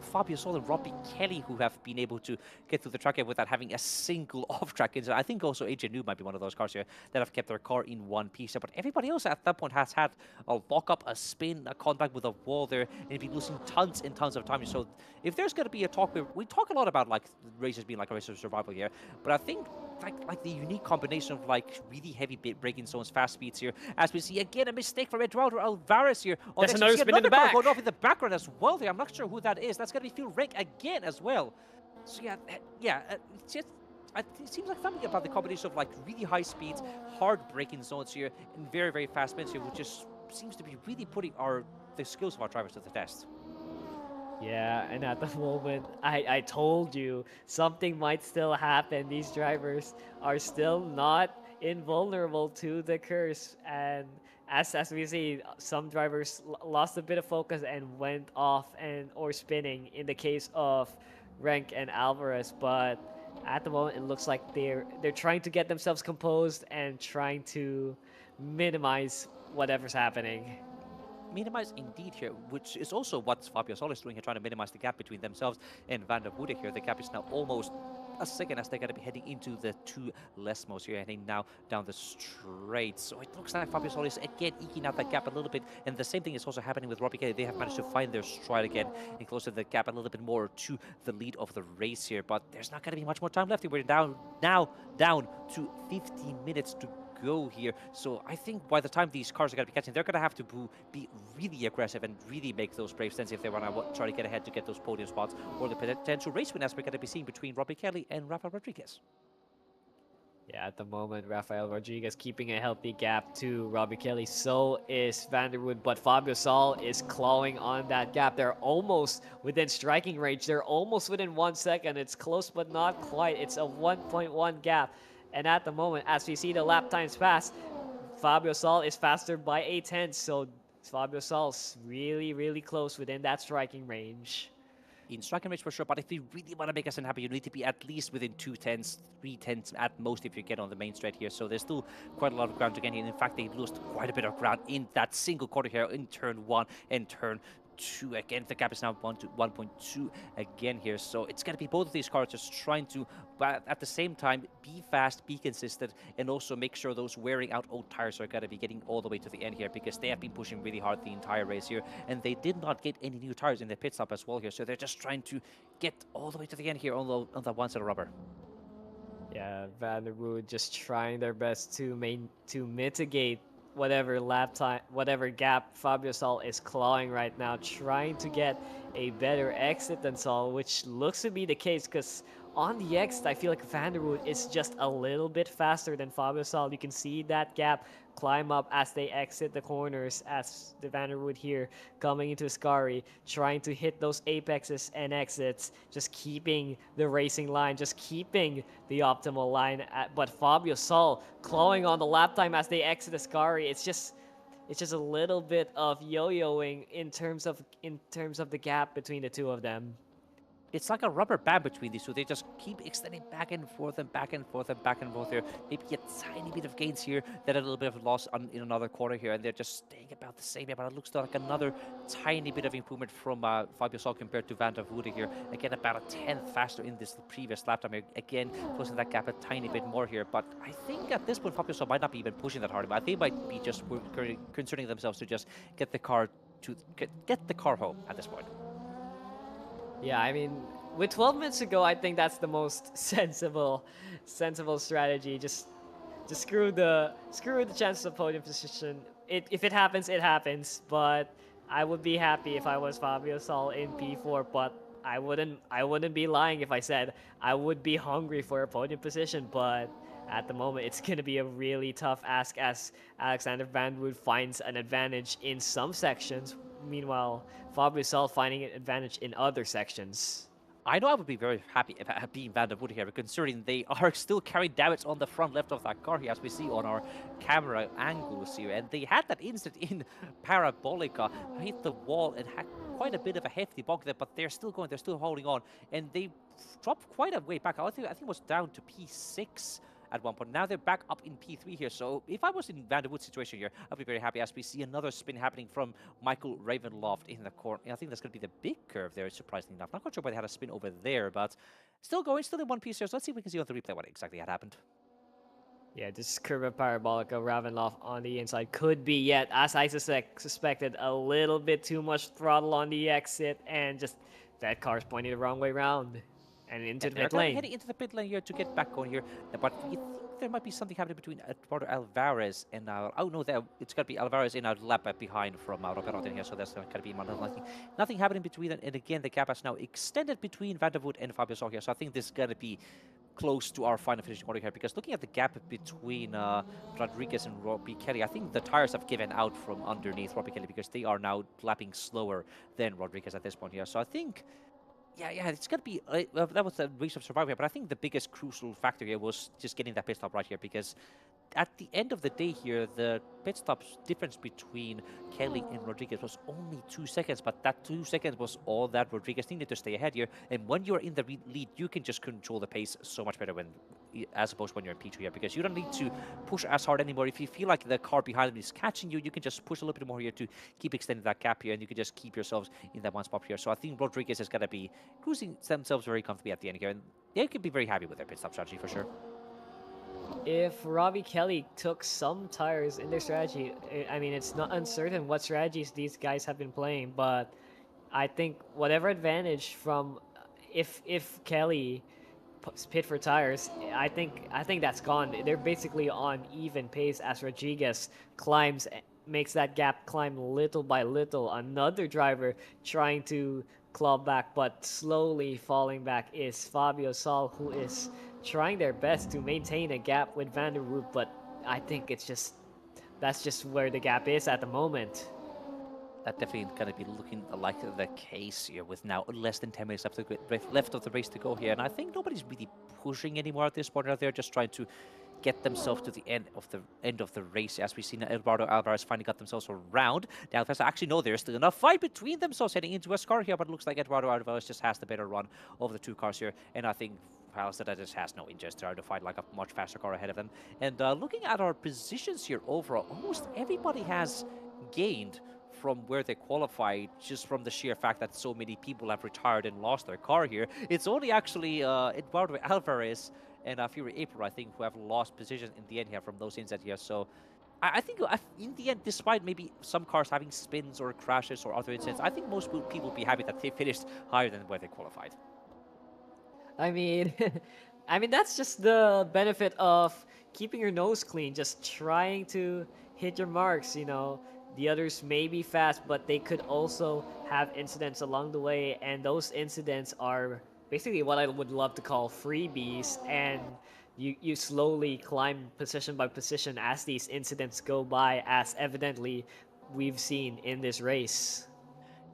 Fabio Sol and Robbie Kelly who have been able to get through the track here without having a single off-track incident. I think also AJ New might be one of those cars here that have kept their car in one piece. But everybody else at that point has had a lock-up, a spin, a contact with a wall there, and been losing tons and tons of time. So if there's going to be a talk, we talk a lot about races being like a race of survival here, but I think like the unique combination of really heavy braking zones, fast speeds here, as we see again a mistake from Eduardo Alvarez here. There's another spin in the back. Going off in the background as well there. I'm not sure who that is. That's going to be Phil Rank again as well. So it's just, it seems like something about the combination of really high speeds, hard braking zones here, and very, very fast spins here, which just seems to be really putting the skills of our drivers to the test. Yeah, and at the moment, I told you something might still happen. These drivers are still not invulnerable to the curse, and as we see, some drivers lost a bit of focus and went off or spinning in the case of Rank and Alvarez. But at the moment, it looks like they're trying to get themselves composed and trying to minimize whatever's happening. Minimize indeed here, which is also what Fabio Sol is doing here, trying to minimize the gap between themselves and Van der Woede here. The gap is now almost a second as they're going to be heading into the 2 Lesmos here, heading now down the straight. So it looks like Fabio Sol is again eking out that gap a little bit, and the same thing is also happening with Robbie Kelly. They have managed to find their stride again and close the gap a little bit more to the lead of the race here, but there's not going to be much more time left. We're down to 15 minutes to go here. So I think by the time these cars are going to be catching, they're going to have to be really aggressive and really make those brave stunts if they want to try to get ahead to get those podium spots or the potential race win as we're going to be seeing between Robbie Kelly and Rafael Rodriguez. Yeah, at the moment, Rafael Rodriguez keeping a healthy gap to Robbie Kelly. So is Vanderwood, but Fabio Sol is clawing on that gap. They're almost within striking range. They're almost within 1 second. It's close, but not quite. It's a 1.1 gap. And at the moment, as we see the lap times pass, Fabio Sol is faster by 0.8. So Fabio Sol's really, really close within that striking range. in striking range for sure, but if you really want to make us unhappy, you need to be at least within 2/10s, 3/10s at most if you get on the main straight here. So there's still quite a lot of ground to gain here. And in fact, they lost quite a bit of ground in that single quarter here in turn 1 and turn 2 again. The gap is now 1.2 again here, so it's going to be both of these cars just trying to, but at the same time, be fast, be consistent, and also make sure those wearing out old tires are going to be getting all the way to the end here, because they have been pushing really hard the entire race here, and they did not get any new tires in the pit stop as well here, so they're just trying to get all the way to the end here on the one set of rubber. Yeah, Vanderwood just trying their best to mitigate whatever lap time, whatever gap Fabio Sol is clawing right now, trying to get a better exit than Sol, which looks to be the case, because on the exit, I feel like Vanderwood is just a little bit faster than Fabio Sol. You can see that gap climb up as they exit the corners, as the Vanderwood here coming into Ascari, trying to hit those apexes and exits, just keeping the racing line, just keeping the optimal line. But Fabio Sol clawing on the lap time as they exit Ascari. It's just a little bit of yo-yoing in terms of the gap between the two of them. It's like a rubber band between these two. They just keep extending back and forth and back and forth and back and forth here. Maybe a tiny bit of gains here, then a little bit of loss in another quarter here, and they're just staying about the same. But it looks like another tiny bit of improvement from Fabio Sol compared to Van der Voorde here. Again, about a 10th faster in this previous lap time here. Again, closing that gap a tiny bit more here. But I think at this point, Fabio Sol might not be even pushing that hard. But they might be just concerning themselves to just get the car home at this point. Yeah, I mean, with 12 minutes to go, I think that's the most sensible strategy. Just screw the chances of podium position. If it happens, it happens. But I would be happy if I was Fabio Sol in P4. But I wouldn't be lying if I said I would be hungry for a podium position. But at the moment, it's gonna be a really tough ask as Alexander Vanderwood finds an advantage in some sections. Meanwhile, Fabio Sol finding an advantage in other sections. I know I would be very happy about being Van der Voorde here, considering they are still carrying damage on the front left of that car here, as we see on our camera angles here. And they had that incident in Parabolica, hit the wall and had quite a bit of a hefty bog there, but they're still going, they're still holding on. And they dropped quite a way back. I think it was down to P6 at one point. Now they're back up in P3 here. So if I was in Van der Wood's situation here, I'd be very happy as we see another spin happening from Michael Ravenloft in the corner. I think that's going to be the big curve there, surprisingly enough. Not quite sure why they had a spin over there, but still going, still in one piece here. So let's see if we can see on the replay what exactly had happened. Yeah, this curve of Parabolica, Ravenloft on the inside could be yet, as I suspected, a little bit too much throttle on the exit, and just that car's pointing the wrong way around. And into the pit lane. Heading into the pit lane here to get back going here. But you think there might be something happening between Eduardo Alvarez and oh no, it's got to be Alvarez in a lap behind from Roberto here. So that's going to be nothing happening between them. And again, the gap has now extended between Van der Voorde and Fabio Sol here. So I think this is going to be close to our final finishing order here, because looking at the gap between Rodriguez and Robbie Kelly, I think the tires have given out from underneath Robbie Kelly, because they are now lapping slower than Rodriguez at this point here. So I think, yeah, it's going to be, that was the race of survival here, but I think the biggest crucial factor here was just getting that pit stop right here, because at the end of the day here, the pit stop's difference between Kelly and Rodriguez was only 2 seconds, but that 2 seconds was all that Rodriguez needed to stay ahead here. And when you're in the lead, you can just control the pace so much better as opposed to when you're in P2 here, because you don't need to push as hard anymore. If you feel like the car behind them is catching you, you can just push a little bit more here to keep extending that gap here, and you can just keep yourselves in that one spot here. So I think Rodriguez is going to be cruising themselves very comfortably at the end here, and they could be very happy with their pit stop strategy for sure. If Robbie Kelly took some tires in their strategy, I mean, it's not uncertain what strategies these guys have been playing, but I think whatever advantage from if Kelly pit for tires, I think that's gone. They're basically on even pace as Rodriguez makes that gap climb little by little. Another driver trying to claw back, but slowly falling back is Fabio Sol, who is trying their best to maintain a gap with Van der Voorde, but I think that's just where the gap is at the moment. That definitely going to be looking like the case here, with now less than 10 minutes left of the race to go here. And I think nobody's really pushing anymore at this point. They're just trying to get themselves to the end of the race, as we've seen Eduardo Alvarez finally got themselves around. The Alvarez actually know there's still enough fight between themselves heading into a car here, but it looks like Eduardo Alvarez just has the better run of the two cars here, and I think Palestine just has no interest to fight like a much faster car ahead of them. And looking at our positions here overall, almost everybody has gained from where they qualified, just from the sheer fact that so many people have retired and lost their car here. It's only actually Eduardo Alvarez and Fury April, I think, who have lost position in the end here from those incidents here. So I think in the end, despite maybe some cars having spins or crashes or other incidents, I think most people will be happy that they finished higher than where they qualified. I mean, I mean that's just the benefit of keeping your nose clean, just trying to hit your marks, you know. The others may be fast, but they could also have incidents along the way, and those incidents are basically what I would love to call freebies, and you slowly climb position by position as these incidents go by, as evidently we've seen in this race.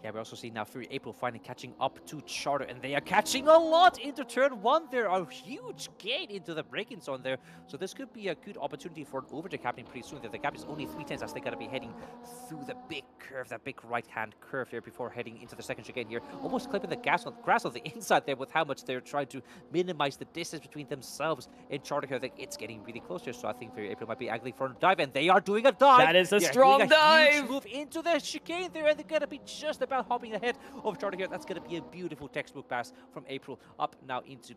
Yeah, we also see now Fury April finally catching up to Charter, and they are catching a lot into turn one. There are a huge gate into the braking zone there, so this could be a good opportunity for an overtake happening pretty soon. The gap is only 3 tenths as they gotta be heading through the big curve, that big right-hand curve here before heading into the second chicane here. Almost clipping the grass on the inside there with how much they're trying to minimize the distance between themselves and Charter here. It's getting really close here, so I think Fury April might be angling for a dive, and they are doing a dive. That is a strong dive! Huge move into the chicane there, and they're gonna be just about hopping ahead of Charter here. That's going to be a beautiful textbook pass from April up now into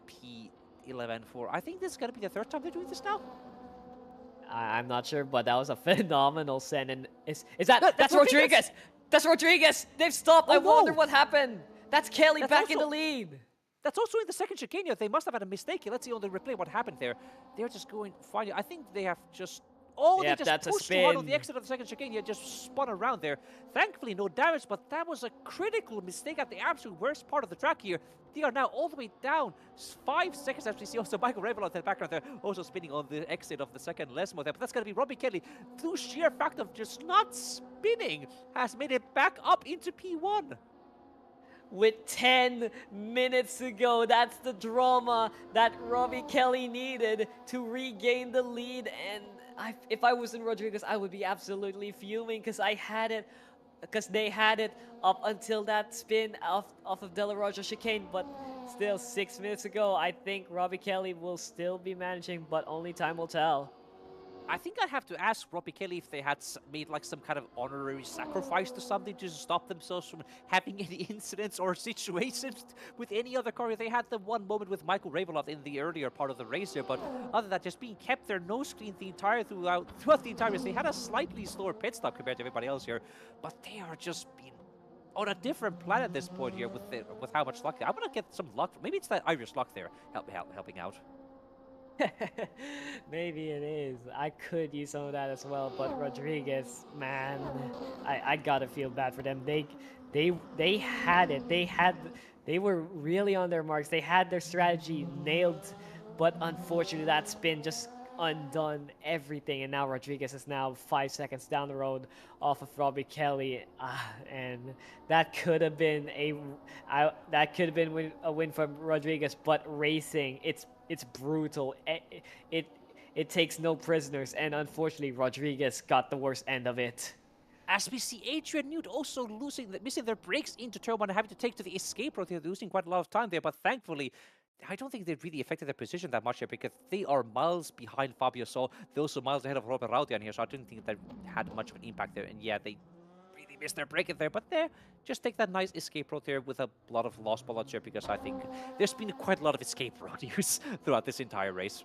P11-4. I think this is going to be the third time they're doing this now. I'm not sure, but that was a phenomenal send. And is that No, that's Rodriguez? That's Rodriguez. They've stopped. I wonder what happened. That's Kelly back in the lead. That's also in the second chicane. They must have had a mistake here. Let's see on the replay what happened there. They're just going finally. I think they have just. Oh, yep, they just that's pushed too hard on the exit of the second chicane. He just spun around there. Thankfully, no damage, but that was a critical mistake at the absolute worst part of the track here. They are now all the way down 5 seconds as we see also Michael Revelon in the background there, also spinning on the exit of the second Lesmo there. But that's going to be Robbie Kelly, through sheer fact of just not spinning, has made it back up into P1. With 10 minutes to go, that's the drama that Robbie Kelly needed to regain the lead. And if I was in Rodriguez, I would be absolutely fuming because they had it up until that spin off of De La Rocha chicane. But still, 6 minutes ago, I think Robbie Kelly will still be managing, but only time will tell. I think I'd have to ask Robbie Kelly if they had made like some kind of honorary sacrifice to something to stop themselves from having any incidents or situations with any other car. They had the one moment with Michael Ravenloft in the earlier part of the race here, but other than that, just being kept their nose clean throughout the entire race. They had a slightly slower pit stop compared to everybody else here, but they are just being on a different planet at this point here with how much luck. I want to get some luck. Maybe it's that Irish luck there helping out. Maybe it is. I could use some of that as well, but Rodriguez, man, I gotta feel bad for them. They had it. They were really on their marks. They had their strategy nailed, but unfortunately that spin just undone everything. And now Rodriguez is now 5 seconds down the road off of Robbie Kelly, and that could have been a win from Rodriguez. But racing, it's brutal. It takes no prisoners, and unfortunately, Rodriguez got the worst end of it. As we see Adrian Newt also missing their brakes into turn one and having to take to the escape route. They're losing quite a lot of time there, but thankfully, I don't think they really affected their position that much here because they are miles behind Fabio Sol. They're also miles ahead of Robert Raudian here, so I didn't think that had much of an impact there. And yeah, they really missed their break there, but there, just take that nice escape route there with a lot of lost bullets here because I think there's been quite a lot of escape route use throughout this entire race.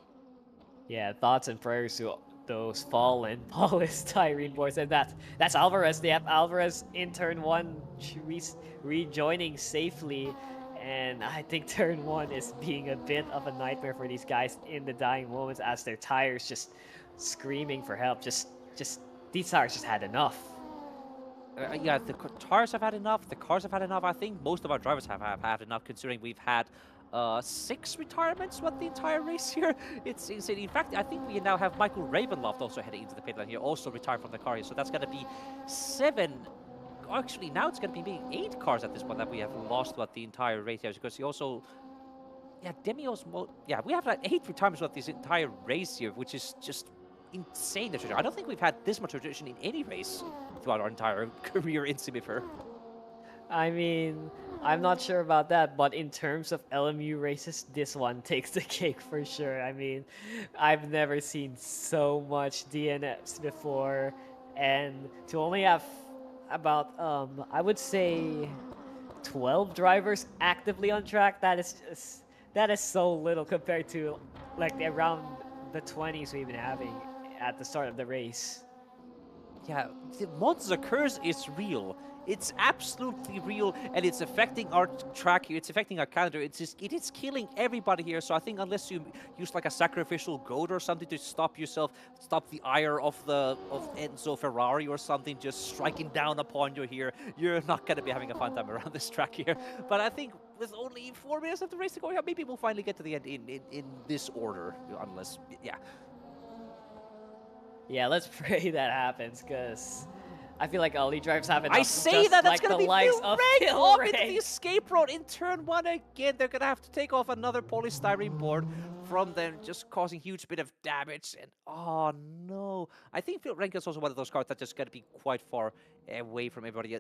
Yeah, thoughts and prayers to those fallen Paulus Tyrene boys, and that's Alvarez. They have Alvarez in turn one rejoining safely, and I think turn one is being a bit of a nightmare for these guys in the dying moments as their tires just screaming for help. Just these tires just had enough. Yeah, the tires have had enough. The cars have had enough. I think most of our drivers have had enough, considering we've had 6 retirements throughout the entire race here. It's insane. In fact, I think we now have Michael Ravenloft also heading into the pit lane here, also retired from the car here. So that's going to be 7. Actually, now it's going to be 8 cars at this point that we have lost throughout the entire race here, because he also yeah, yeah, we have like 8 retirements throughout this entire race here, which is just insane. I don't think we've had this much rotation in any race throughout our entire career in Simufur. I mean, I'm not sure about that, but in terms of LMU races, this one takes the cake for sure. I mean, I've never seen so much DNFs before, and to only have about, I would say, 12 drivers actively on track, that is so little compared to like around the 20s we've been having at the start of the race. Yeah, the Monza curse is real. It's absolutely real, and it's affecting our track here. It's affecting our calendar. It is killing everybody here. So I think unless you use like a sacrificial goat or something to stop the ire of Enzo Ferrari or something just striking down upon you here, you're not going to be having a fun time around this track here. But I think with only 4 minutes of the race to go, maybe we'll finally get to the end in this order, unless, yeah. Yeah, let's pray that happens, because I feel like all the drivers have enough. I say that's like going to be likes Phil of Rank Phil off Rank. into the escape road in turn 1 again. They're going to have to take off another polystyrene board from them, just causing huge bit of damage. And oh no, I think Phil Rank is also one of those cars that just going to be quite far away from everybody.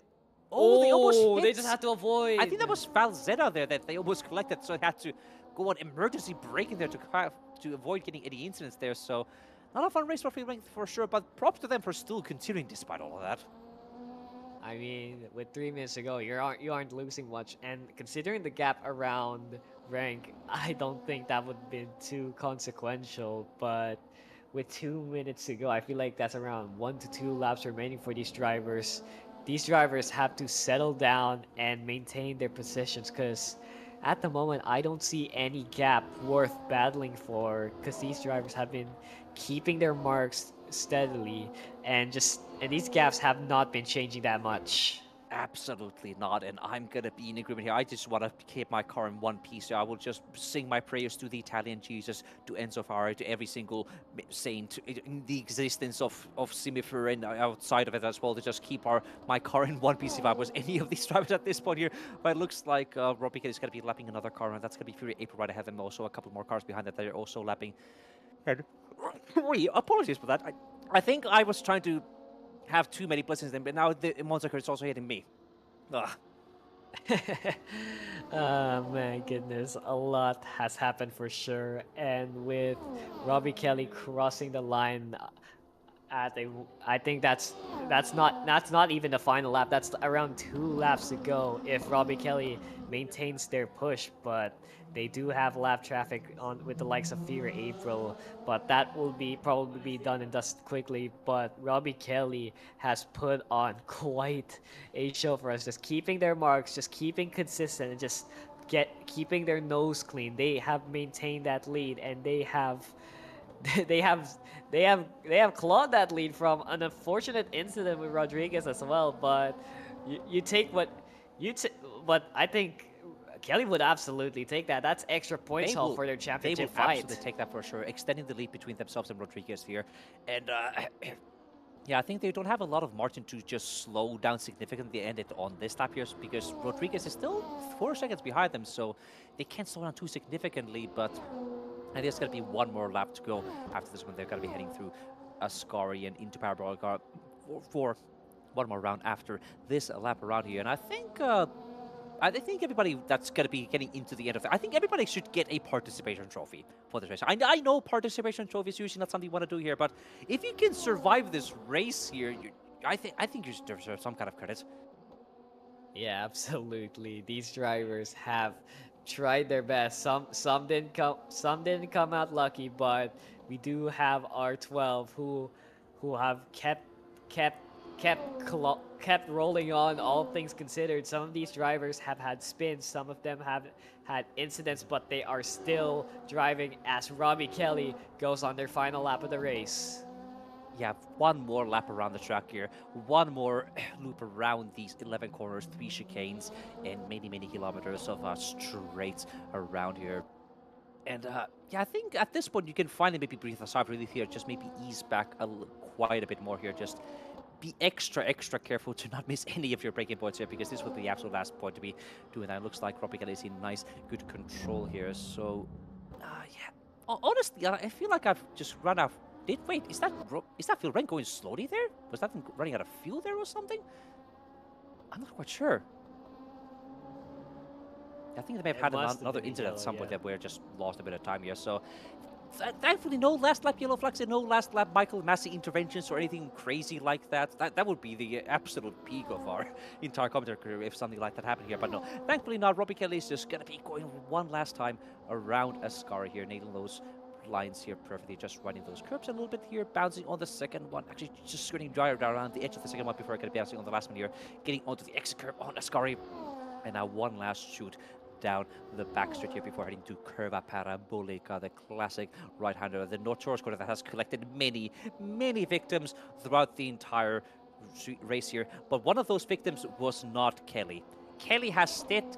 Oh, they almost hit. They just had to avoid. I think that was Falzetta there that they almost collected, so they had to go on emergency braking there to avoid getting any incidents there. So not a fun race for Phil Rank for sure, but props to them for still continuing despite all of that. I mean, with 3 minutes to go, you aren't losing much, and considering the gap around Rank, I don't think that would have been too consequential. But with 2 minutes to go, I feel like that's around 1 to 2 laps remaining for these drivers. These drivers have to settle down and maintain their positions, because at the moment, I don't see any gap worth battling for, because these drivers have been keeping their marks steadily, and these gaps have not been changing that much. Absolutely not, and I'm gonna be in agreement here. I just want to keep my car in one piece. So I will just sing my prayers to the Italian Jesus, to Enzo Ferrari, to every single saint in the existence of Simufur and outside of it as well, to just keep my car in one piece if I was any of these drivers at this point here. But it looks like Robbie is going to be lapping another car, and that's going to be Fury April right ahead of them. Also, a couple more cars behind that are also lapping. And apologies for that. I think I was trying to have too many blessings then, but now the Monza curse is also hitting me. Ugh. Oh my goodness, a lot has happened for sure, and with Robbie Kelly crossing the line I think that's not even the final lap. That's around 2 laps to go if Robbie Kelly maintains their push, but they do have lap traffic on with the likes of Fear April, but that will probably be done and dusted quickly. But Robbie Kelly has put on quite a show for us, just keeping their marks, just keeping consistent, and just keeping their nose clean. They have maintained that lead, and they have clawed that lead from an unfortunate incident with Rodriguez as well. But you take but I think Kelly would absolutely take that. That's extra points haul for their championship fight. They will absolutely take that for sure, extending the lead between themselves and Rodriguez here. And yeah, I think they don't have a lot of margin to just slow down significantly and it on this lap here, because Rodriguez is still 4 seconds behind them, so they can't slow down too significantly. But and there's going to be 1 more lap to go after this one. They're going to be heading through Ascari and into Parabolic for 1 more round after this lap around here. And I think everybody that's going to be getting into the end of it, I think everybody should get a participation trophy for this race. I know participation trophy is usually not something you want to do here, but if you can survive this race here, I think you deserve some kind of credit. Yeah, absolutely. These drivers have tried their best. Some didn't come out lucky, but we do have R12 who have kept rolling on, all things considered. Some of these drivers have had spins, some of them have had incidents, but they are still driving as Robbie Kelly goes on their final lap of the race. Yeah, 1 more lap around the track here, 1 more loop around these 11 corners, 3 chicanes, and many kilometers of straight around here. And yeah, I think at this point you can finally maybe breathe a sigh of relief here, just maybe ease back quite a bit more here, just be extra careful to not miss any of your breaking points here, because this was the absolute last point to be doing that. It looks like Robbie Kelly is in nice, good control here. So, yeah. Honestly, I feel like I've just run out. Wait, is that Phil Wren going slowly there? Was that thing running out of fuel there or something? I'm not quite sure. I think they may have had another incident at some point that we're just lost a bit of time here. So, thankfully, no last lap yellow flags and no last lap Michael Massey interventions or anything crazy like that. That would be the absolute peak of our entire commentary career if something like that happened here. But no, thankfully not. Robbie Kelly is just going to be going one last time around Ascari here, nailing those lines here perfectly, just running those curves a little bit here, bouncing on the second one, actually just skirting around the edge of the second one before I could be bouncing on the last one here, getting onto the exit curve on Ascari, and now one last shoot down the backstretch here before heading to Curva Parabolica, the classic right-hander, the notorious corner that has collected many victims throughout the entire race here, but one of those victims was not Kelly. Kelly has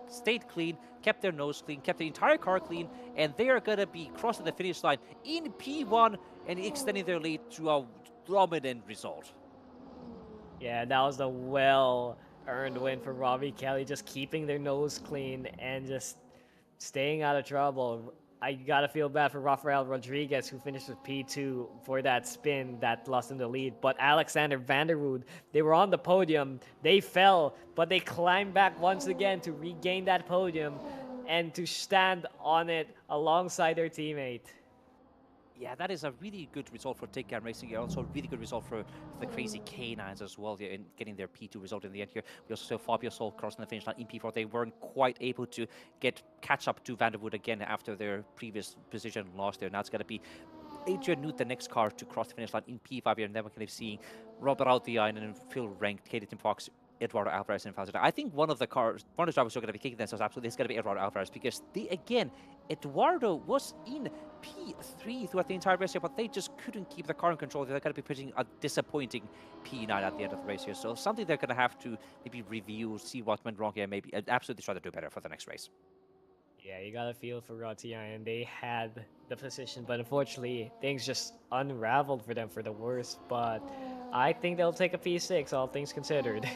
stayed clean, kept their nose clean, kept the entire car clean, and they are going to be crossing the finish line in P1 and extending their lead to a dominant result. Yeah, that was a well-earned win for Robbie Kelly, just keeping their nose clean and just staying out of trouble. I gotta feel bad for Rafael Rodriguez, who finished with P2 for that spin that lost him the lead. But Alexander Vanderwood, they were on the podium. They fell, but they climbed back once again to regain that podium and to stand on it alongside their teammate. Yeah, that is a really good result for Takedown Racing here. Also a really good result for the Crazy Canines as well here in getting their P2 result in the end here. We also saw Fabio Sol crossing the finish line in P4. They weren't quite able to catch up to Vanderwood again after their previous position loss there. Now it's going to be Adrian Newt, the next car to cross the finish line in P5 here. And then we're going to be seeing Robert Altiainen and Phil Rank, Katie Tim Fox, Eduardo Alvarez and Falzetta. I think one of the drivers who are going to be kicking themselves absolutely is going to be Eduardo Alvarez, because Eduardo was in P3 throughout the entire race here, but they just couldn't keep the car in control. They're going to be pushing a disappointing P9 at the end of the race here. So something they're going to have to maybe review, see what went wrong here, maybe absolutely try to do better for the next race. Yeah, you gotta feel for Rotia, and they had the position, but unfortunately, things just unraveled for them for the worst. But I think they'll take a P6, all things considered.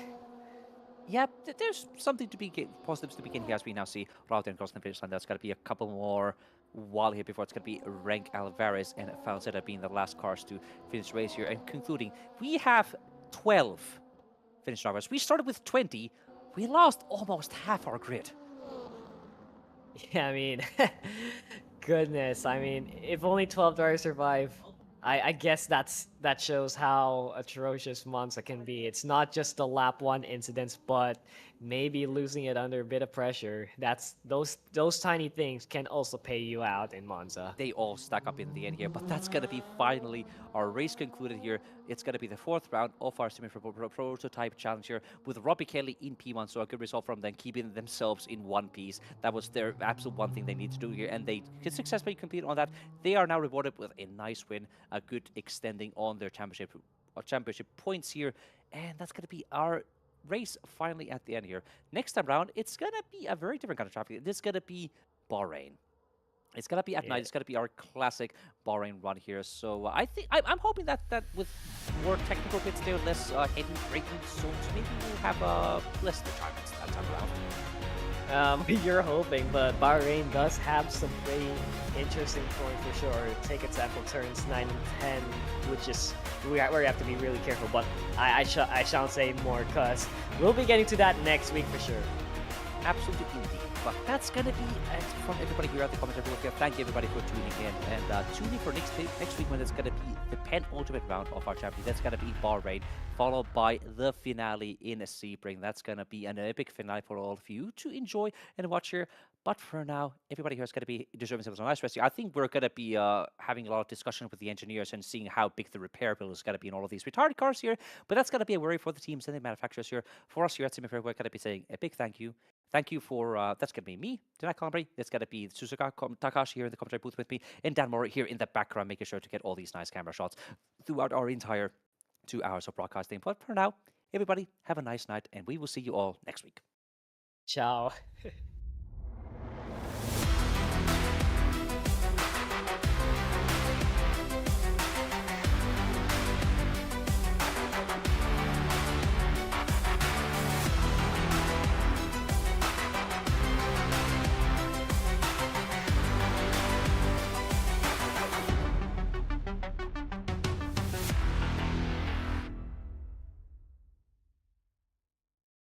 Yeah, there's something to be positives to begin here as we now see Routen crossing the finish line. That's got to be a couple more while here before it's going to be Rank Alvarez and Falzetta being the last cars to finish the race here. And concluding, we have 12 finish drivers. We started with 20. We lost almost half our grid. Yeah, I mean, goodness. I mean, if only 12 drivers survive, I guess that shows how atrocious Monza can be. It's not just the lap 1 incidents, but maybe losing it under a bit of pressure. Those tiny things can also pay you out in Monza. They all stack up in the end here, but that's going to be finally our race concluded here. It's going to be the 4th round of our Simufur prototype challenge here with Robbie Kelly in P1, so a good result from them, keeping themselves in one piece. That was their absolute one thing they need to do here, and they successfully completed on that. They are now rewarded with a nice win, a good extending on their championship points here, and that's going to be our race finally at the end here. Next time round, it's going to be a very different kind of traffic. This is going to be Bahrain. It's going to be at night. It's going to be our classic Bahrain run here. So I think I'm hoping that with more technical bits there, less heavy braking zones, maybe we'll have less retirements that time around. You're hoping, but Bahrain does have some pretty interesting points for sure. Take example turns 9 and 10, which is we have to be really careful. But I shan't say more because we'll be getting to that next week for sure. Absolutely indeed. But that's going to be it from everybody here at the commentary booth here. Thank you everybody for tuning in, and tune in for next week when it's going to be the penultimate round of our championship. That's going to be Bahrain, followed by the finale in Sebring. That's going to be an epic finale for all of you to enjoy and watch here. But for now, everybody here is going to be deserving themselves a nice rest here. I think we're going to be having a lot of discussion with the engineers and seeing how big the repair bill is going to be in all of these retarded cars here. But that's going to be a worry for the teams and the manufacturers here. For us here at Simufur, we're going to be saying a big thank you. Thank you for, that's going to be me, Denak Kalmari. That's going to be Suzuka, Takahashi here in the commentary booth with me, and Dan Maurer here in the background, making sure to get all these nice camera shots throughout our entire 2 hours of broadcasting. But for now, everybody, have a nice night, and we will see you all next week. Ciao.